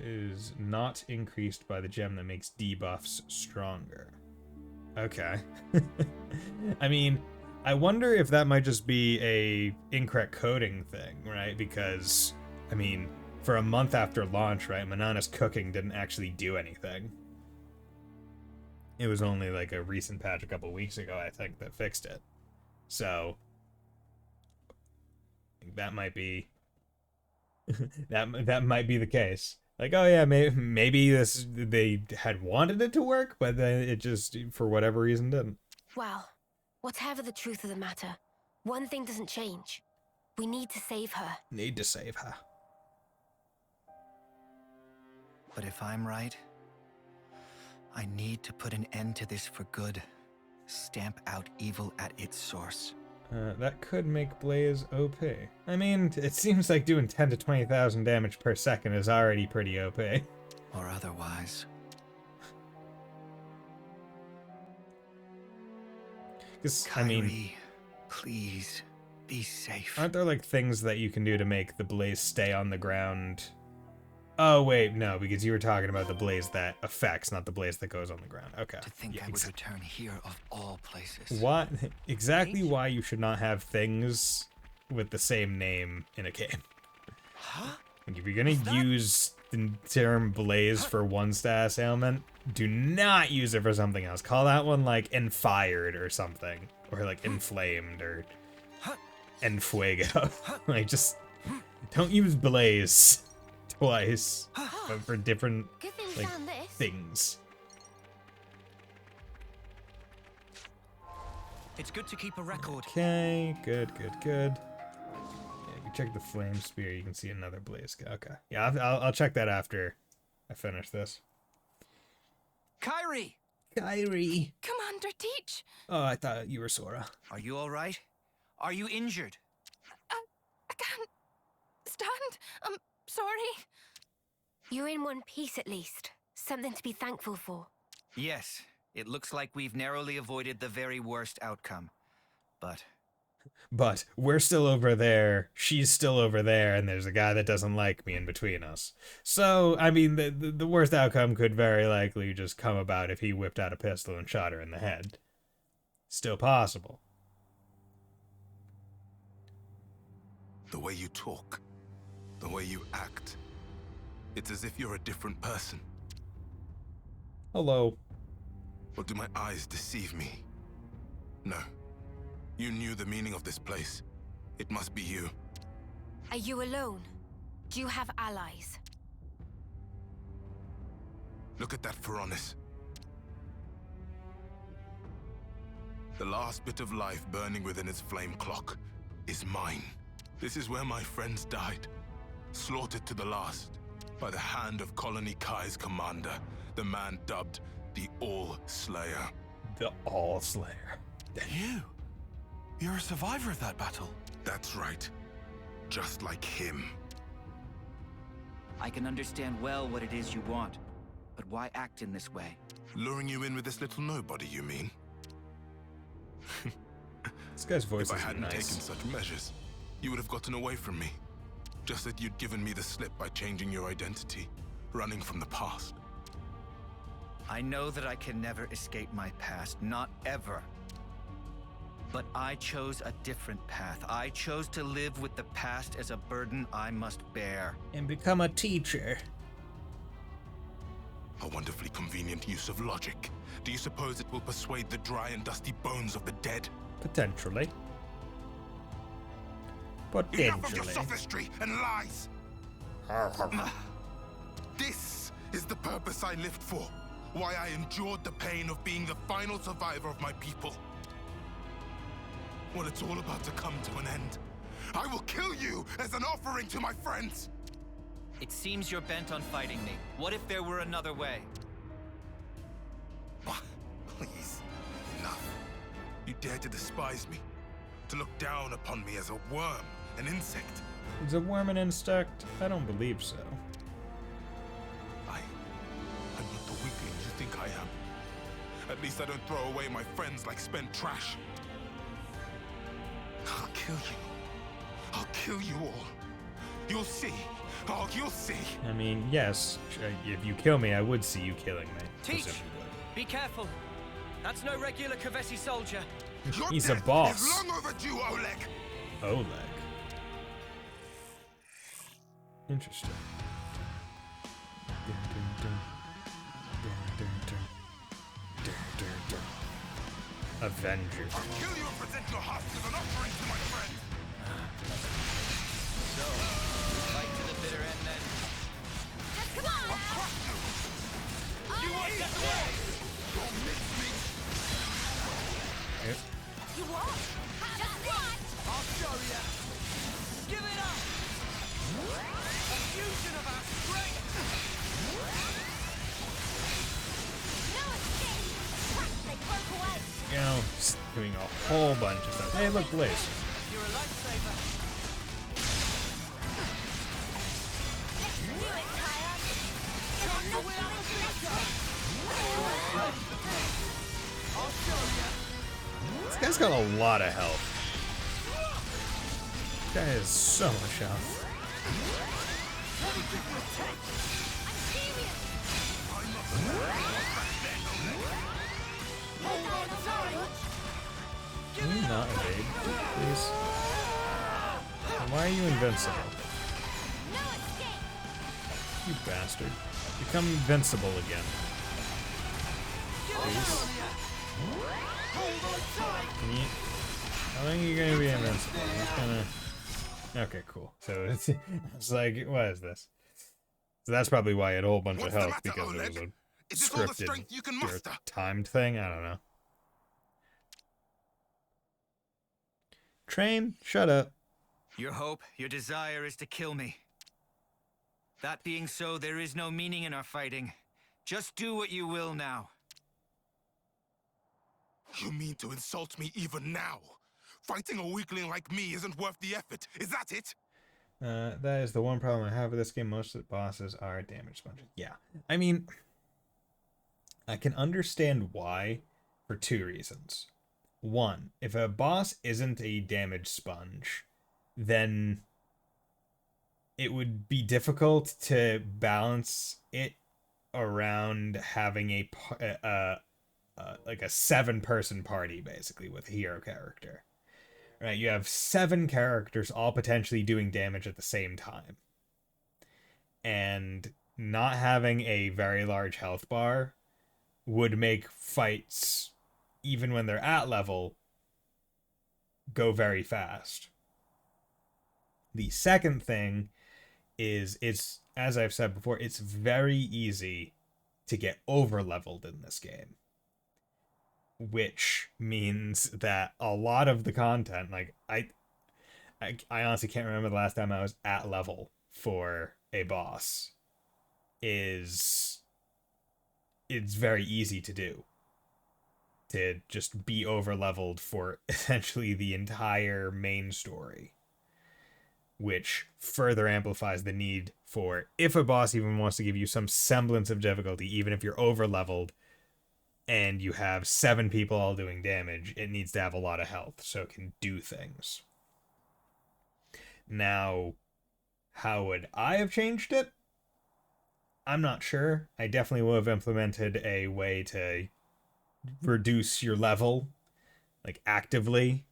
is not increased by the gem that makes debuffs stronger. Okay. I mean, I wonder if that might just be a incorrect coding thing, right? Because, I mean, for a month after launch, right, Manana's cooking didn't actually do anything. It was only like a recent patch a couple weeks ago, I think, that fixed it. So, I think that might be that might be the case. Like, oh yeah, maybe they had wanted it to work, but then it just, for whatever reason, didn't. Well, whatever the truth of the matter, one thing doesn't change. We need to save her. Need to save her. But if I'm right, I need to put an end to this for good. Stamp out evil at its source. That could make Blaze OP. I mean, it seems like doing 10 to 20,000 damage per second is already pretty OP. Or otherwise. Because, I mean... please, be safe. Aren't there, like, things that you can do to make the Blaze stay on the ground? Oh, wait, no, because you were talking about the Blaze that affects, not the Blaze that goes on the ground. Okay. To think I would return here of all places. What? Exactly why you should not have things with the same name in a game. Huh? Like, if you're gonna use the term Blaze for one status ailment, do not use it for something else. Call that one, like, Enfired or something. Or, like, Inflamed or Enfuego. Like, just don't use Blaze twice, but for different, like, things. It's good to keep a record. Okay, good. Yeah, you check the flame spear, you can see another blaze. Okay, yeah, I'll check that after I finish this. Kairi! Commander Teach! Oh, I thought you were Sora. Are you all right? Are you injured? I can't stand. I'm sorry. You're in one piece at least. Something to be thankful for. Yes, it looks like we've narrowly avoided the very worst outcome. But we're still over there, she's still over there, and there's a guy that doesn't like me in between us. So, I mean, the worst outcome could very likely just come about if he whipped out a pistol and shot her in the head. Still possible. The way you talk, the way you act, it's as if you're a different person. Hello. Or do my eyes deceive me? No. You knew the meaning of this place. It must be you. Are you alone? Do you have allies? Look at that Pharaonis. The last bit of life burning within its flame clock is mine. This is where my friends died, slaughtered to the last, by the hand of Colony Kai's commander, the man dubbed the All-Slayer. The All-Slayer. You're a survivor of that battle. That's right. Just like him. I can understand well what it is you want, but why act in this way? Luring you in with this little nobody, you mean? This guy's voice is nice. If I hadn't taken such measures, you would have gotten away from me. Just that you'd given me the slip by changing your identity, running from the past. I know that I can never escape my past, not ever. But I chose a different path. I chose to live with the past as a burden I must bear. And become a teacher. A wonderfully convenient use of logic. Do you suppose it will persuade the dry and dusty bones of the dead? Potentially. Enough of your sophistry and lies! This is the purpose I lived for. Why I endured the pain of being the final survivor of my people. When it's all about to come to an end, I will kill you as an offering to my friends! It seems you're bent on fighting me. What if there were another way? Please, enough. You dare to despise me, to look down upon me as a worm, an insect. Is a worm an insect? I don't believe so. I'm not the weakling you think I am. At least I don't throw away my friends like spent trash. I'll kill you. I'll kill you all. You'll see. Oh, you'll see. I mean, yes. If you kill me, I would see you killing me. Teach! Be careful. That's no regular Kavesi soldier. He's a boss. Is long overdue, Oleg. Oleg. Interesting. Avenger. I'll kill you and present your husk as an offering to my friend. So, we fight to the bitter end then? Come on! I'll crush you. You won't get away! Don't mix me. Yep. You what? Just watch! I'll show you! Give it up! A fusion of our strength! No escape! Crack, they broke away! You know, just doing a whole bunch of stuff. Hey, look, Blaze. You're a lifesaver! Let's do it, Kaya! It'll knock you into I'll show you! This guy's got a lot of health. This guy has so much health. Let me give you a taste! I'm serious! Hold on tight! Can you not evade, please? And why are you invincible? No escape! You bastard. Become invincible again. Please. Hold on tight! Can you... I think you're gonna be invincible. I'm just gonna... Okay, cool. So it's like, what is this? So that's probably why he had a whole bunch of health, because it was a Is this all the scripted strength you can or muster? timed thing. I don't know. Train, shut up. Your hope, your desire is to kill me. That being so, there is no meaning in our fighting. Just do what you will now. You mean to insult me even now? Fighting a weakling like me isn't worth the effort. Is that it? That is the one problem I have with this game. Most of the bosses are damage sponges. Yeah. I mean, I can understand why for two reasons. One, if a boss isn't a damage sponge, then it would be difficult to balance it around having like a 7-person party, basically, with a hero character. Right, you have 7 characters all potentially doing damage at the same time. And not having a very large health bar would make fights, even when they're at level, go very fast. The second thing is, it's, as I've said before, it's very easy to get over-leveled in this game. Which means that a lot of the content, like, I honestly can't remember the last time I was at level for a boss, it's very easy to do. To just be over-leveled for essentially the entire main story. Which further amplifies the need for, if a boss even wants to give you some semblance of difficulty, even if you're over-leveled, and you have 7 people all doing damage, it needs to have a lot of health so it can do things. Now, how would I have changed it? I'm not sure. I definitely would have implemented a way to reduce your level, like actively,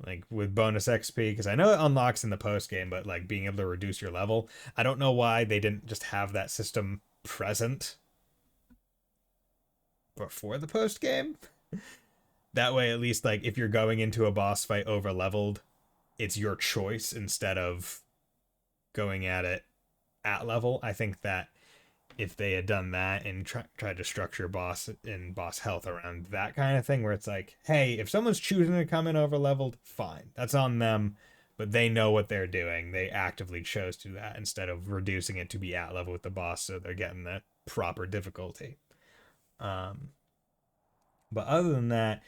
like with bonus XP, because I know it unlocks in the post game, but like being able to reduce your level, I don't know why they didn't just have that system present before the post game. That way, at least, like, if you're going into a boss fight over leveled, it's your choice instead of going at it at level. I think that if they had done that and tried to structure boss and boss health around that kind of thing, where it's like, hey, if someone's choosing to come in over leveled, fine, that's on them, but they know what they're doing. They actively chose to do that instead of reducing it to be at level with the boss, so they're getting the proper difficulty. But other than that,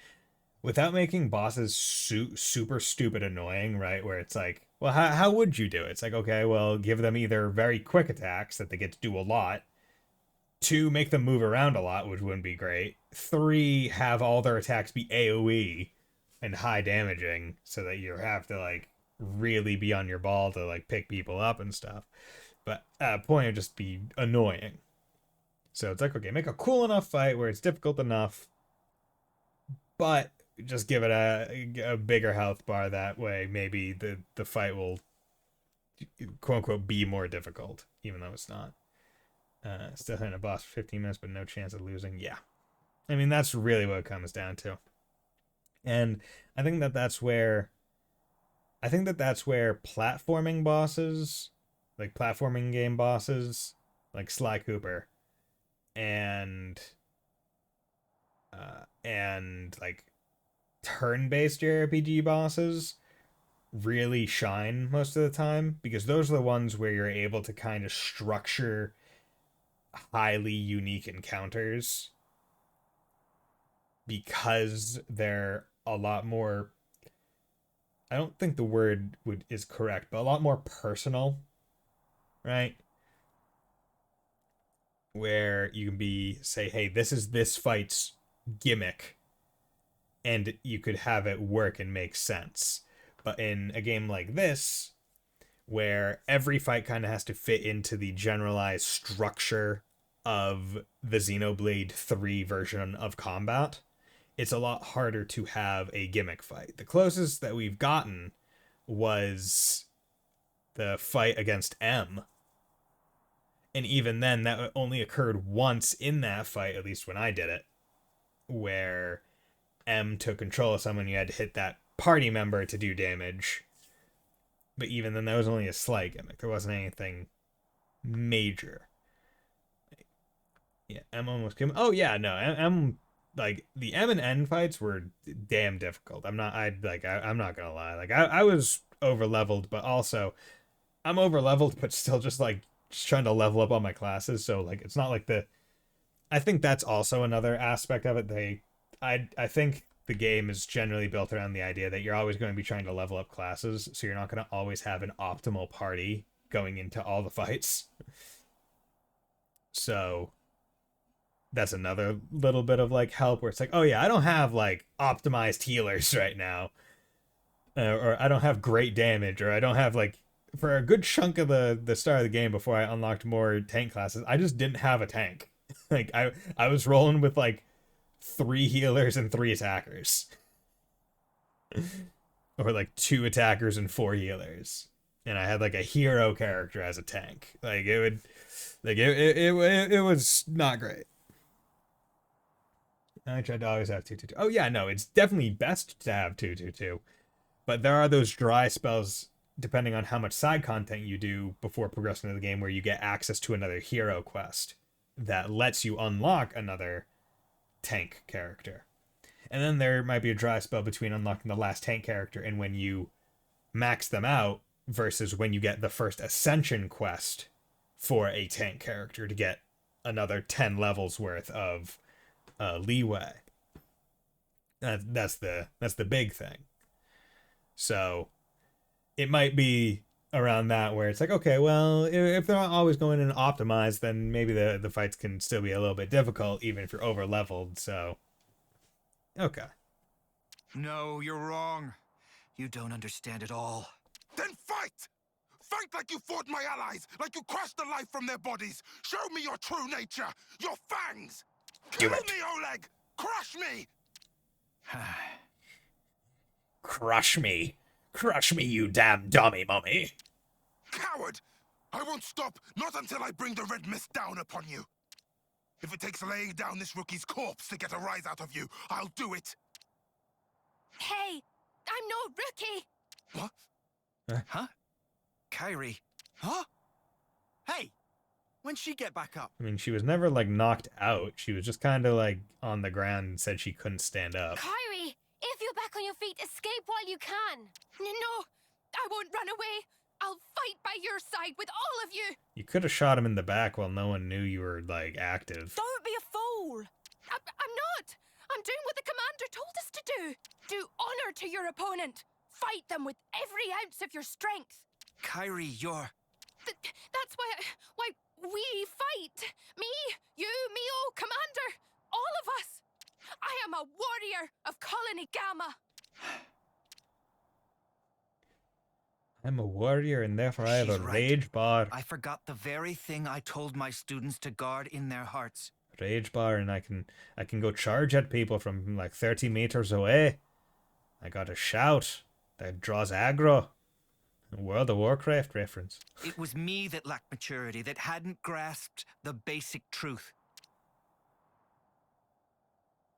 without making bosses super stupid annoying, right? Where it's like, well, how would you do it? It's like, okay, well, give them either very quick attacks that they get to do a lot. 2, make them move around a lot, which wouldn't be great. 3, have all their attacks be AoE and high damaging, so that you have to, like, really be on your ball to, like, pick people up and stuff. But at a point, it'd just be annoying. So it's like, okay, make a cool enough fight where it's difficult enough, but just give it a bigger health bar. That way, maybe the fight will, quote unquote, be more difficult, even though it's not. Still hitting a boss for 15 minutes, but no chance of losing. Yeah. I mean, that's really what it comes down to. And I think that's where platforming bosses, like platforming game bosses, like Sly Cooper, and like turn-based JRPG bosses really shine most of the time, because those are the ones where you're able to kind of structure highly unique encounters, because they're a lot more, I don't think the word is correct, but a lot more personal, right? Where you can say, hey, this is this fight's gimmick, and you could have it work and make sense. But in a game like this, where every fight kind of has to fit into the generalized structure of the Xenoblade 3 version of combat, it's a lot harder to have a gimmick fight. The closest that we've gotten was the fight against M. And even then, that only occurred once in that fight, at least when I did it, where M took control of someone. You had to hit that party member to do damage. But even then, that was only a slight gimmick. There wasn't anything major. Yeah, M almost came. Oh yeah, no, M, like the M and N fights were damn difficult. I'm not gonna lie. Like I was over leveled, but also I'm over leveled, but still just trying to level up all my classes. So like it's not like I think that's also another aspect of it. I think the game is generally built around the idea that you're always going to be trying to level up classes, so you're not going to always have an optimal party going into all the fights. So that's another little bit of help, where it's like, oh yeah, I don't have optimized healers right now, or I don't have great damage, or I don't have for a good chunk of the start of the game before I unlocked more tank classes, I just didn't have a tank. I was rolling with 3 healers and 3 attackers, or 2 attackers and 4 healers, and I had a hero character as a tank. It was not great. I tried to always have 2/2/2. Oh yeah, no, it's definitely best to have 2/2/2, but there are those dry spells, depending on how much side content you do before progressing to the game, where you get access to another hero quest that lets you unlock another tank character. And then there might be a dry spell between unlocking the last tank character and when you max them out, versus when you get the first ascension quest for a tank character to get another 10 levels worth of leeway. That's the big thing. So it might be around that where it's like, okay, well, if they're not always going in optimized, then maybe the fights can still be a little bit difficult, even if you're over leveled. So okay. No, you're wrong. You don't understand at all. Then fight! Fight like you fought my allies, like you crushed the life from their bodies. Show me your true nature, your fangs! Kill me, Oleg! Crush me! Crush me. Crush me, you damn dummy mummy. Coward! I won't stop, not until I bring the red mist down upon you. If it takes laying down this rookie's corpse to get a rise out of you, I'll do it. Hey, I'm no rookie. What? Huh? Kairi. Huh? Hey, when'd she get back up? I mean, she was never knocked out. She was just kind of on the ground and said she couldn't stand up. Kairi, if you're back on your feet, escape while you can. No, I won't run away. I'll fight by your side with all of you. You could have shot him in the back while no one knew you were active. Don't be a fool. I'm not. I'm doing what the commander told us to do. Do honor to your opponent. Fight them with every ounce of your strength. Kairi, you're... That's why we fight. Me, you, Mio, Commander, all of us. I am a warrior of Colony Gamma. I'm a warrior, and therefore I have a rage bar. I forgot the very thing I told my students to guard in their hearts. Rage bar, and I can go charge at people from like 30 meters away. I got a shout that draws aggro. World of Warcraft reference. It was me that lacked maturity, that hadn't grasped the basic truth.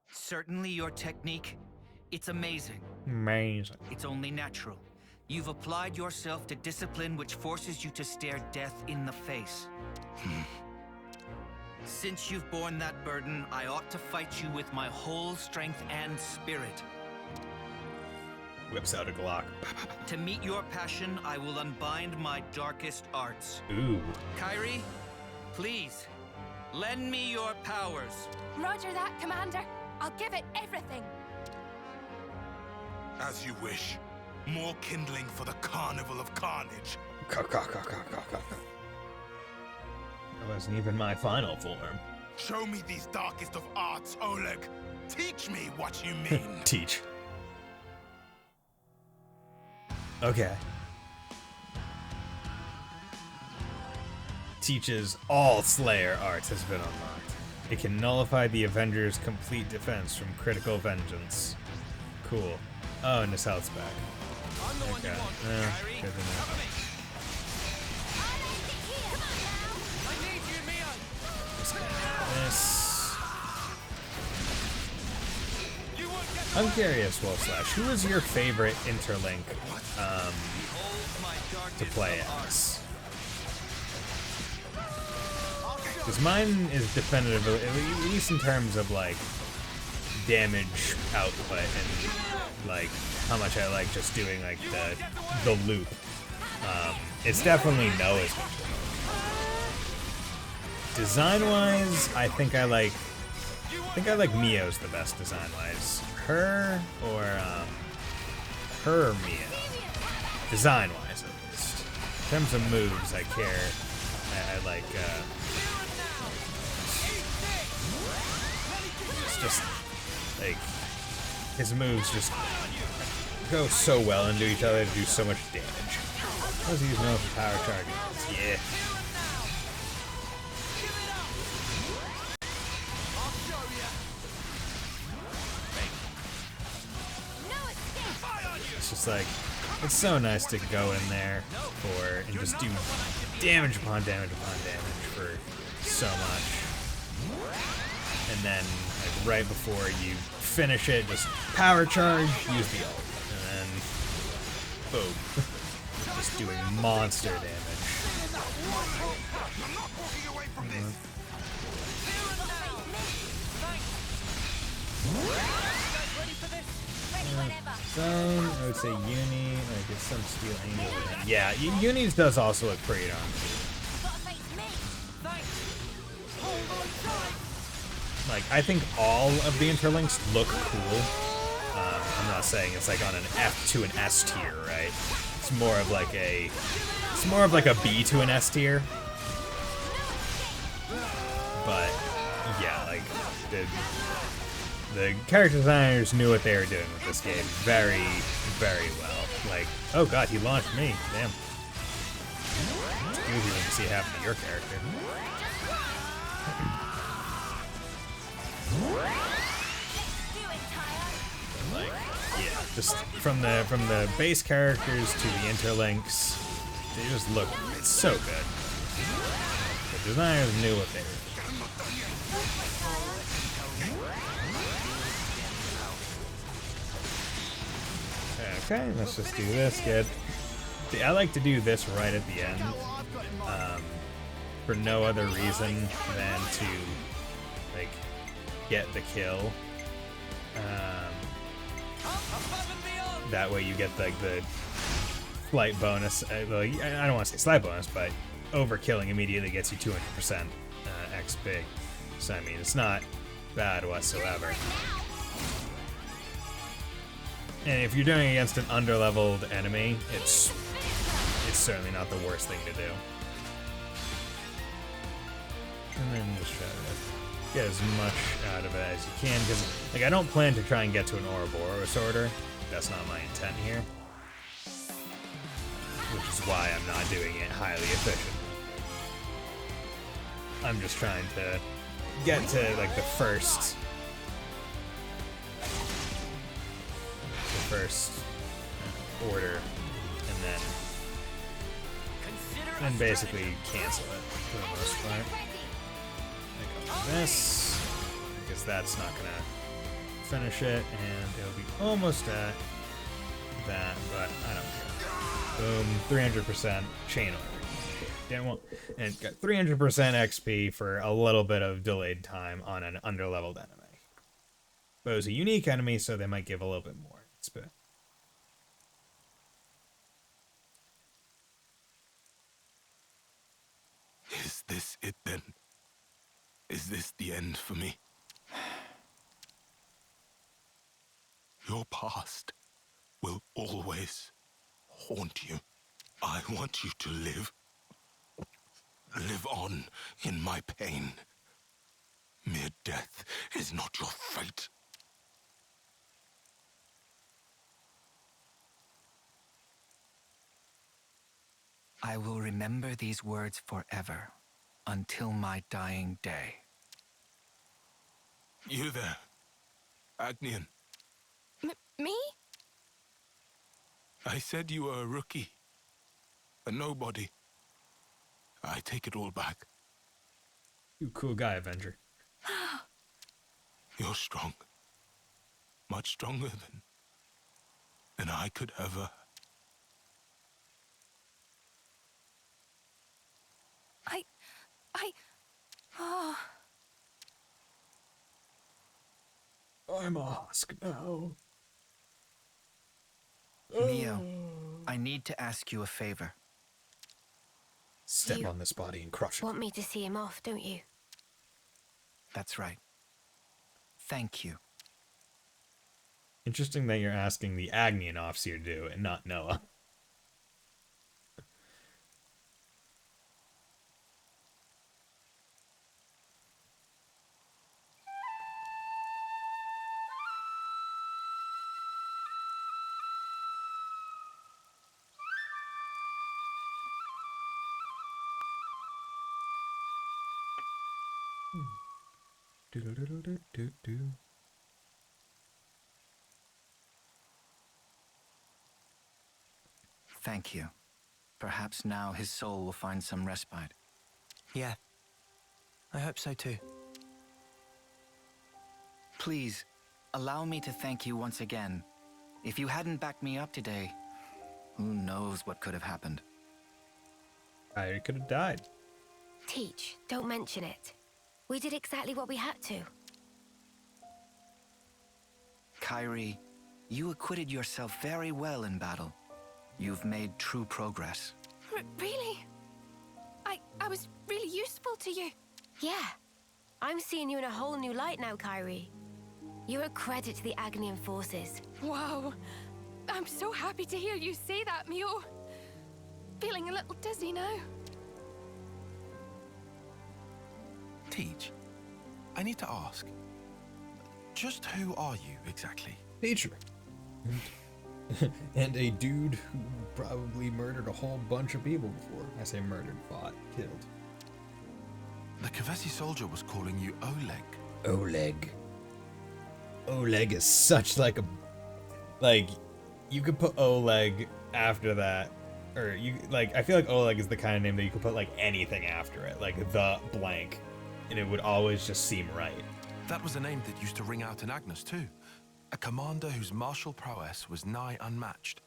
Certainly your technique, it's amazing. Amazing. It's only natural. You've applied yourself to discipline which forces you to stare death in the face. Since you've borne that burden, I ought to fight you with my whole strength and spirit. Whips out a Glock. To meet your passion, I will unbind my darkest arts. Ooh. Kyrie, please, lend me your powers. Roger that, Commander. I'll give it everything. As you wish. More kindling for the Carnival of Carnage. That wasn't even my final form. Show me these darkest of arts, Oleg. Teach me what you mean. Teach. Okay. Teaches all Slayer arts has been unlocked. It can nullify the Avengers' complete defense from critical vengeance. Cool. Oh, and his health's back. Okay. Good enough. This. I'm curious, Wolfslash, who is your favorite interlink to play as? Because mine is definitive, at least in terms of like damage output and like how much I like just doing like the loop. It's definitely Noah's. Design-wise, I think I like Mio's the best design-wise. Her or her or Mio. Design-wise, at least. In terms of moves, I care. I like. It's just like his moves just go so well into each other to do so much damage. Let's use no for power targets. Yeah. It's just like, it's so nice to go in there and just do damage upon damage upon damage for so much. And then, like, right before you finish it, just power charge, use the ult. And then, boom. Just doing monster damage. Zone, I would say Uni, like it's some Steel Angel. Yeah, Uni's does also look pretty darn cool. Like, I think all of the interlinks look cool. I'm not saying it's like on an F to an S tier, right? It's more of like a B to an S tier. But yeah, like the character designers knew what they were doing with this game very, very well. Like, oh god, he launched me. Damn. It's goofy when you see it happen to your character. Like, yeah, just from the base characters to the interlinks, they just look, it's so good. The designers knew what they were doing. Okay, let's just do this. Good. See, I like to do this right at the end, for no other reason than to like get the kill. That way you get like the slight bonus. I don't want to say slight bonus, but overkilling immediately gets you 200% XP. So I mean, it's not bad whatsoever. And if you're doing it against an underleveled enemy, it's certainly not the worst thing to do. And then just try to get as much out of it as you can, because like I don't plan to try and get to an Ouroboros order. That's not my intent here. Which is why I'm not doing it highly efficient. I'm just trying to get to like the first order, and then basically cancel it for the most part. Pick up this, because that's not gonna finish it, and it'll be almost at that, but I don't care. Boom, 300% chain order. Didn't want, and got 300% XP for a little bit of delayed time on an underleveled enemy. But it was a unique enemy, so they might give a little bit more XP. Is this it then? Is this the end for me? Your past will always haunt you. I want you to live. Live on in my pain. Mere death is not your fate. I will remember these words forever, until my dying day. You there, Agnian. Me? I said you were a rookie. A nobody. I take it all back. You cool guy, Avenger. You're strong. Much stronger than I could ever. Oh. I'm a husk now. Neo, I need to ask you a favor. Step on this body and crush it. Want me to see him off, don't you? That's right. Thank you. Interesting that you're asking the Agnian officer to do it and not Noah. Thank you. Perhaps now his soul will find some respite. Yeah, I hope so too. Please, allow me to thank you once again. If you hadn't backed me up today, who knows what could have happened. I could have died. Teach, don't mention it. We did exactly what we had to. Kairi, you acquitted yourself very well in battle. You've made true progress. Really? I was really useful to you. Yeah. I'm seeing you in a whole new light now, Kairi. You're a credit to the Agnian forces. Wow. I'm so happy to hear you say that, Mio. Feeling a little dizzy now. Teach, I need to ask. Just who are you exactly? Teacher. And a dude who probably murdered a whole bunch of people before. I say murdered, fought, killed. The Kavesi soldier was calling you Oleg. Oleg. Oleg is such like a... Like, you could put Oleg after that. Or, you like, I feel like Oleg is the kind of name that you could put, like, anything after it. Like, the blank. And it would always just seem right. That was a name that used to ring out in Agnes too. A commander whose martial prowess was nigh unmatched.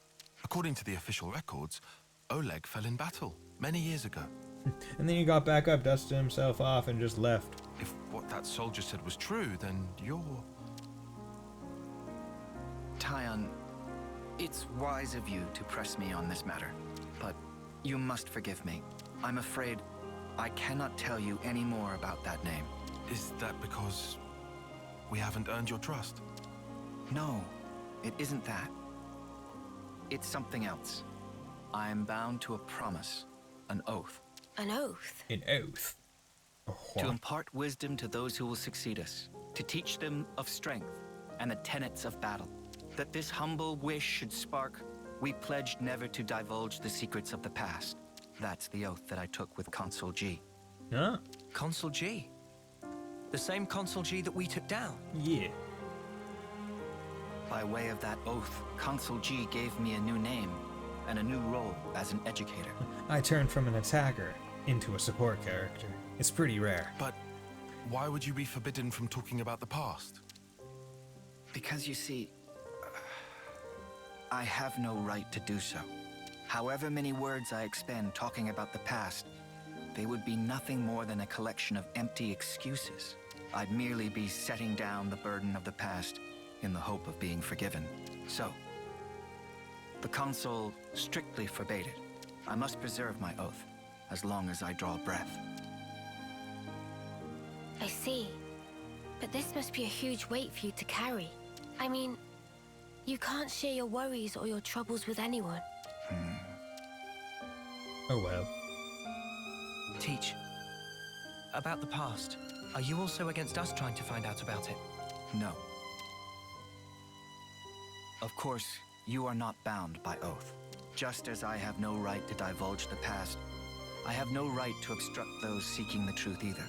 According to the official records, Oleg fell in battle many years ago. And then he got back up, dusted himself off, and just left. If what that soldier said was true, then you're... Tyon, it's wise of you to press me on this matter, but you must forgive me. I'm afraid I cannot tell you any more about that name. Is that because we haven't earned your trust? No, it isn't that. It's something else. I am bound to a promise, an oath. An oath? An oath? To impart wisdom to those who will succeed us, to teach them of strength and the tenets of battle. That this humble wish should spark, we pledged never to divulge the secrets of the past. That's the oath that I took with Consul G. Huh? Consul G? The same Consul G that we took down? Yeah. By way of that oath, Consul G gave me a new name and a new role as an educator. I turned from an attacker into a support character. It's pretty rare. But why would you be forbidden from talking about the past? Because you see, I have no right to do so. However many words I expend talking about the past, they would be nothing more than a collection of empty excuses. I'd merely be setting down the burden of the past in the hope of being forgiven. So, the Consul strictly forbade it. I must preserve my oath, as long as I draw breath. I see. But this must be a huge weight for you to carry. I mean, you can't share your worries or your troubles with anyone. Oh well. Teach. About the past, are you also against us trying to find out about it? No. Of course, you are not bound by oath. Just as I have no right to divulge the past, I have no right to obstruct those seeking the truth either.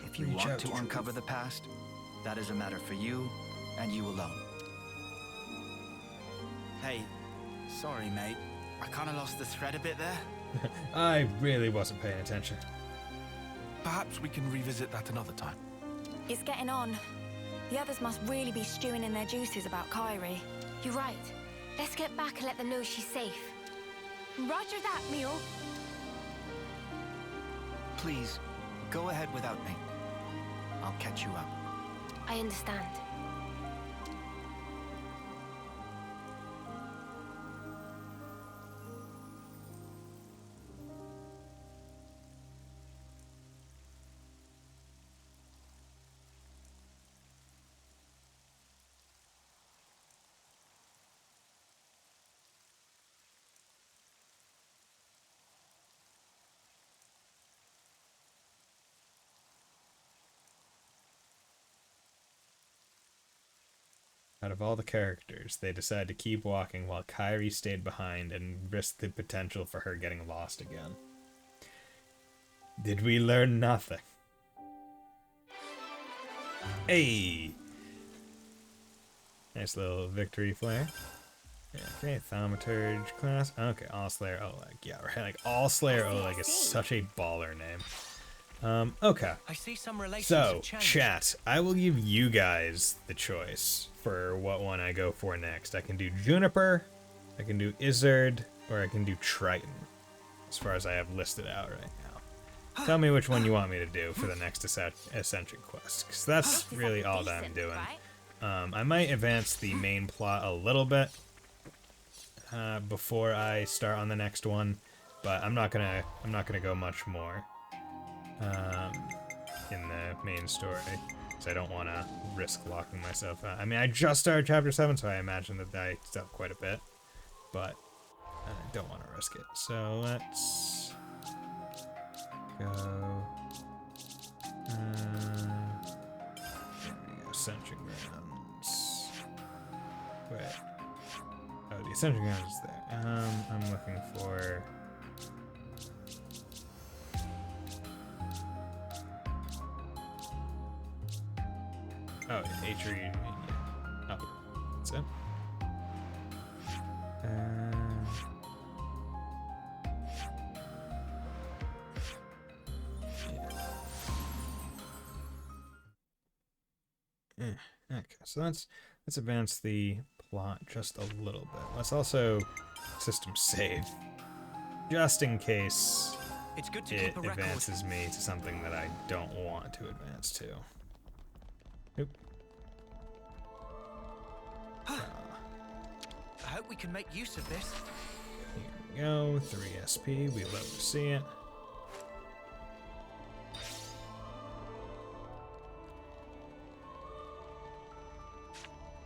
If you want to uncover the past, that is a matter for you and you alone. Hey, sorry, mate. I kind of lost the thread a bit there. I really wasn't paying attention. Perhaps we can revisit that another time. It's getting on. The others must really be stewing in their juices about Kyrie. You're right. Let's get back and let them know she's safe. Roger that, Mule. Please, go ahead without me. I'll catch you up. I understand. Out of all the characters, they decided to keep walking while Kyrie stayed behind and risked the potential for her getting lost again. Did we learn nothing? Hey! Nice little victory flare. Okay, Thaumaturge class. Okay, All Slayer Oleg. Yeah, right. Like, All Slayer Oleg is such a baller name. Okay. I see some relations So, have changed. chat, I will give you guys the choice for what one I go for next. I can do Juniper, I can do Izzard, or I can do Triton, as far as I have listed out right now. Tell me which one you want me to do for the next Ascension quest, because that's really all that I'm doing. I might advance the main plot a little bit before I start on the next one, but I'm not gonna go much more in the main story, because I don't want to risk locking myself out. I mean, I just started chapter 7, so I imagine that I still have quite a bit, but I don't want to risk it. So let's go. Ascension Grounds. Wait. Oh, the Ascension Grounds is there. I'm looking for. Oh, Atri. Oh, that's it. Okay, so let's advance the plot just a little bit. Let's also system save, just in case it's good to it keep a record. advances me to something that I don't want to advance to. Oop. I hope we can make use of this. Here we go, 3 SP, we love to see it.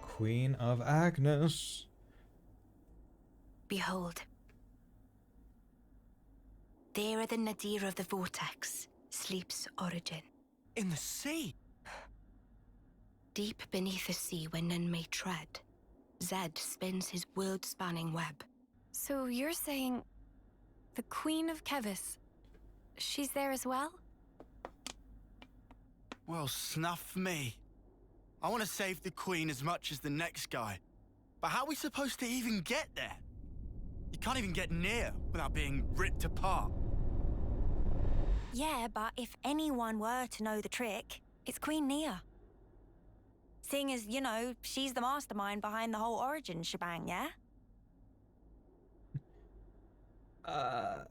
Queen of Agnes. Behold. There at the nadir of the vortex sleeps Origin. In the sea? Deep beneath the sea where none may tread, Zed spins his world-spanning web. So you're saying the Queen of Kevis, she's there as well? Well, snuff me. I want to save the Queen as much as the next guy. But how are we supposed to even get there? You can't even get near without being ripped apart. Yeah, but if anyone were to know the trick, it's Queen Nia. Seeing as, you know, she's the mastermind behind the whole origin shebang, yeah? I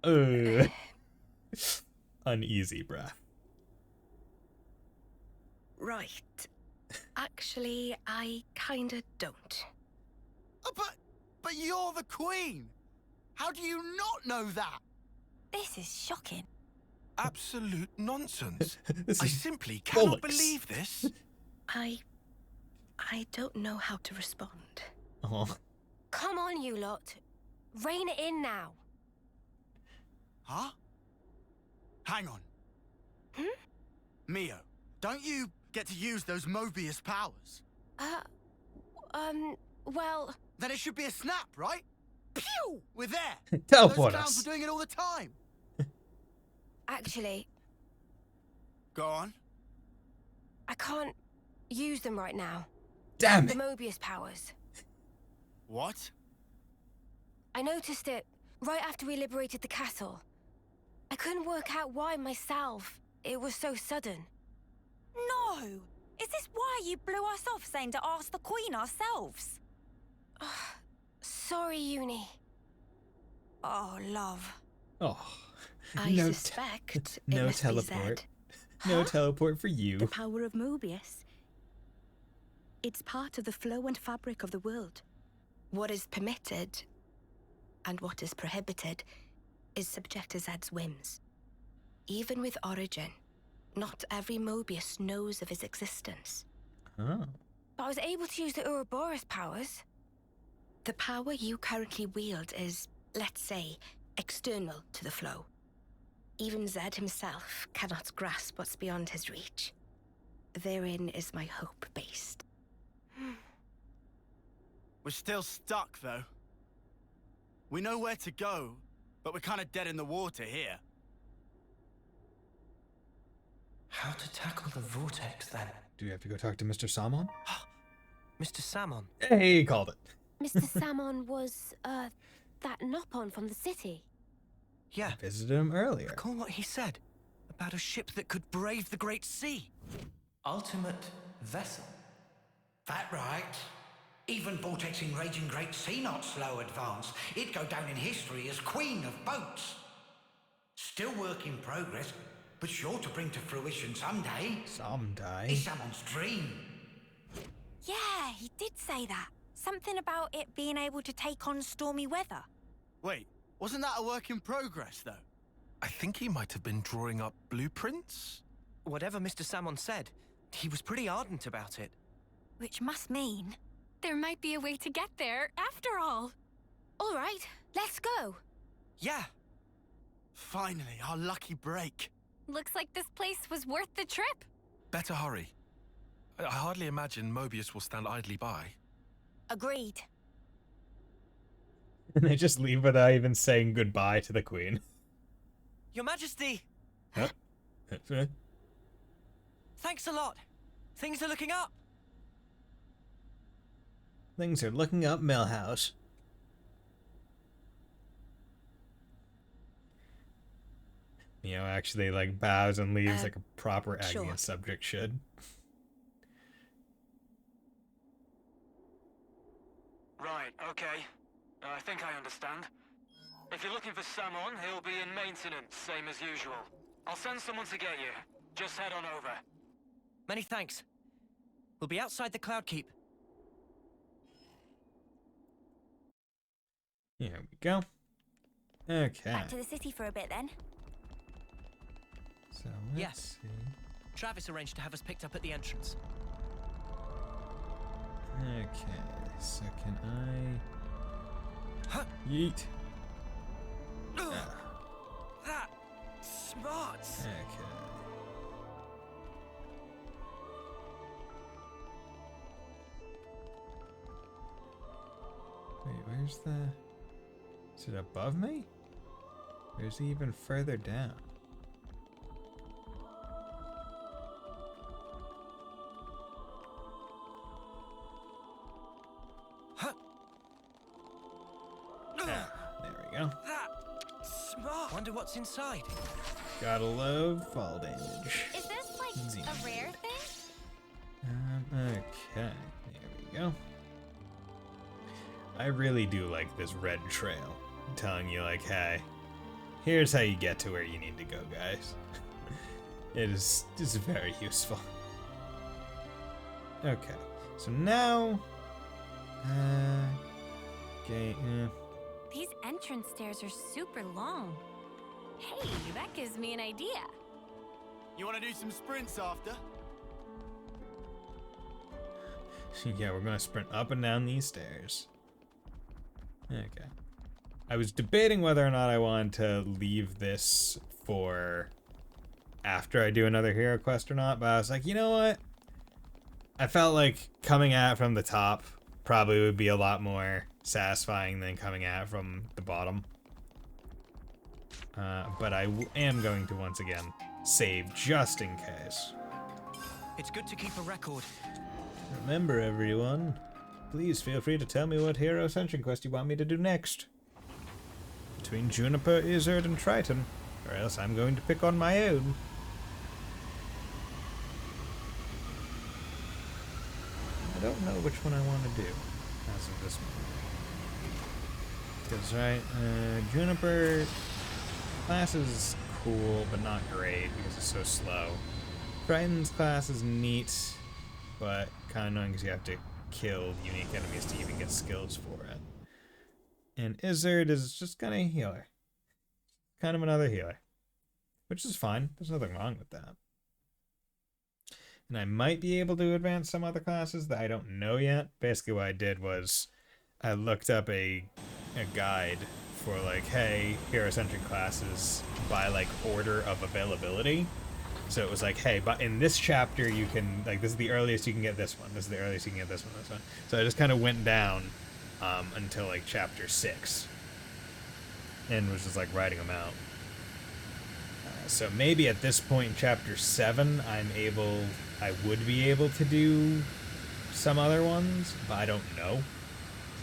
don't know. Uneasy breath. Right. Actually, I kinda don't. But you're the Queen! How do you not know that? This is shocking. Absolute nonsense. This I is simply cannot bollocks. believe this. I don't know how to respond. Oh. Come on, you lot. Rein it in now. Huh? Hang on. Mio, don't you get to use those Mobius powers? Well... Then it should be a snap, right? Pew! We're there! Teleport Those clowns us. were doing it all the time! Actually, Go on. I can't use them right now. Damn The it! Mobius powers. What? I noticed it right after we liberated the castle. I couldn't work out why myself. It was so sudden. No! Is this why you blew us off saying to ask the Queen ourselves? Sorry, Uni. Oh, love. Oh. I No suspect it no must be teleport. Zed. No teleport for you. The power of Mobius. It's part of the flow and fabric of the world. What is permitted and what is prohibited is subject to Zed's whims. Even with Origin, not every Mobius knows of his existence. Oh. But I was able to use the Ouroboros powers. The power you currently wield is, let's say, external to the flow. Even Zed himself cannot grasp what's beyond his reach. Therein is my hope based. We're still stuck, though. We know where to go, but we're kind of dead in the water here. How to tackle the vortex, then? Do we have to go talk to Mr. Salmon? Mr. Salmon. Hey, he called it. Mr. Salmon was, that Nopon from the city. Yeah. I visited him earlier. Recall what he said about a ship that could brave the Great Sea. Ultimate vessel. That right. Even vortexing raging great sea not slow advance. It'd go down in history as queen of boats. Still work in progress, but sure to bring to fruition someday. Someday? It's someone's dream. Yeah, he did say that. Something about it being able to take on stormy weather. Wait, wasn't that a work in progress, though? I think he might have been drawing up blueprints. Whatever Mr. Salmon said, he was pretty ardent about it. Which must mean... There might be a way to get there, after all. All right, let's go. Yeah. Finally, our lucky break. Looks like this place was worth the trip. Better hurry. I hardly imagine Mobius will stand idly by. Agreed. And they just leave without even saying goodbye to the Queen. Your Majesty! Huh? Thanks a lot. Things are looking up. Things are looking up, Millhouse. You know, actually, like, bows and leaves like a proper Agnian sure. subject should. Right, okay. I think I understand. If you're looking for Samon, he'll be in maintenance, same as usual. I'll send someone to get you. Just head on over. Many thanks. We'll be outside the Cloud Keep. Here we go. Okay. Back to the city for a bit, then. So let's see. Travis arranged to have us picked up at the entrance. Okay, so can I... Yeet. That smarts. Okay. Wait, where's the... Is it above me? Or is he even further down? Ah, there we go. Smart. Wonder what's inside. Gotta love fall damage. Is this like a rare thing? Okay, there we go. I really do like this red trail, telling you like, hey, here's how you get to where you need to go, guys. It is very useful. Okay, so now, okay, These entrance stairs are super long. Hey, that gives me an idea. You want to do some sprints after? yeah, we're gonna sprint up and down these stairs. Okay. I was debating whether or not I wanted to leave this for after I do another hero quest or not, but I was like, you know what? I felt like coming at it from the top probably would be a lot more satisfying than coming at it from the bottom. But I am going to once again save just in case. It's good to keep a record. Remember, everyone, please feel free to tell me what hero ascension quest you want me to do next. Between Juniper, Izzard, and Triton, or else I'm going to pick on my own. I don't know which one I want to do as of this moment. Because, right, Juniper class is cool, but not great because it's so slow. Triton's class is neat, but kind of annoying because you have to kill unique enemies to even get skills for it. And Izzard is just kind of a healer. Kind of another healer. Which is fine. There's nothing wrong with that. And I might be able to advance some other classes that I don't know yet. Basically what I did was I looked up a guide for like, hey, hero-centric classes by like order of availability. So it was like, hey, but in this chapter you can, like, this is the earliest you can get this one. This is the earliest you can get this one, this one. So I just kind of went down until like chapter 6. And was just like writing them out. So maybe at this point in chapter 7, I would be able to do some other ones, but I don't know.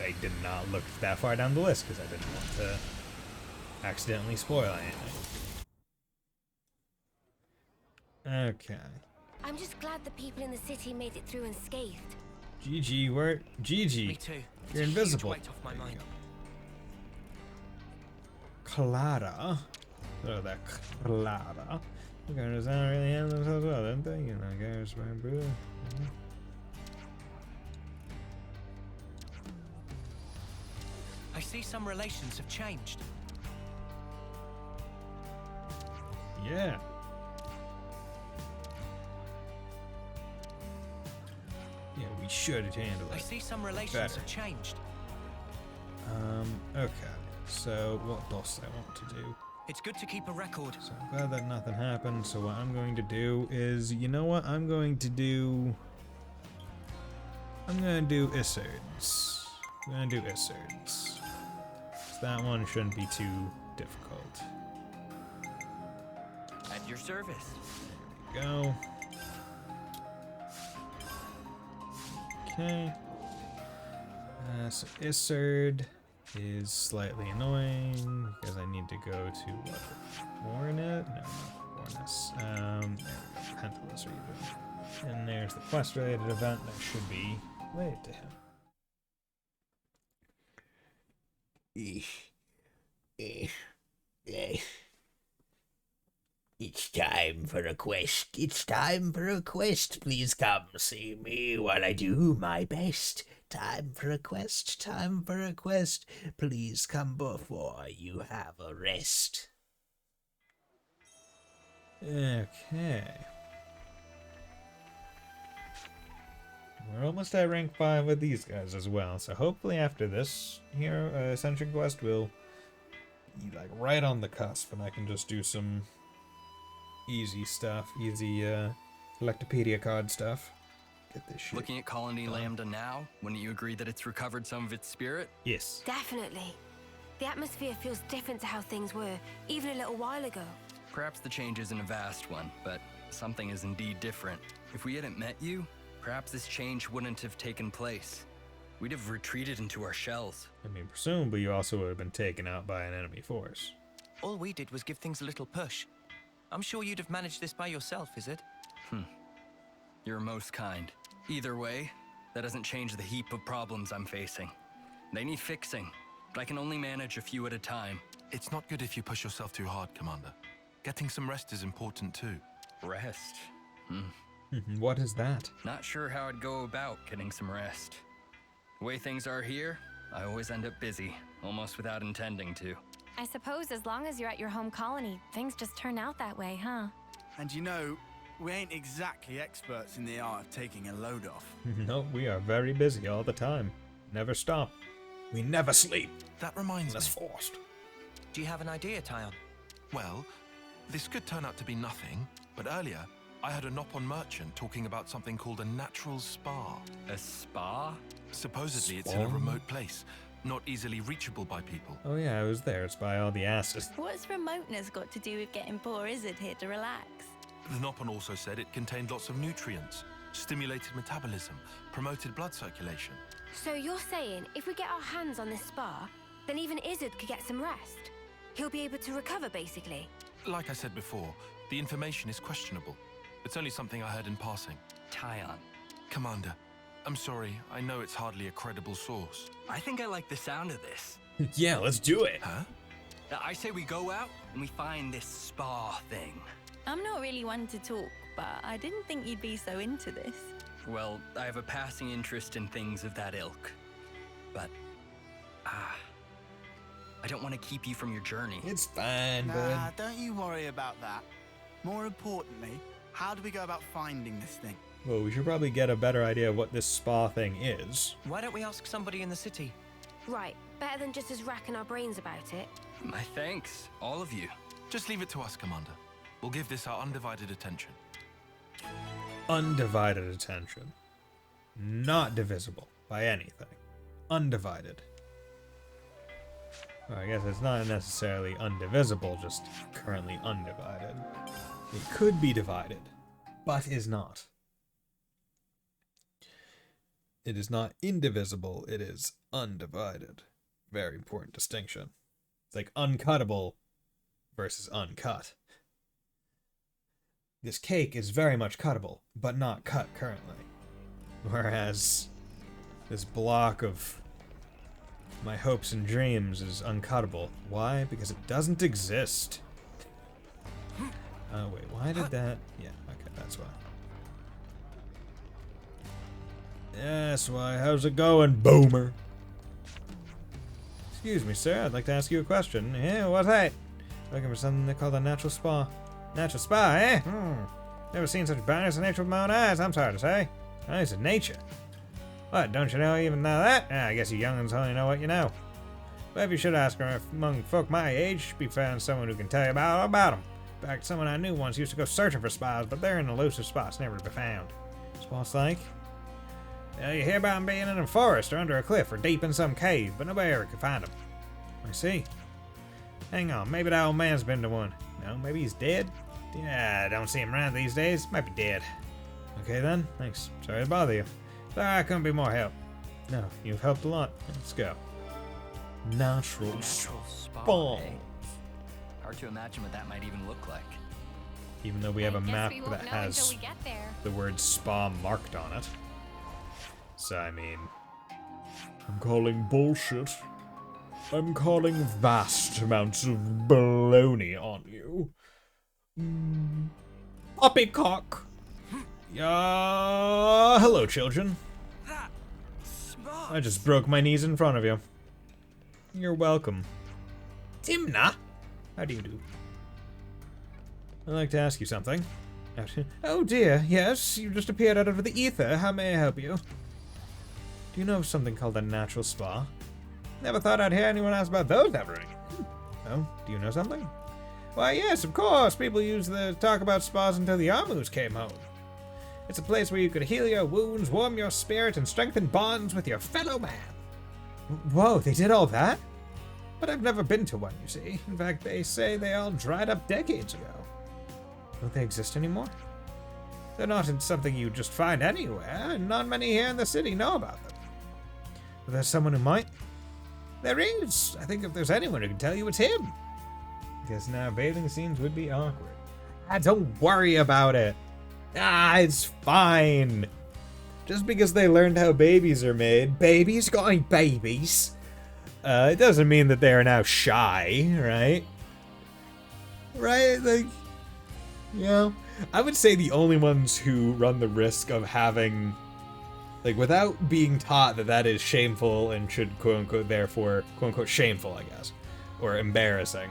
I did not look that far down the list because I didn't want to accidentally spoil anything. Okay. I'm just glad the people in the city made it through unscathed. GG, GG. Me too. You're invisible. Weight off my mind. Clara. So that Clara. The guys don't really handle themselves well, don't they? You know, guys, my brother. I see some relations have changed. Yeah. Yeah, we should handle it. I see some relations better. have changed. Okay. So, what boss I want to do? It's good to keep a record. So I'm glad that nothing happened. So what I'm going to do is, you know what? I'm going to do Izzard's. I'm going to do Izzard's. That one shouldn't be too difficult. At your service. There we go. Okay. So Izzard is slightly annoying because I need to go to what? Warnet? No, not Warness. There we go. Pentalus Reaver. And there's the quest related event that should be related to him. It's time for a quest. It's time for a quest. Please come see me while I do my best. Time for a quest. Time for a quest. Please come before you have a rest. Okay. We're almost at rank 5 with these guys as well, so hopefully after this here Ascension quest we'll be like right on the cusp and I can just do some easy stuff, easy Electopedia card stuff. Get this shit. Looking at Colony Lambda now, wouldn't you agree that it's recovered some of its spirit? Yes. Definitely. The atmosphere feels different to how things were, even a little while ago. Perhaps the change isn't a vast one, but something is indeed different. If we hadn't met you, perhaps this change wouldn't have taken place. We'd have retreated into our shells. I mean, presumably you also would have been taken out by an enemy force. All we did was give things a little push. I'm sure you'd have managed this by yourself, is it? You're most kind. Either way, that doesn't change the heap of problems I'm facing. They need fixing, but I can only manage a few at a time. It's not good if you push yourself too hard, Commander. Getting some rest is important too. Rest? What is that? Not sure how I'd go about getting some rest. The way things are here, I always end up busy, almost without intending to. I suppose as long as you're at your home colony, things just turn out that way, huh? And you know, we ain't exactly experts in the art of taking a load off. No, we are very busy all the time. Never stop. We never sleep. That reminds me. That's forced. Do you have an idea, Tyon? Well, this could turn out to be nothing, but earlier, I heard a Nopon merchant talking about something called a natural spa. A spa? Supposedly it's in a remote place, not easily reachable by people. Oh yeah, I was there. It's by all the asses. What's remoteness got to do with getting poor Izzard here to relax? The Nopon also said it contained lots of nutrients, stimulated metabolism, promoted blood circulation. So you're saying if we get our hands on this spa, then even Izzard could get some rest? He'll be able to recover, basically? Like I said before, the information is questionable. It's only something I heard in passing. Tyon. Commander, I'm sorry, I know it's hardly a credible source. I think I like the sound of this. Yeah, let's do it. Huh? I say we go out and we find this spa thing. I'm not really one to talk, but I didn't think you'd be so into this. Well, I have a passing interest in things of that ilk. But, I don't want to keep you from your journey. It's fine, bud. Don't you worry about that. More importantly, how do we go about finding this thing? Well, we should probably get a better idea of what this spa thing is. Why don't we ask somebody in the city? Right, better than just us racking our brains about it. My thanks, all of you. Just leave it to us, Commander. We'll give this our undivided attention. Undivided attention. Not divisible by anything. Undivided. Well, I guess it's not necessarily undivisible, just currently undivided. It could be divided, but is not. It is not indivisible, it is undivided. Very important distinction. It's like uncuttable versus uncut. This cake is very much cuttable, but not cut currently. Whereas this block of my hopes and dreams is uncuttable. Why? Because it doesn't exist. Oh wait, why did that? Yeah, okay, that's why. That's why. How's it going, boomer? Excuse me, sir. I'd like to ask you a question. Yeah, what's that? Looking for something they call a natural spa. Natural spa, eh? Never seen such boundless nature with my own eyes, I'm sorry to say. Nice in nature. What, don't you even know that? I guess you young'uns only know what you know. But if you should ask her if among folk my age, should be found someone who can tell you all about them. In fact, someone I knew once used to go searching for spas, but they're in elusive spots never to be found. Spas like? You hear about them being in a forest or under a cliff or deep in some cave, but nobody ever could find them. I see. Hang on, maybe that old man's been to one. No, maybe he's dead? Yeah, I don't see him around these days. Might be dead. Okay then, thanks. Sorry to bother you. Sorry I couldn't be more help. No, you've helped a lot. Let's go. Natural spa. Hard to imagine what that might even look like. Even though we have a map that until has we get there. the word spa marked on it. So, I mean, I'm calling bullshit. I'm calling vast amounts of baloney on you. Poppycock! Hello, children. I just broke my knees in front of you. You're welcome. Timna! How do you do? I'd like to ask you something. Oh dear, yes, you just appeared out of the ether. How may I help you? Do you know of something called a natural spa? Never thought I'd hear anyone ask about those ever again. Oh, do you know something? Why, yes, of course. People used to talk about spas until the Amus came home. It's a place where you could heal your wounds, warm your spirit, and strengthen bonds with your fellow man. Whoa, they did all that? But I've never been to one, you see. In fact, they say they all dried up decades ago. Don't they exist anymore? They're not something you just find anywhere, and not many here in the city know about them. But there's someone who might. There is! I think if there's anyone who can tell you, it's him. Because now bathing scenes would be awkward. Don't worry about it. It's fine. Just because they learned how babies are made, babies going babies, it doesn't mean that they are now shy, right? Right? Like, you know, I would say the only ones who run the risk of having, like, without being taught that that is shameful and should, quote-unquote, therefore, quote-unquote, shameful, I guess, or embarrassing,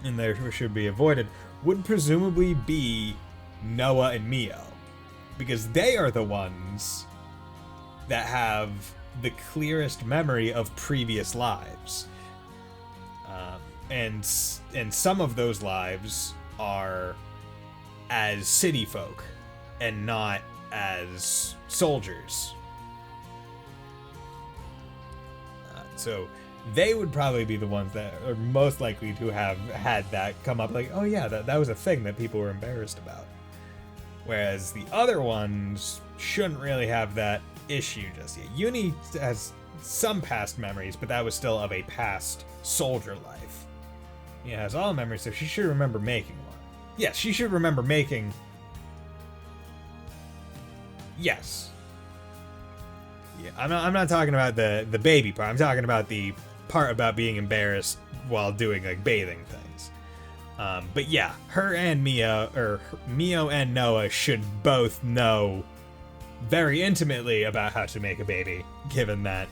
and therefore should be avoided, would presumably be Noah and Mio. Because they are the ones that have the clearest memory of previous lives. And some of those lives are as city folk and not as soldiers. So they would probably be the ones that are most likely to have had that come up, like, oh yeah, that was a thing that people were embarrassed about. Whereas the other ones shouldn't really have that issue just yet. Uni has some past memories, but that was still of a past soldier life. He has all memories, so she should remember making one. Yes, she should remember making... Yes. Yeah, I'm not talking about the baby part. I'm talking about the part about being embarrassed while doing, like, bathing things. But yeah, her and Mio and Noah should both know very intimately about how to make a baby, given that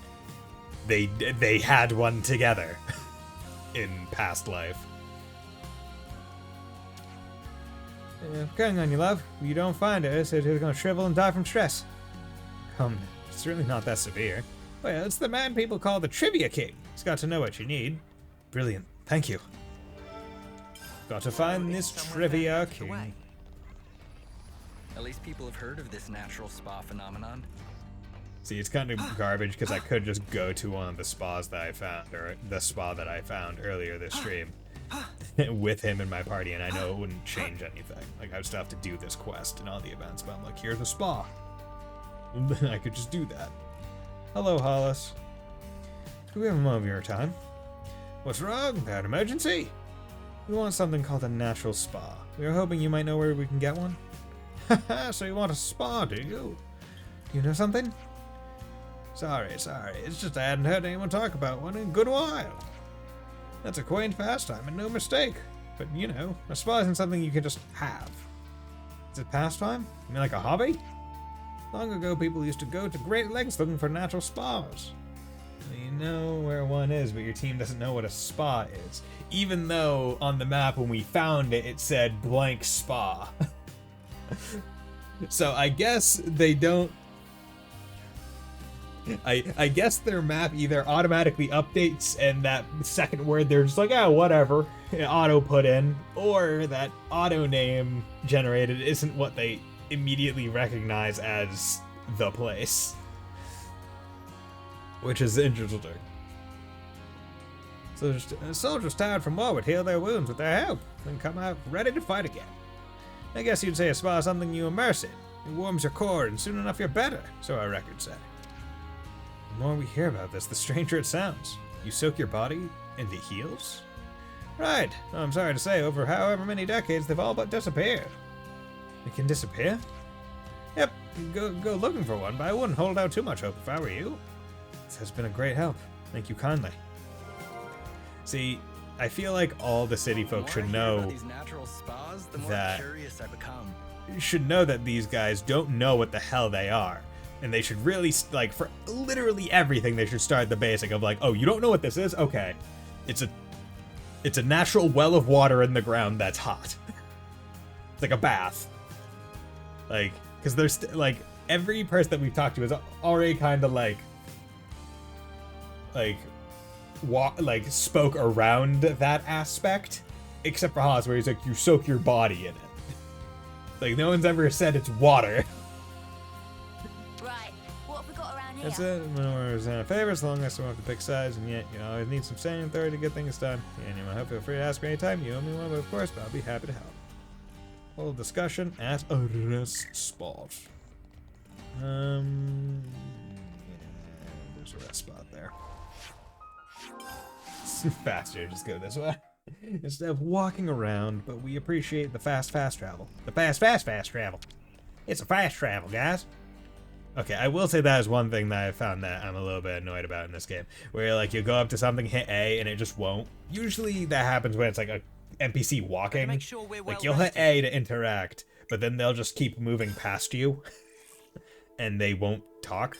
they had one together in past life. Going on, you love. If you don't find her, so you're gonna shrivel and die from stress. Come, it's really not that severe. Well, it's the man people call the Trivia King. He's got to know what you need. Brilliant. Thank you. Got to find this Trivia King. At least people have heard of this natural spa phenomenon. See, it's kind of garbage because I could just go to one of the spas that I found, or the spa that I found earlier this stream, with him in my party, and I know it wouldn't change anything. Like, I would still have to do this quest and all the events, but I'm like, here's a spa. And then I could just do that. Hello, Hollis. Do we have a moment of your time? What's wrong? Bad emergency? We want something called a natural spa. We were hoping you might know where we can get one. Haha, so you want a spa, do you? Do you know something? Sorry. It's just I hadn't heard anyone talk about one in a good while. That's a quaint pastime and no mistake. But, you know, a spa isn't something you can just have. Is it pastime? You mean like a hobby? Long ago, people used to go to great lengths looking for natural spas. You know where one is, but your team doesn't know what a spa is. Even though on the map when we found it, it said blank spa. So I guess they don't... I guess their map either automatically updates and that second word they're just like, oh, whatever, auto put in, or that auto name generated isn't what they immediately recognize as the place. Which is interesting. So soldiers tired from war would heal their wounds with their help, then come out ready to fight again. I guess you'd say a spa is something you immerse in. It warms your core, and soon enough you're better, so our records say. The more we hear about this, the stranger it sounds. You soak your body into heals? Right. Well, I'm sorry to say, over however many decades, they've all but disappeared. They can disappear? Yep, go looking for one, but I wouldn't hold out too much hope if I were you. This has been a great help. Thank you kindly. See, I feel like all the city folk should know these natural spas, the more that curious I become. should know that these guys don't know what the hell they are. And they should really, like, for literally everything, they should start the basic of like, oh, you don't know what this is? Okay. It's a natural well of water in the ground that's hot. It's like a bath. Like, because there's, like, every person that we've talked to is already kind of like spoke around that aspect, except for Haas, where he's like, you soak your body in it. Like, no one's ever said it's water. Right, what have we got around here? That's it. Whenever Xana favors, the long list I won't have to pick sides, and yet you always need some standing authority to get things done. And you might feel free to ask me anytime. You owe me one, but of course, I'll be happy to help. Whole discussion at a rest spot. Yeah, there's a rest spot there. It's faster, just go this way. Instead of walking around, but we appreciate the fast travel. The fast travel. It's a fast travel, guys. Okay, I will say that is one thing that I found that I'm a little bit annoyed about in this game. Where like you go up to something, hit A, and it just won't. Usually that happens when it's like a NPC walking. Like you'll hit A to interact, but then they'll just keep moving past you. And they won't talk.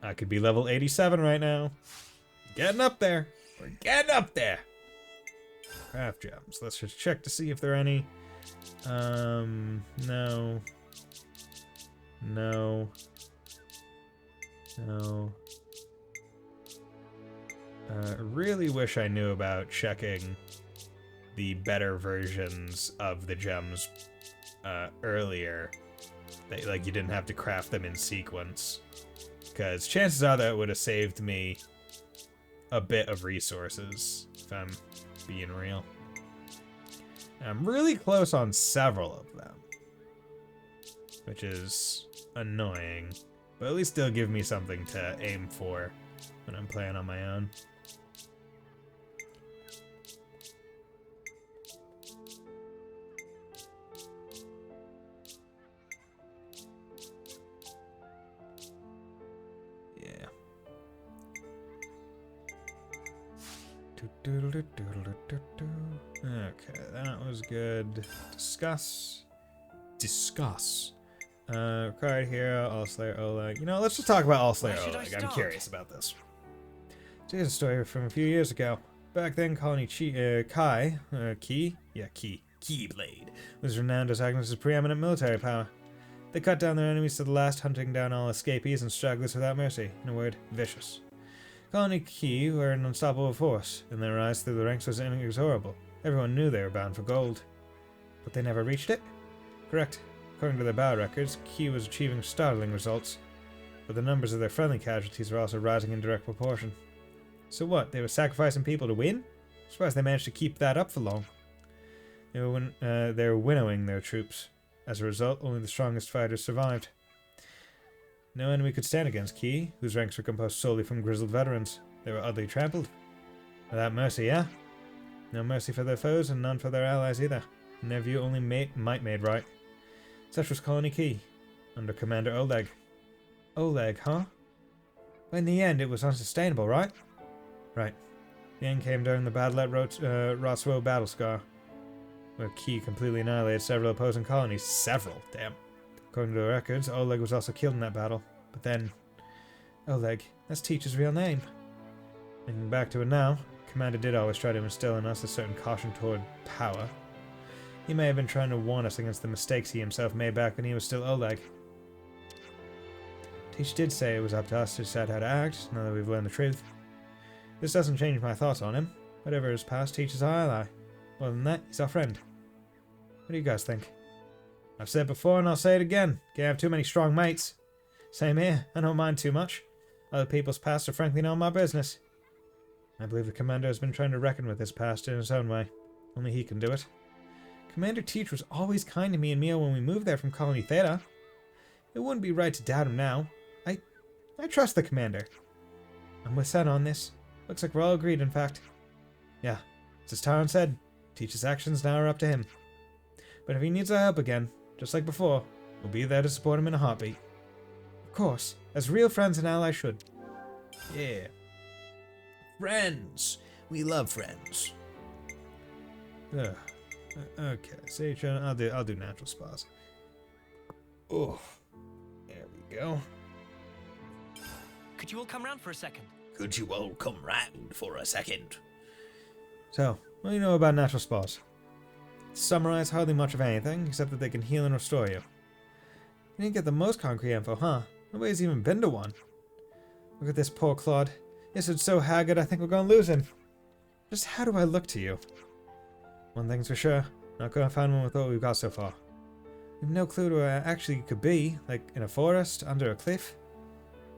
I could be level 87 right now. Getting up there. We're getting up there. Craft gems. Let's just check to see if there are any. No. No. No. Really wish I knew about checking the better versions of the gems earlier. That, like, you didn't have to craft them in sequence. Because chances are that it would have saved me a bit of resources, if I'm being real. And I'm really close on several of them. Which is annoying. But at least they'll give me something to aim for when I'm playing on my own. Yeah. Okay, that was good. Discuss. Required hero, Allslayer Oleg. You know, let's just talk about Allslayer Oleg. I'm curious about this. So here's a story from a few years ago. Back then, Colony Keyblade was renowned as Agnes's preeminent military power. They cut down their enemies to the last, hunting down all escapees and stragglers without mercy. In a word, vicious. Colony Key were an unstoppable force, and their rise through the ranks was inexorable. Everyone knew they were bound for gold. But they never reached it? Correct. According to their battle records, Key was achieving startling results, but the numbers of their friendly casualties were also rising in direct proportion. So what, they were sacrificing people to win? I'm surprised they managed to keep that up for long. They were winnowing their troops. As a result, only the strongest fighters survived. No enemy could stand against Key, whose ranks were composed solely from grizzled veterans. They were utterly trampled. Without mercy, yeah? No mercy for their foes, and none for their allies either. In their view, only might made right. Such was Colony Key, under Commander Oleg. Oleg, huh? But in the end, it was unsustainable, right? Right. The end came during the battle at Rotswo Battlescar, where Key completely annihilated several opposing colonies. Several, damn. According to the records, Oleg was also killed in that battle. But then, Oleg, that's Teach's real name. Thinking back to it now, Commander did always try to instill in us a certain caution toward power. He may have been trying to warn us against the mistakes he himself made back when he was still Oleg. Teach did say it was up to us to decide how to act, now that we've learned the truth. This doesn't change my thoughts on him. Whatever is past, Teach is our ally. More than that, he's our friend. What do you guys think? I've said it before and I'll say it again. Can't have too many strong mates. Same here, I don't mind too much. Other people's past are frankly not my business. I believe the Commander has been trying to reckon with his past in his own way. Only he can do it. Commander Teach was always kind to me and Mio when we moved there from Colony Theta. It wouldn't be right to doubt him now. I trust the Commander. I'm with Sen on this. Looks like we're all agreed, in fact. Yeah, as Taran said, Teach's actions now are up to him. But if he needs our help again, just like before, we'll be there to support him in a heartbeat. Of course, as real friends and allies should. Yeah. Friends! We love friends. Ugh. Okay, Sage, I'll do natural spas. Oh, there we go. Could you all come round for a second? Could you all come round for a second? So, what do you know about natural spas? To summarize, hardly much of anything, except that they can heal and restore you. You didn't get the most concrete info, huh? Nobody's even been to one. Look at this poor Claude. This is so haggard I think we're gonna lose him. Just how do I look to you? One thing's for sure, not gonna find one with what we've got so far. We have no clue where it actually could be, like in a forest, under a cliff.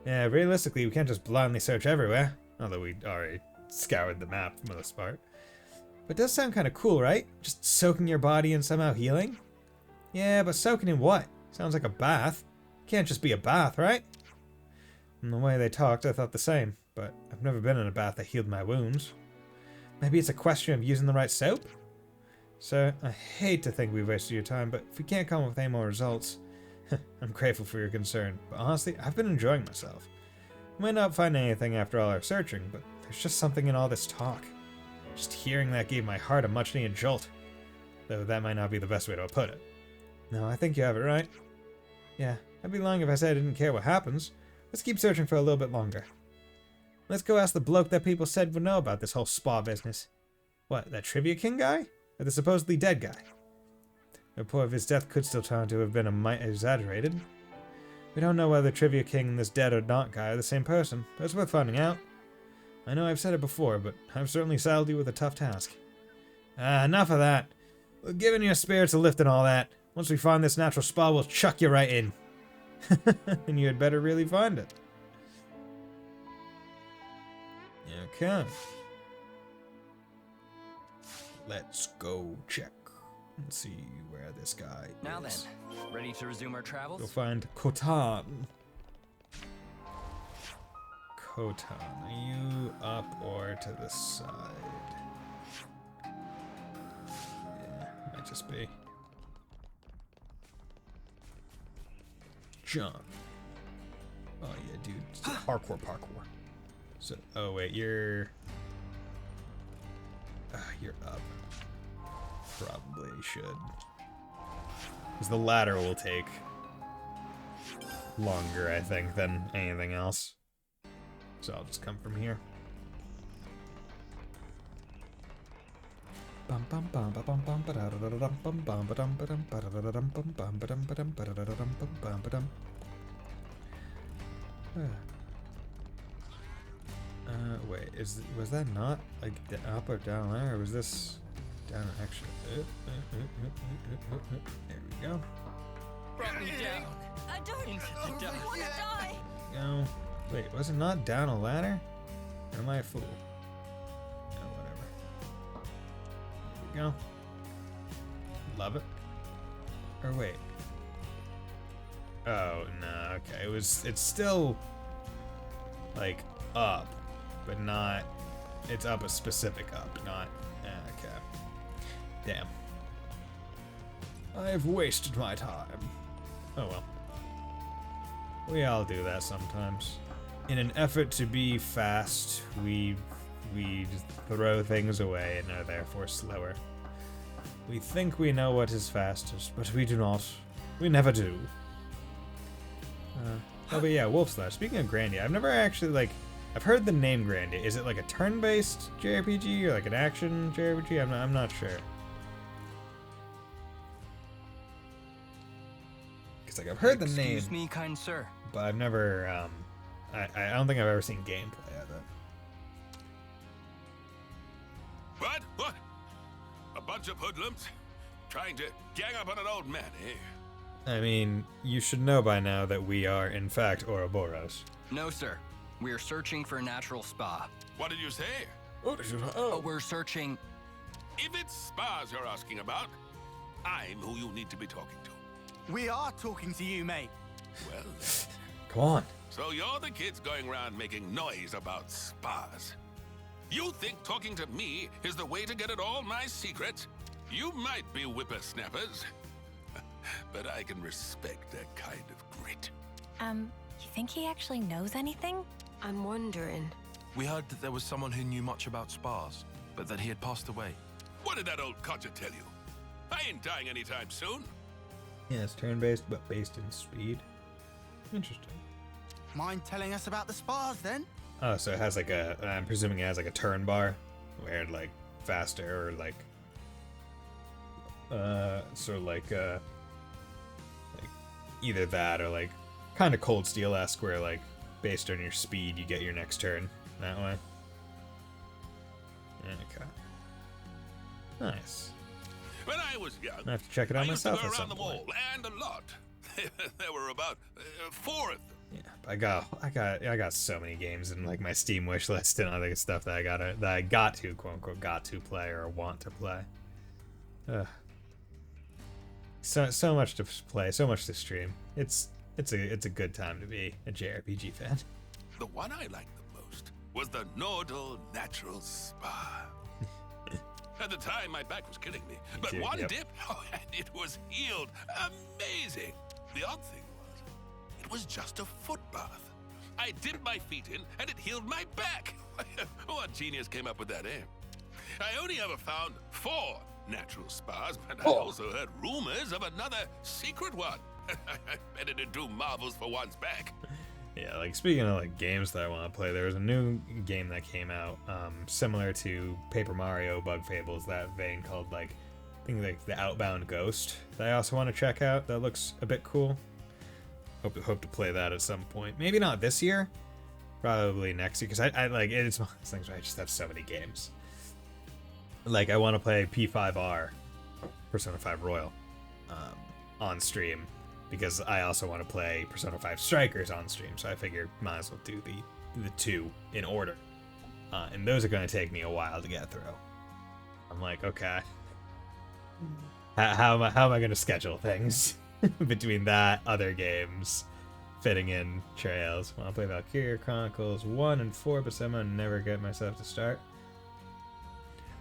Yeah, realistically, we can't just blindly search everywhere, although we already scoured the map for the most part. But it does sound kind of cool, right? Just soaking your body and somehow healing? Yeah, but soaking in what? Sounds like a bath. Can't just be a bath, right? From the way they talked, I thought the same, but I've never been in a bath that healed my wounds. Maybe it's a question of using the right soap? Sir, I hate to think we've wasted your time, but if we can't come up with any more results, I'm grateful for your concern, but honestly, I've been enjoying myself. We might not find anything after all our searching, but there's just something in all this talk. Just hearing that gave my heart a much-needed jolt, though that might not be the best way to put it. No, I think you have it right. Yeah, I'd be lying if I said I didn't care what happens. Let's keep searching for a little bit longer. Let's go ask the bloke that people said would know about this whole spa business. What, that Trivia King guy? Or the supposedly dead guy? The report of his death could still turn out to have been a mite exaggerated. We don't know whether Trivia King and this dead or not guy are the same person, but it's worth finding out. I know I've said it before, but I've certainly saddled you with a tough task. Enough of that. We're giving your spirits a lift and all that. Once we find this natural spa, we'll chuck you right in. And you had better really find it. Okay. Let's go check and see where this guy Now is. then, ready to resume our travels? Go find Khotan. Khotan, are you up or to the side? Yeah, might just be. John. Oh yeah, dude. It's parkour. So, oh wait, you're up. Probably should. Because the ladder will take longer, I think, than anything else. So I'll just come from here. Wait, was that not like the up or down there, or was this down actually? There we go. Brought me down. I don't want to die. Go. Wait, was it not down a ladder? Or am I a fool? No, whatever. There we go. Love it. Or wait. Oh no, okay. It's still like up, but not. It's up a specific up, not. Okay. Damn. I've wasted my time. Oh well. We all do that sometimes. In an effort to be fast, we just throw things away and are therefore slower. We think we know what is fastest, but we do not. We never do. Oh, but yeah, Wolfslash. Speaking of Grandia, I've never actually, I've heard the name Grandia. Is it like a turn-based JRPG or like an action JRPG? I'm not sure. Because, I've heard the name. Excuse me, kind sir. But I've never, I don't think I've ever seen gameplay of it. What? A bunch of hoodlums? Trying to gang up on an old man, eh? I mean, you should know by now that we are, in fact, Ouroboros. No, sir. We are searching for a natural spa. What did you say? We're searching... If it's spas you're asking about, I'm who you need to be talking to. We are talking to you, mate. Well... Come on. So you're the kids going around making noise about spas. You think talking to me is the way to get at all my secrets? You might be whippersnappers, but I can respect that kind of grit. You think he actually knows anything? I'm wondering. We heard that there was someone who knew much about spas, but that he had passed away. What did that old codger tell you? I ain't dying anytime soon. Yeah, it's turn-based, but based in speed. Interesting. Mind telling us about the spas, then? Oh, so it has like a, I'm presuming it has like a turn bar, where like faster or like, sort of like either that or like kind of Cold Steel-esque, where like based on your speed you get your next turn that way. Okay. Nice. When I was young, I have to check it out I used to myself go at around some the point. mall, and a lot. There were about 4 of them. I got so many games in like my Steam wish list and other stuff that I got to quote unquote got to play or want to play. So much to play, so much to stream. It's a good time to be a JRPG fan. The one I liked the most was the Nordal Natural Spa. At the time, my back was killing me, but too, one yep. dip, and it was healed. Amazing. The odd thing was, it was just a foot bath. I dipped my feet in, and it healed my back. What genius came up with that, eh? I only ever found 4 natural spas, and I also heard rumors of another secret one. Better to do marvels for one's back. Yeah, like speaking of like games that I want to play, there was a new game that came out, similar to Paper Mario Bug Fables, that vein, called like I think like the Outbound Ghost, that I also want to check out. That looks a bit cool. Hope to play that at some point. Maybe not this year, probably next year, because I like it's one of those things where I just have so many games. Like I want to play P5R, Persona 5 Royal, on stream, because I also want to play Persona 5 Strikers on stream, so I figured might as well do the 2 in order. And those are going to take me a while to get through. I'm like, okay, how am I going to schedule things between that, other games, fitting in trails? I want to play Valkyria Chronicles 1 and 4, but somehow never get myself to start.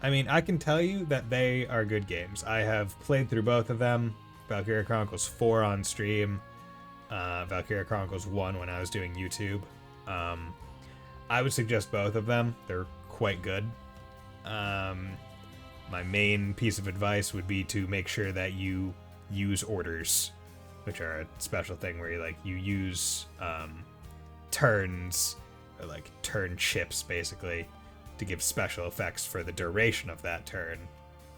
I mean, I can tell you that they are good games. I have played through both of them. Valkyria Chronicles 4 on stream, Valkyria Chronicles 1 when I was doing YouTube. I would suggest both of them. They're quite good. My main piece of advice would be to make sure that you use orders, which are a special thing where you use turns, or like turn chips basically, to give special effects for the duration of that turn,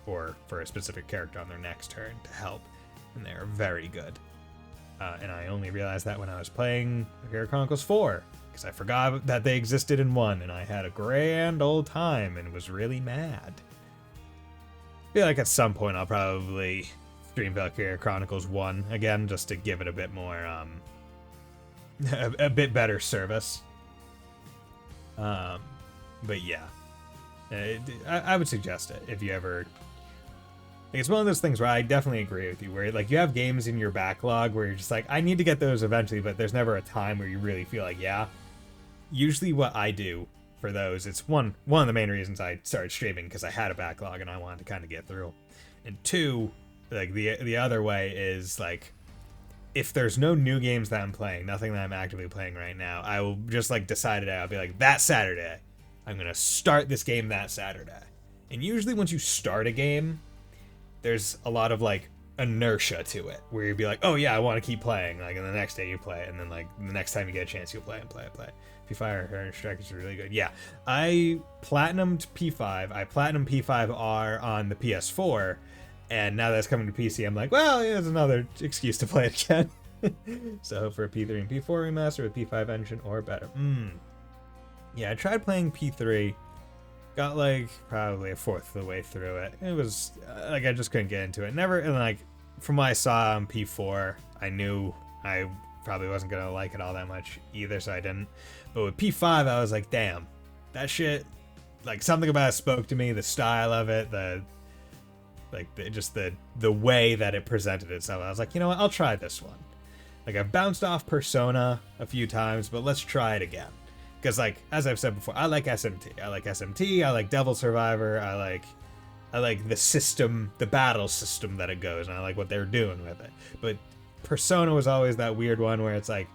or for a specific character on their next turn to help. And they're very good. And I only realized that when I was playing Valkyria Chronicles 4, because I forgot that they existed in 1, and I had a grand old time and was really mad. I feel like at some point I'll probably stream Valkyria Chronicles 1 again, just to give it a bit more, a bit better service. But yeah, I would suggest it if you ever. It's one of those things where I definitely agree with you, where like you have games in your backlog where you're just like, I need to get those eventually, but there's never a time where you really feel like, yeah. Usually what I do for those, it's one of the main reasons I started streaming, because I had a backlog and I wanted to kind of get through. And 2, like the other way is like, if there's no new games that I'm playing, nothing that I'm actively playing right now, I will just like decide it out. I'll be like, that Saturday, I'm going to start this game that Saturday. And usually once you start a game, there's a lot of like inertia to it, where you'd be like, oh yeah, I want to keep playing. Like, and the next day you play it, and then like the next time you get a chance, you'll play and play and play. P5 or Strikers is really good. Yeah, I platinumed P5. I platinumed P5R on the PS4, and now that's coming to PC, I'm like, well, yeah, there's another excuse to play it again. So hope for a P3 and P4 remaster with P5 engine or better. Yeah, I tried playing P3. Got like probably a fourth of the way through it. It was like I just couldn't get into it. Never, and like from what I saw on P4, I knew I probably wasn't gonna like it all that much either, so I didn't. But with P5, I was like, damn, that shit, like something about it spoke to me. The style of it, the way that it presented itself. I was like, you know what, I'll try this one. Like I've bounced off Persona a few times, but let's try it again. Because, like, as I've said before, I like SMT. I like Devil Survivor. I like the system, the battle system that it goes, and I like what they're doing with it. But Persona was always that weird one where it's like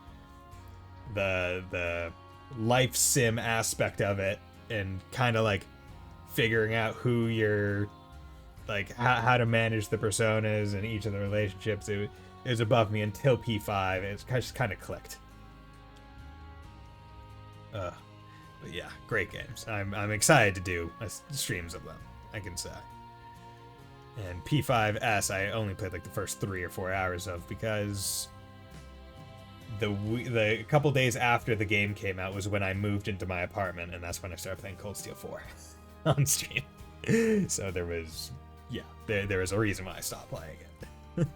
the life sim aspect of it, and kind of like figuring out who you're, like, how to manage the personas and each of the relationships. It was above me until P5. It just kind of clicked. But yeah, great games. I'm excited to do streams of them, I can say. And P5S, I only played like the first 3 or 4 hours of, because the couple days after the game came out was when I moved into my apartment, and that's when I started playing Cold Steel 4 on stream. So there was yeah, there is a reason why I stopped playing it.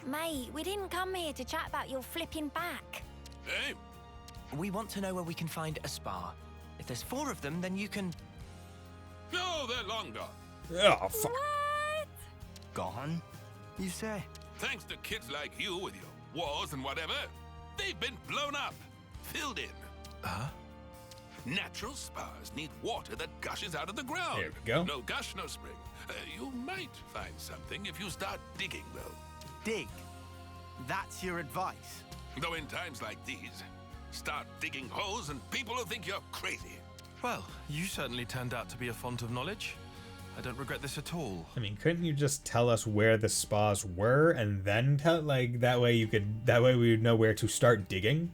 Mate, we didn't come here to chat about your flipping back. Hey, We want to know where we can find a spa. If there's 4 of them, then you can... no, they're long gone. Oh, fuck. Gone? You say? Thanks to kids like you with your wars and whatever, they've been blown up, filled in. Huh? Natural spas need water that gushes out of the ground. There we go. No gush, no spring. You might find something if you start digging, though. Dig. That's your advice. Though in times like these, start digging holes and people will think you're crazy. Well, you certainly turned out to be a font of knowledge. I don't regret this at all. I mean, couldn't you just tell us where the spas were and then tell, like, that way we would know where to start digging?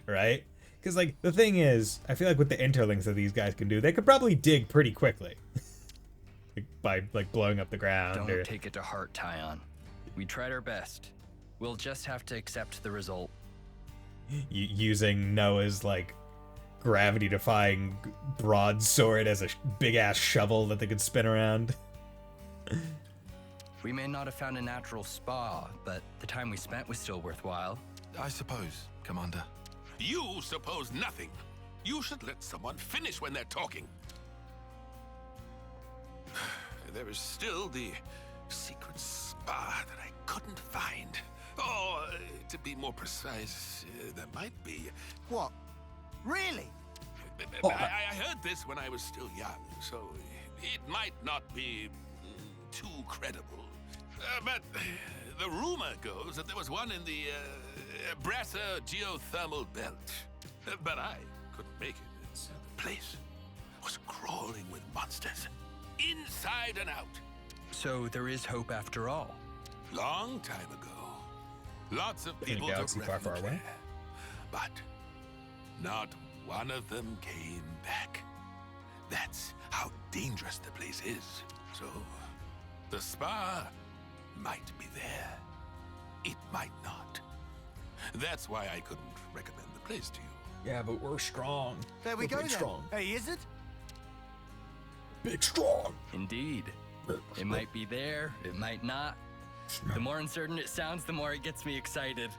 Right? Because, like, the thing is, I feel like with the interlinks that these guys can do, they could probably dig pretty quickly. Like, by, like, blowing up the ground. Don't take it to heart, Tyon. We tried our best. We'll just have to accept the result. Using Noah's, like, gravity-defying broadsword as a big-ass shovel that they could spin around. We may not have found a natural spa, but the time we spent was still worthwhile. I suppose, Commander. You suppose nothing. You should let someone finish when they're talking. There is still the secret spa that I couldn't find. Oh, to be more precise, there might be. What? Really? I heard this when I was still young, so it might not be too credible. But the rumor goes that there was one in the Brasser geothermal belt. But I couldn't make it. The place was crawling with monsters, inside and out. So there is hope after all. Long time ago, lots of In a people galaxy took far, far refuge away. there, but not one of them came back. That's how dangerous the place is. So, the spa might be there. It might not. That's why I couldn't recommend the place to you. Yeah, but we're strong. There we go then. Hey, is it? Big strong. Indeed. It might be there, it might not. The more uncertain it sounds, the more it gets me excited.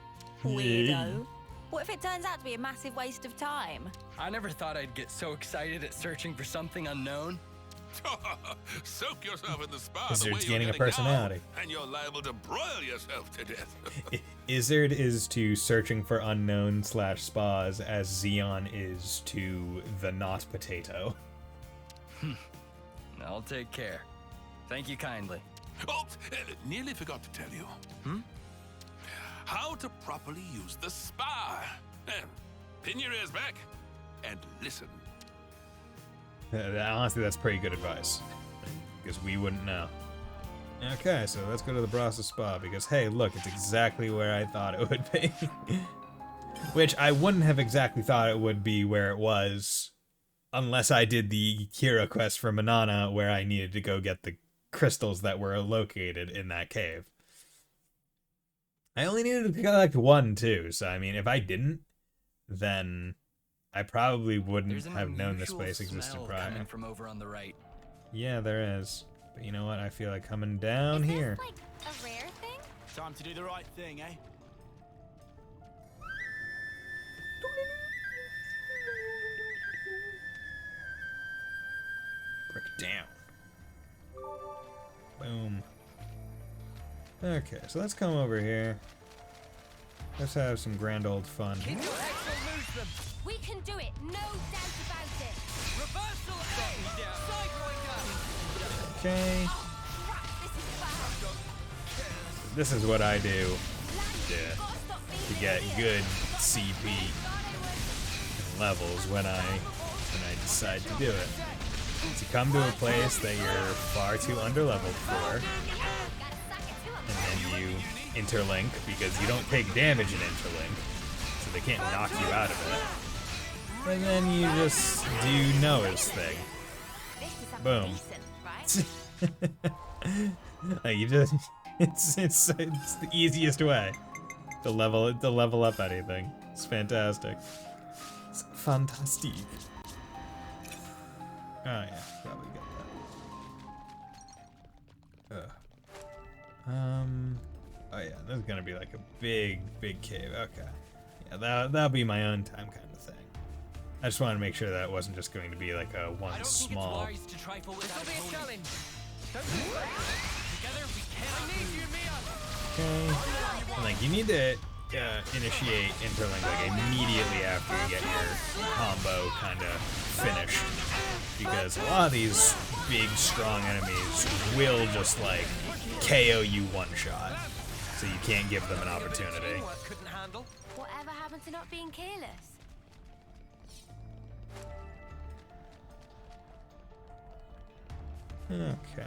Weirdo. What if it turns out to be a massive waste of time? I never thought I'd get so excited at searching for something unknown. Soak yourself in the spa Izzard's the way you're gaining a getting personality. now, and you're liable to broil yourself to death. Izzard is to searching for unknown / spas as Xeon is to the not potato. I'll take care. Thank you kindly. Oh, nearly forgot to tell you. How to properly use the spa. Pin your ears back and listen. Honestly, that's pretty good advice. Because we wouldn't know. Okay, so let's go to the Brasa Spa, because hey, look, it's exactly where I thought it would be. Which I wouldn't have exactly thought it would be where it was, unless I did the Kira quest for Manana, where I needed to go get the crystals that were located in that cave. I only needed to collect one, too, so I mean, if I didn't, then I probably wouldn't have known this place existed prior. Coming from over on the right. Yeah, there is. But you know what? I feel like coming down Is here. this like a rare thing? Time to do the right thing, eh? Break it down. Boom. Okay, so let's come over here. Let's have some grand old fun. We can do it, no doubt about it. Reversal Okay. This is what I do to get good CP levels when I decide to do it. To come to a place that you're far too underleveled for, and then you interlink because you don't take damage in interlink, so they can't knock you out of it. And then you just do Noah's thing. Boom. Like you just it's the easiest way to level up anything. It's fantastic. It's fantastic. Oh yeah, probably got Oh yeah, there's gonna be like a big cave. Okay. Yeah, that'll be my own time kind of thing. I just wanted to make sure that it wasn't just going to be like a one small. This will be a challenge. Together we can. I need you, Mia. Okay. And like you need to initiate Interlink like immediately after you get your combo kind of finished, because a lot of these big strong enemies will just like KO you one shot, so you can't give them an opportunity. Whatever happened to not being careless? Okay.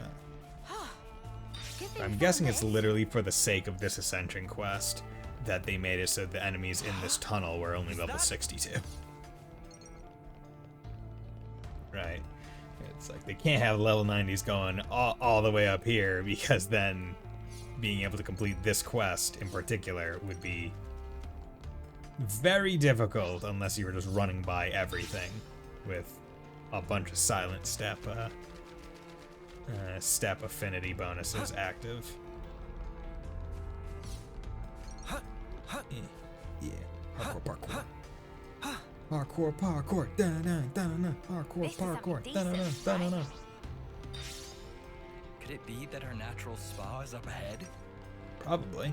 I'm guessing it's literally for the sake of this Ascension quest that they made it so the enemies in this tunnel were only level 62. Right. It's like they can't have level 90s going all the way up here, because then being able to complete this quest in particular would be very difficult unless you were just running by everything with a bunch of silent step affinity bonuses active. Yeah. Parkour. Parkour. Da-na. Parkour. Da-na. Could it be that our natural spa is up ahead? Probably.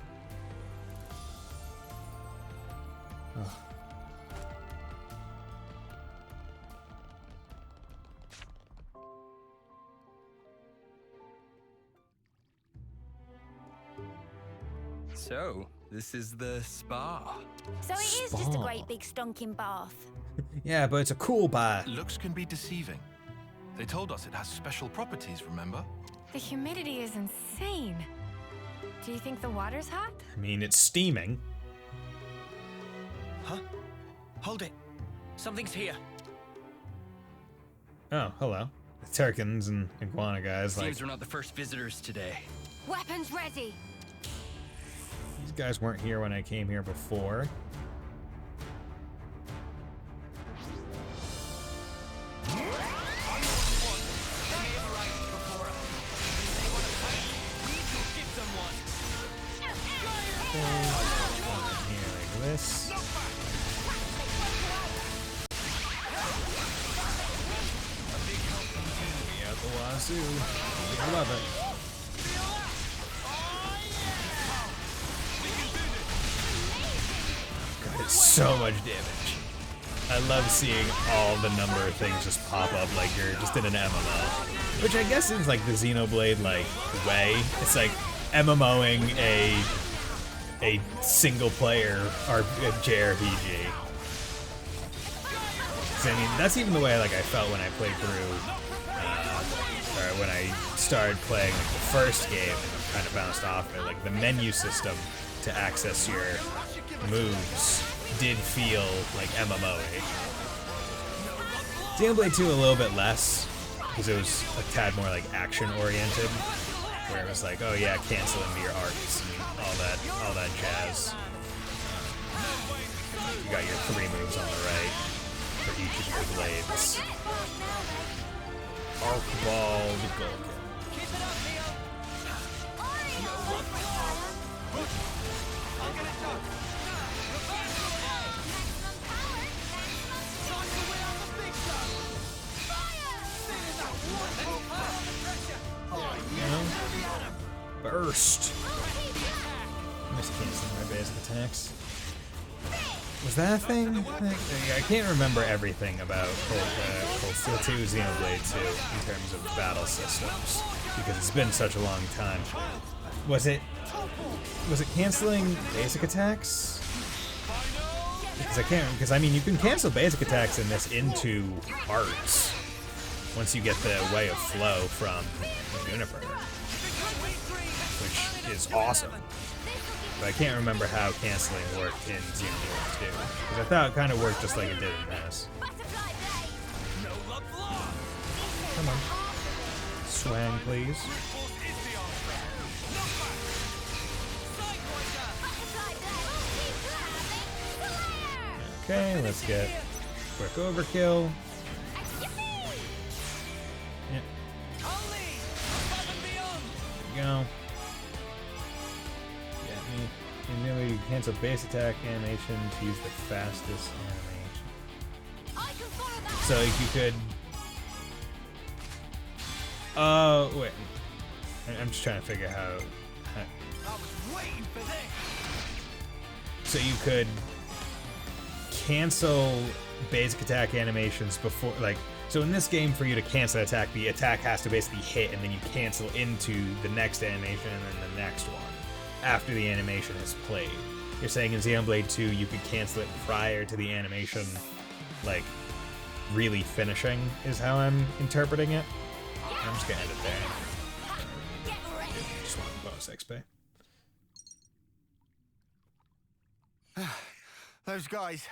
So, this is the spa. So it is just a great big stonking bath. Yeah, but it's a cool bath. Looks can be deceiving. They told us it has special properties, remember? The humidity is insane. Do you think the water's hot? I mean, it's steaming. Huh? Hold it. Something's here. Oh, hello. The Turkins and Iguana guys. Seems we're not the first visitors today. Weapons ready. These guys weren't here when I came here before. Here like this. We out the wazoo. I love it. God, it's so much damage. I love seeing all the number of things just pop up like you're just in an MMO. Which I guess is like the Xenoblade like way. It's like MMOing a single player JRPG. I mean, that's even the way like I felt when I played through, or when I started playing like, the first game and kind of bounced off it. Like the menu system to access your moves did feel like MMO-y. Xenoblade 2 a little bit less, because it was a tad more like action-oriented, where it was like, oh yeah, cancel into your arcs and all that jazz. You got your 3 moves on the right for each of your blades. Arc ball, the Gulkin. Burst. Missed canceling my basic attacks. Was that a thing? I can't remember everything about Cold 2 Xenoblade 2 in terms of battle systems, because it's been such a long time. Was it canceling basic attacks? Because I mean you can cancel basic attacks in this into arts once you get the Way of Flow from Juniper, which is awesome. But I can't remember how canceling worked in Xenoblade 2, because I thought it kind of worked just like it did in this. Come on. Swang, please. Okay, let's get quick overkill. Yep. There we go. No. Yeah, immediately cancel base attack animation to use the fastest animation. So you could... wait. I'm just trying to figure how... I was waiting for this. So you could cancel basic attack animations before, like, so in this game, for you to cancel attack, the attack has to basically hit, and then you cancel into the next animation and then the next one after the animation is played. You're saying in Xenoblade 2, you could cancel it prior to the animation, like, really finishing, is how I'm interpreting it. I'm just gonna end it there. Just want bonus XP. Those guys,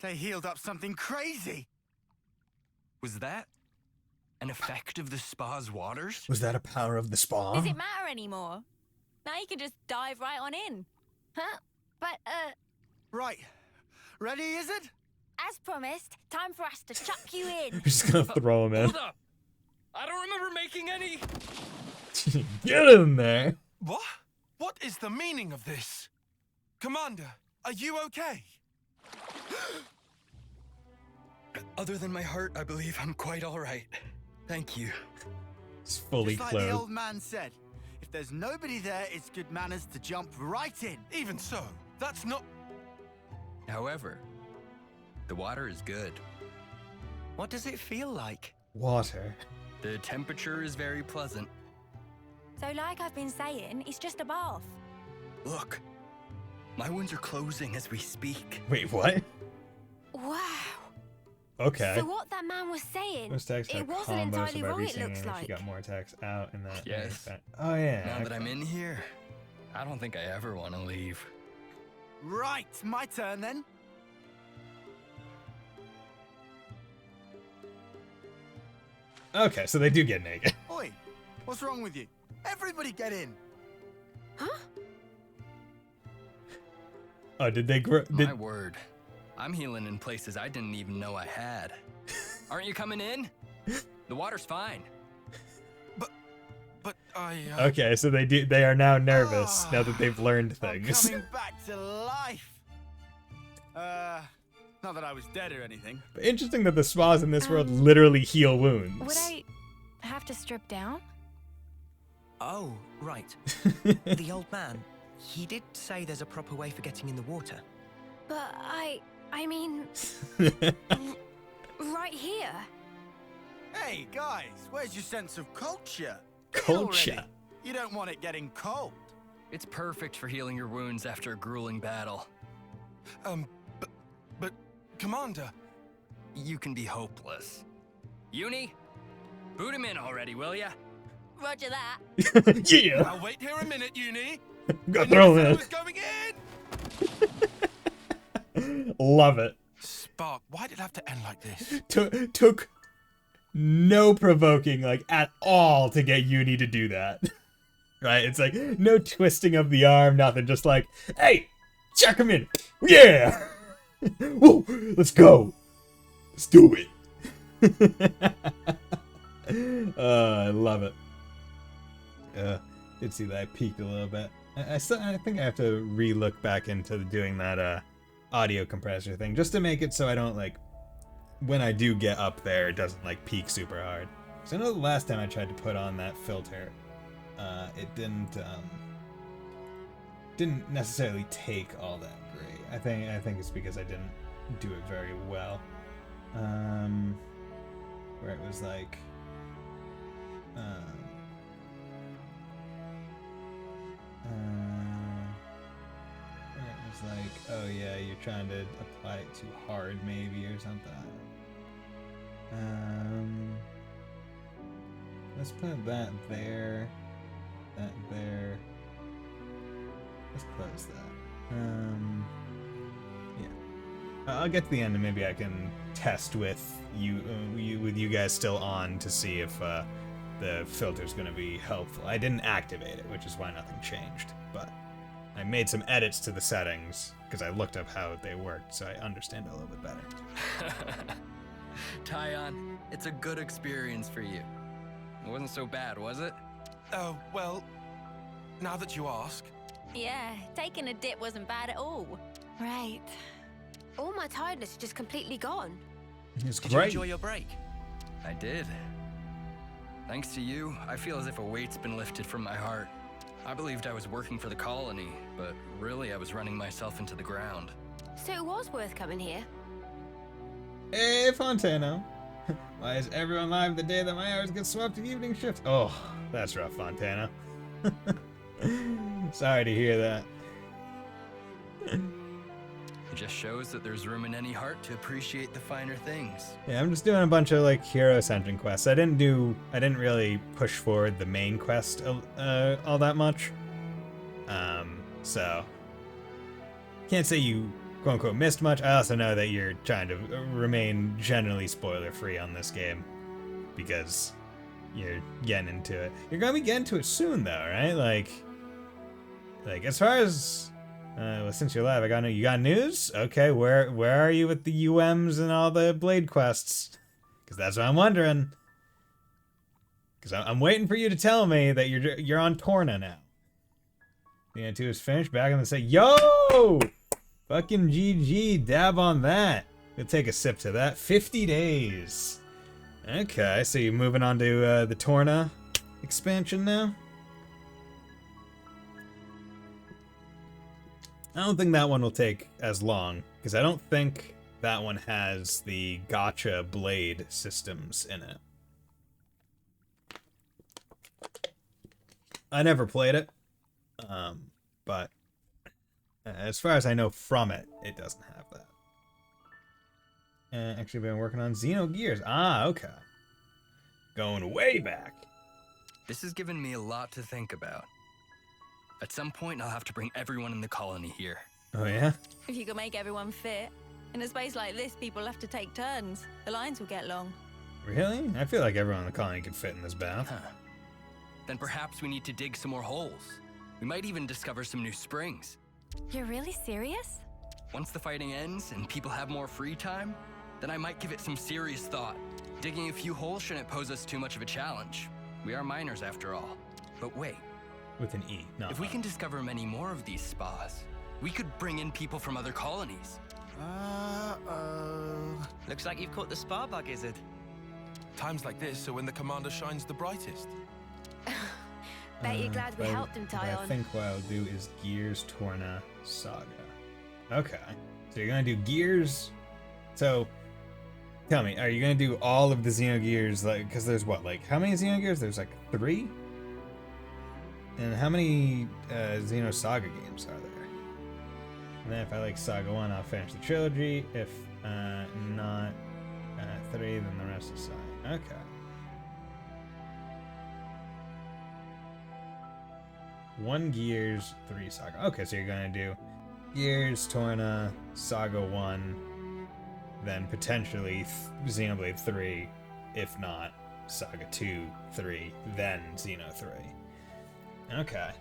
they healed up something crazy. Was that an effect of the spa's waters? Was that a power of the spa? Does it matter anymore? Now you can just dive right on in. Huh? But, Right. Ready, is it? as promised, time for us to chuck you in. We're just gonna throw him in. Hold up! I don't remember making any... Get in there! What? What is the meaning of this? Commander, are you okay? Other than my heart, I believe I'm quite all right. Thank you. It's fully Just like clothed. the old man said, if there's nobody there, it's good manners to jump right in. Even so, that's not... However, the water is good. What does it feel like? Water. The temperature is very pleasant. So like I've been saying, it's just a bath. Look, my wounds are closing as we speak. Wait, what? Wow. Okay. So what that man was saying, Those attacks it have wasn't combos entirely of wrong, every it looks single like. She got more attacks out in that. Yes. Oh yeah. Now that okay. I'm in here, I don't think I ever want to leave. Right, my turn then. Okay, so they do get naked. Oi, what's wrong with you? Everybody get in. Oh, did they grow? My word, I'm healing in places I didn't even know I had. Aren't you coming in? The water's fine. But I... Okay, so they are now nervous now that they've learned things. Coming back to life. Not that I was dead or anything. But interesting that the spas in this world literally heal wounds. Would I have to strip down? Oh, right. The old man, he did say there's a proper way for getting in the water. But I mean, right here. Hey, guys, where's your sense of culture? Culture? Already. You don't want it getting cold. It's perfect for healing your wounds after a grueling battle. But Commander... You can be hopeless. Uni, boot him in already, will ya? Roger that. Yeah! Now wait here a minute, Uni. Go throw him in. Who's going in? Love it. Spark, why did it have to end like this? Took no provoking, like, at all to get Uni to do that. Right? It's like, no twisting of the arm, nothing. Just like, hey, check him in. Yeah! Woo, let's go. Let's do it. I love it. Did see that I peaked a little bit. I think I have to re-look back into doing that audio compressor thing, just to make it so I don't, like, when I do get up there, it doesn't, like, peak super hard. So I know the last time I tried to put on that filter, it didn't necessarily take all that great. I think it's because I didn't do it very well. Where it was like, where it was like, oh yeah, you're trying to apply it too hard maybe or something. Let's put that there, that there. Let's close that. Yeah. I'll get to the end and maybe I can test with you guys still on to see if the filter's going to be helpful. I didn't activate it, which is why nothing changed, but I made some edits to the settings because I looked up how they worked, so I understand it a little bit better. Tyon, it's a good experience for you. It wasn't so bad, was it? Oh, well, Now that you ask. Yeah, taking a dip wasn't bad at all. Right. All my tiredness is just completely gone. It's Did great. you enjoy your break? I did. Thanks to you, I feel as if a weight's been lifted from my heart. I believed I was working for the colony, but really I was running myself into the ground. So it was worth coming here. Hey, Fontana. Why is everyone live the day that my hours get swapped to evening shift? Oh, that's rough, Fontana. Sorry to hear that. It just shows that there's room in any heart to appreciate the finer things. Yeah, I'm just doing a bunch of like hero-centric quests. I didn't really push forward the main quest all that much. So can't say you quote unquote missed much. I also know that you're trying to remain generally spoiler-free on this game because you're getting into it. You're gonna be getting to it soon though, right? Like as far as well, since you're live, you got news? Okay, where are you with the UMs and all the Blade quests? Because that's what I'm wondering. Because I'm waiting for you to tell me that you're on Torna now. The N2 is finished. Back in the say, yo! Fucking GG, dab on that. We'll take a sip to that. 50 days. Okay, so you're moving on to the Torna expansion now? I don't think that one will take as long, because I don't think that one has the gacha blade systems in it. I never played it, but as far as I know from it, it doesn't have that. Actually, been working on Xenogears. Ah, okay. Going way back. This has given me a lot to think about. At some point, I'll have to bring everyone in the colony here. Oh, yeah? If you can make everyone fit. In a space like this, people have to take turns. The lines will get long. Really? I feel like everyone in the colony could fit in this bath. Huh. Then perhaps we need to dig some more holes. We might even discover some new springs. You're really serious? Once the fighting ends and people have more free time, then I might give it some serious thought. Digging a few holes shouldn't pose us too much of a challenge. We are miners after all. But wait. With an E, no. If we can discover many more of these spas, we could bring in people from other colonies. Looks like you've caught the spa bug, Izzard. Times like this are when the commander shines the brightest. Bet you're glad we helped him, Tyon. I think what I'll do is Gears Torna Saga. Okay. So you're gonna do Gears. So tell me, are you gonna do all of the Xenogears? Like, because there's what, like, how many Xenogears? There's like 3? And how many Xeno Saga games are there? And then if I like Saga 1, I'll finish the trilogy. If not 3, then the rest is Saga. Okay. One Gears, 3 Saga. Okay, so you're gonna do Gears, Torna, Saga 1, then potentially Xenoblade 3, if not Saga 2, 3, then Xeno 3. Okay.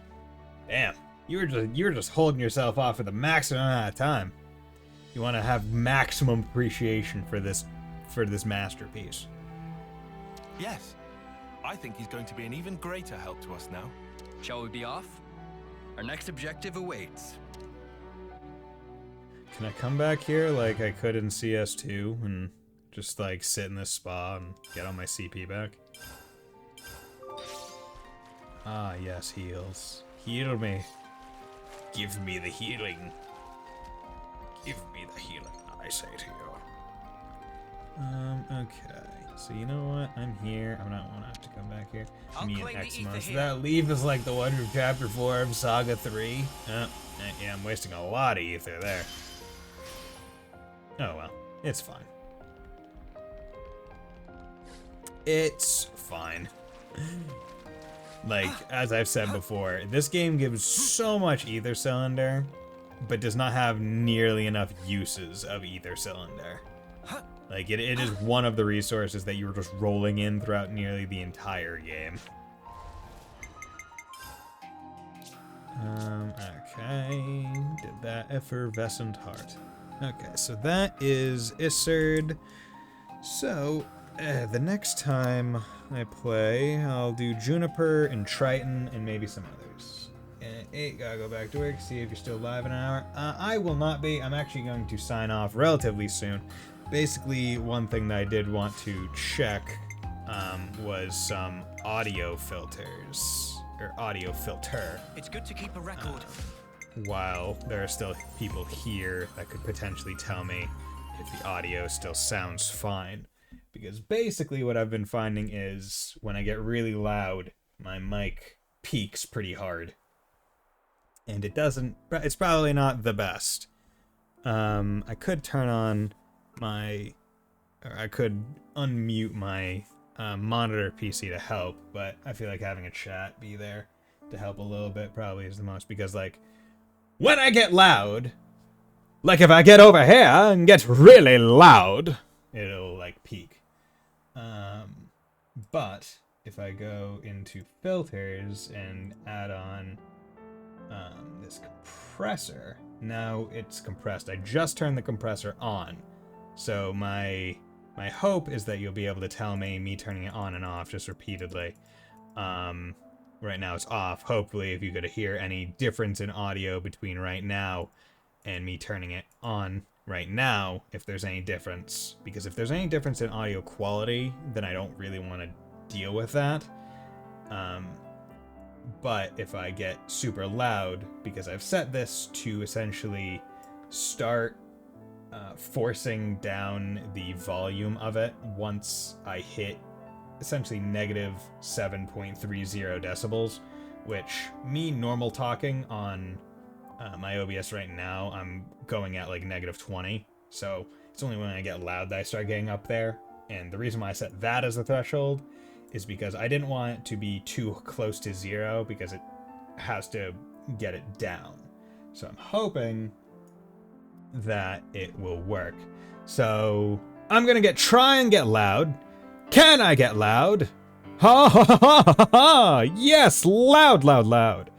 Damn. You were just holding yourself off for the maximum amount of time. You want to have maximum appreciation for this masterpiece. Yes. I think he's going to be an even greater help to us now. Shall we be off? Our next objective awaits. Can I come back here like I could in CS2 and just like sit in this spa and get all my CP back? Ah, yes, heals. Heal me. Give me the healing. Give me the healing, I say to you. Okay. So you know what? I'm here. I don't want to have to come back here. Me and X months. So that leave is like the one from Chapter 4 of Saga 3. Yeah, I'm wasting a lot of ether there. Oh well. It's fine. It's fine. Like, as I've said before, this game gives so much ether cylinder, but does not have nearly enough uses of ether cylinder. Like, it is one of the resources that you're just rolling in throughout nearly the entire game. Okay, did that effervescent heart. Okay, so that is Isard. So, the next time I play, I'll do Juniper and Triton and maybe some others. 8, gotta go back to work, see if you're still live in an hour. I will not be. I'm actually going to sign off relatively soon. Basically, one thing that I did want to check was some audio filters, or audio filter. It's good to keep a record. While there are still people here that could potentially tell me if the audio still sounds fine. Because basically what I've been finding is when I get really loud, my mic peaks pretty hard. And it's probably not the best. I could turn on I could unmute my monitor PC to help, but I feel like having a chat be there to help a little bit probably is the most, because like, when I get loud, like if I get over here and get really loud, it'll like peak. But if I go into filters and add on this compressor, now it's compressed. I just turned the compressor on. So my hope is that you'll be able to tell me turning it on and off just repeatedly. Right now it's off. Hopefully if you could hear any difference in audio between right now and me turning it on right now, if there's any difference. Because if there's any difference in audio quality, then I don't really want to deal with that. But if I get super loud, because I've set this to essentially start forcing down the volume of it once I hit essentially negative 7.30 decibels, which me normal talking on my OBS right now, I'm going at like negative 20. So it's only when I get loud that I start getting up there. And the reason why I set that as the threshold is because I didn't want it to be too close to 0, because it has to get it down. So I'm hoping that it will work. So I'm gonna try and get loud. Can I get loud? Ha ha ha ha ha ha! Yes, loud, loud, loud.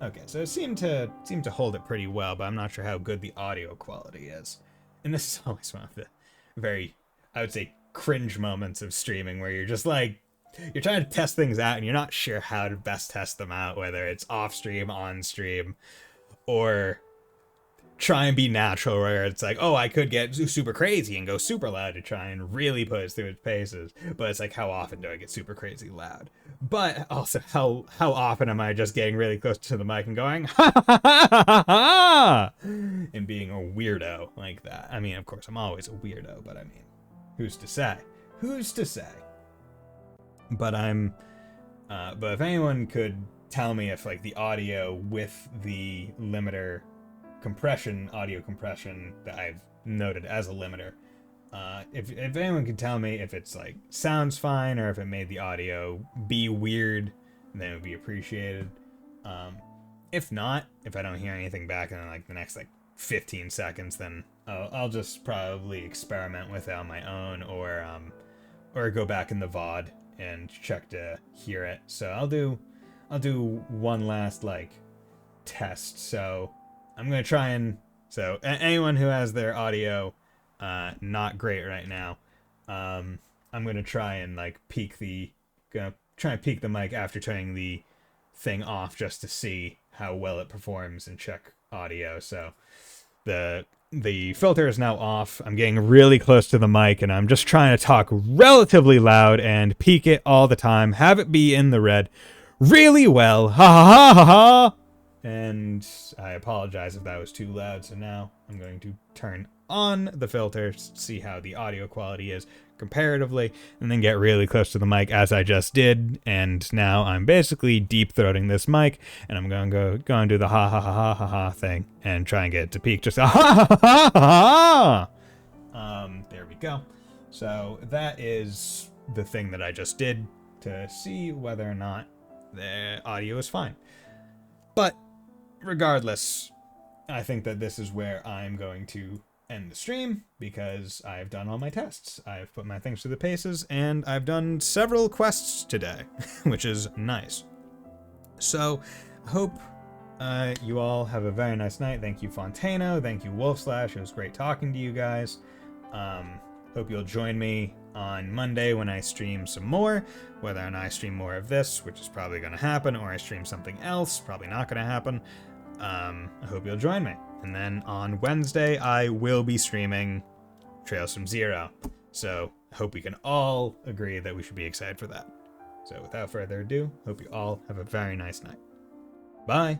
Okay, so it seemed to hold it pretty well, but I'm not sure how good the audio quality is. And this is always one of the very, I would say, cringe moments of streaming, where you're just like, you're trying to test things out and you're not sure how to best test them out, whether it's off stream, on stream, or try and be natural, where it's like, oh, I could get super crazy and go super loud to try and really push through its paces. But it's like, how often do I get super crazy loud? But also, how often am I just getting really close to the mic and going, ha ha ha ha ha ha, and being a weirdo like that? I mean, of course, I'm always a weirdo, but I mean, who's to say? Who's to say? But but if anyone could tell me if like the audio with the limiter audio compression that I've noted as a limiter, if anyone could tell me if it's like sounds fine or if it made the audio be weird, then it would be appreciated. If not, if I don't hear anything back in like the next like 15 seconds, then I'll just probably experiment with it on my own, or go back in the VOD and check to hear it. So I'll do one last like test. So I'm gonna try and, so anyone who has their audio not great right now, I'm gonna try and like peak the mic after turning the thing off, just to see how well it performs and check audio. So the filter is now off. I'm getting really close to the mic and I'm just trying to talk relatively loud and peak it all the time, have it be in the red really well. Ha ha ha ha ha! And I apologize if that was too loud, so now I'm going to turn on the filter, see how the audio quality is comparatively, and then get really close to the mic as I just did. And now I'm basically deep-throating this mic, and I'm going to go and do the ha ha ha ha ha ha thing and try and get it to peak just a ha ha ha ha ha! There we go. So that is the thing that I just did to see whether or not the audio is fine. But regardless, I think that this is where I'm going to end the stream, because I've done all my tests. I've put my things through the paces, and I've done several quests today, which is nice. So, I hope you all have a very nice night. Thank you, Fontano. Thank you, Wolfslash. It was great talking to you guys. Hope you'll join me on Monday when I stream some more, whether or not I stream more of this, which is probably going to happen, or I stream something else, probably not going to happen. I hope you'll join me. And then on Wednesday, I will be streaming Trails from Zero. So I hope we can all agree that we should be excited for that. So without further ado, hope you all have a very nice night. Bye!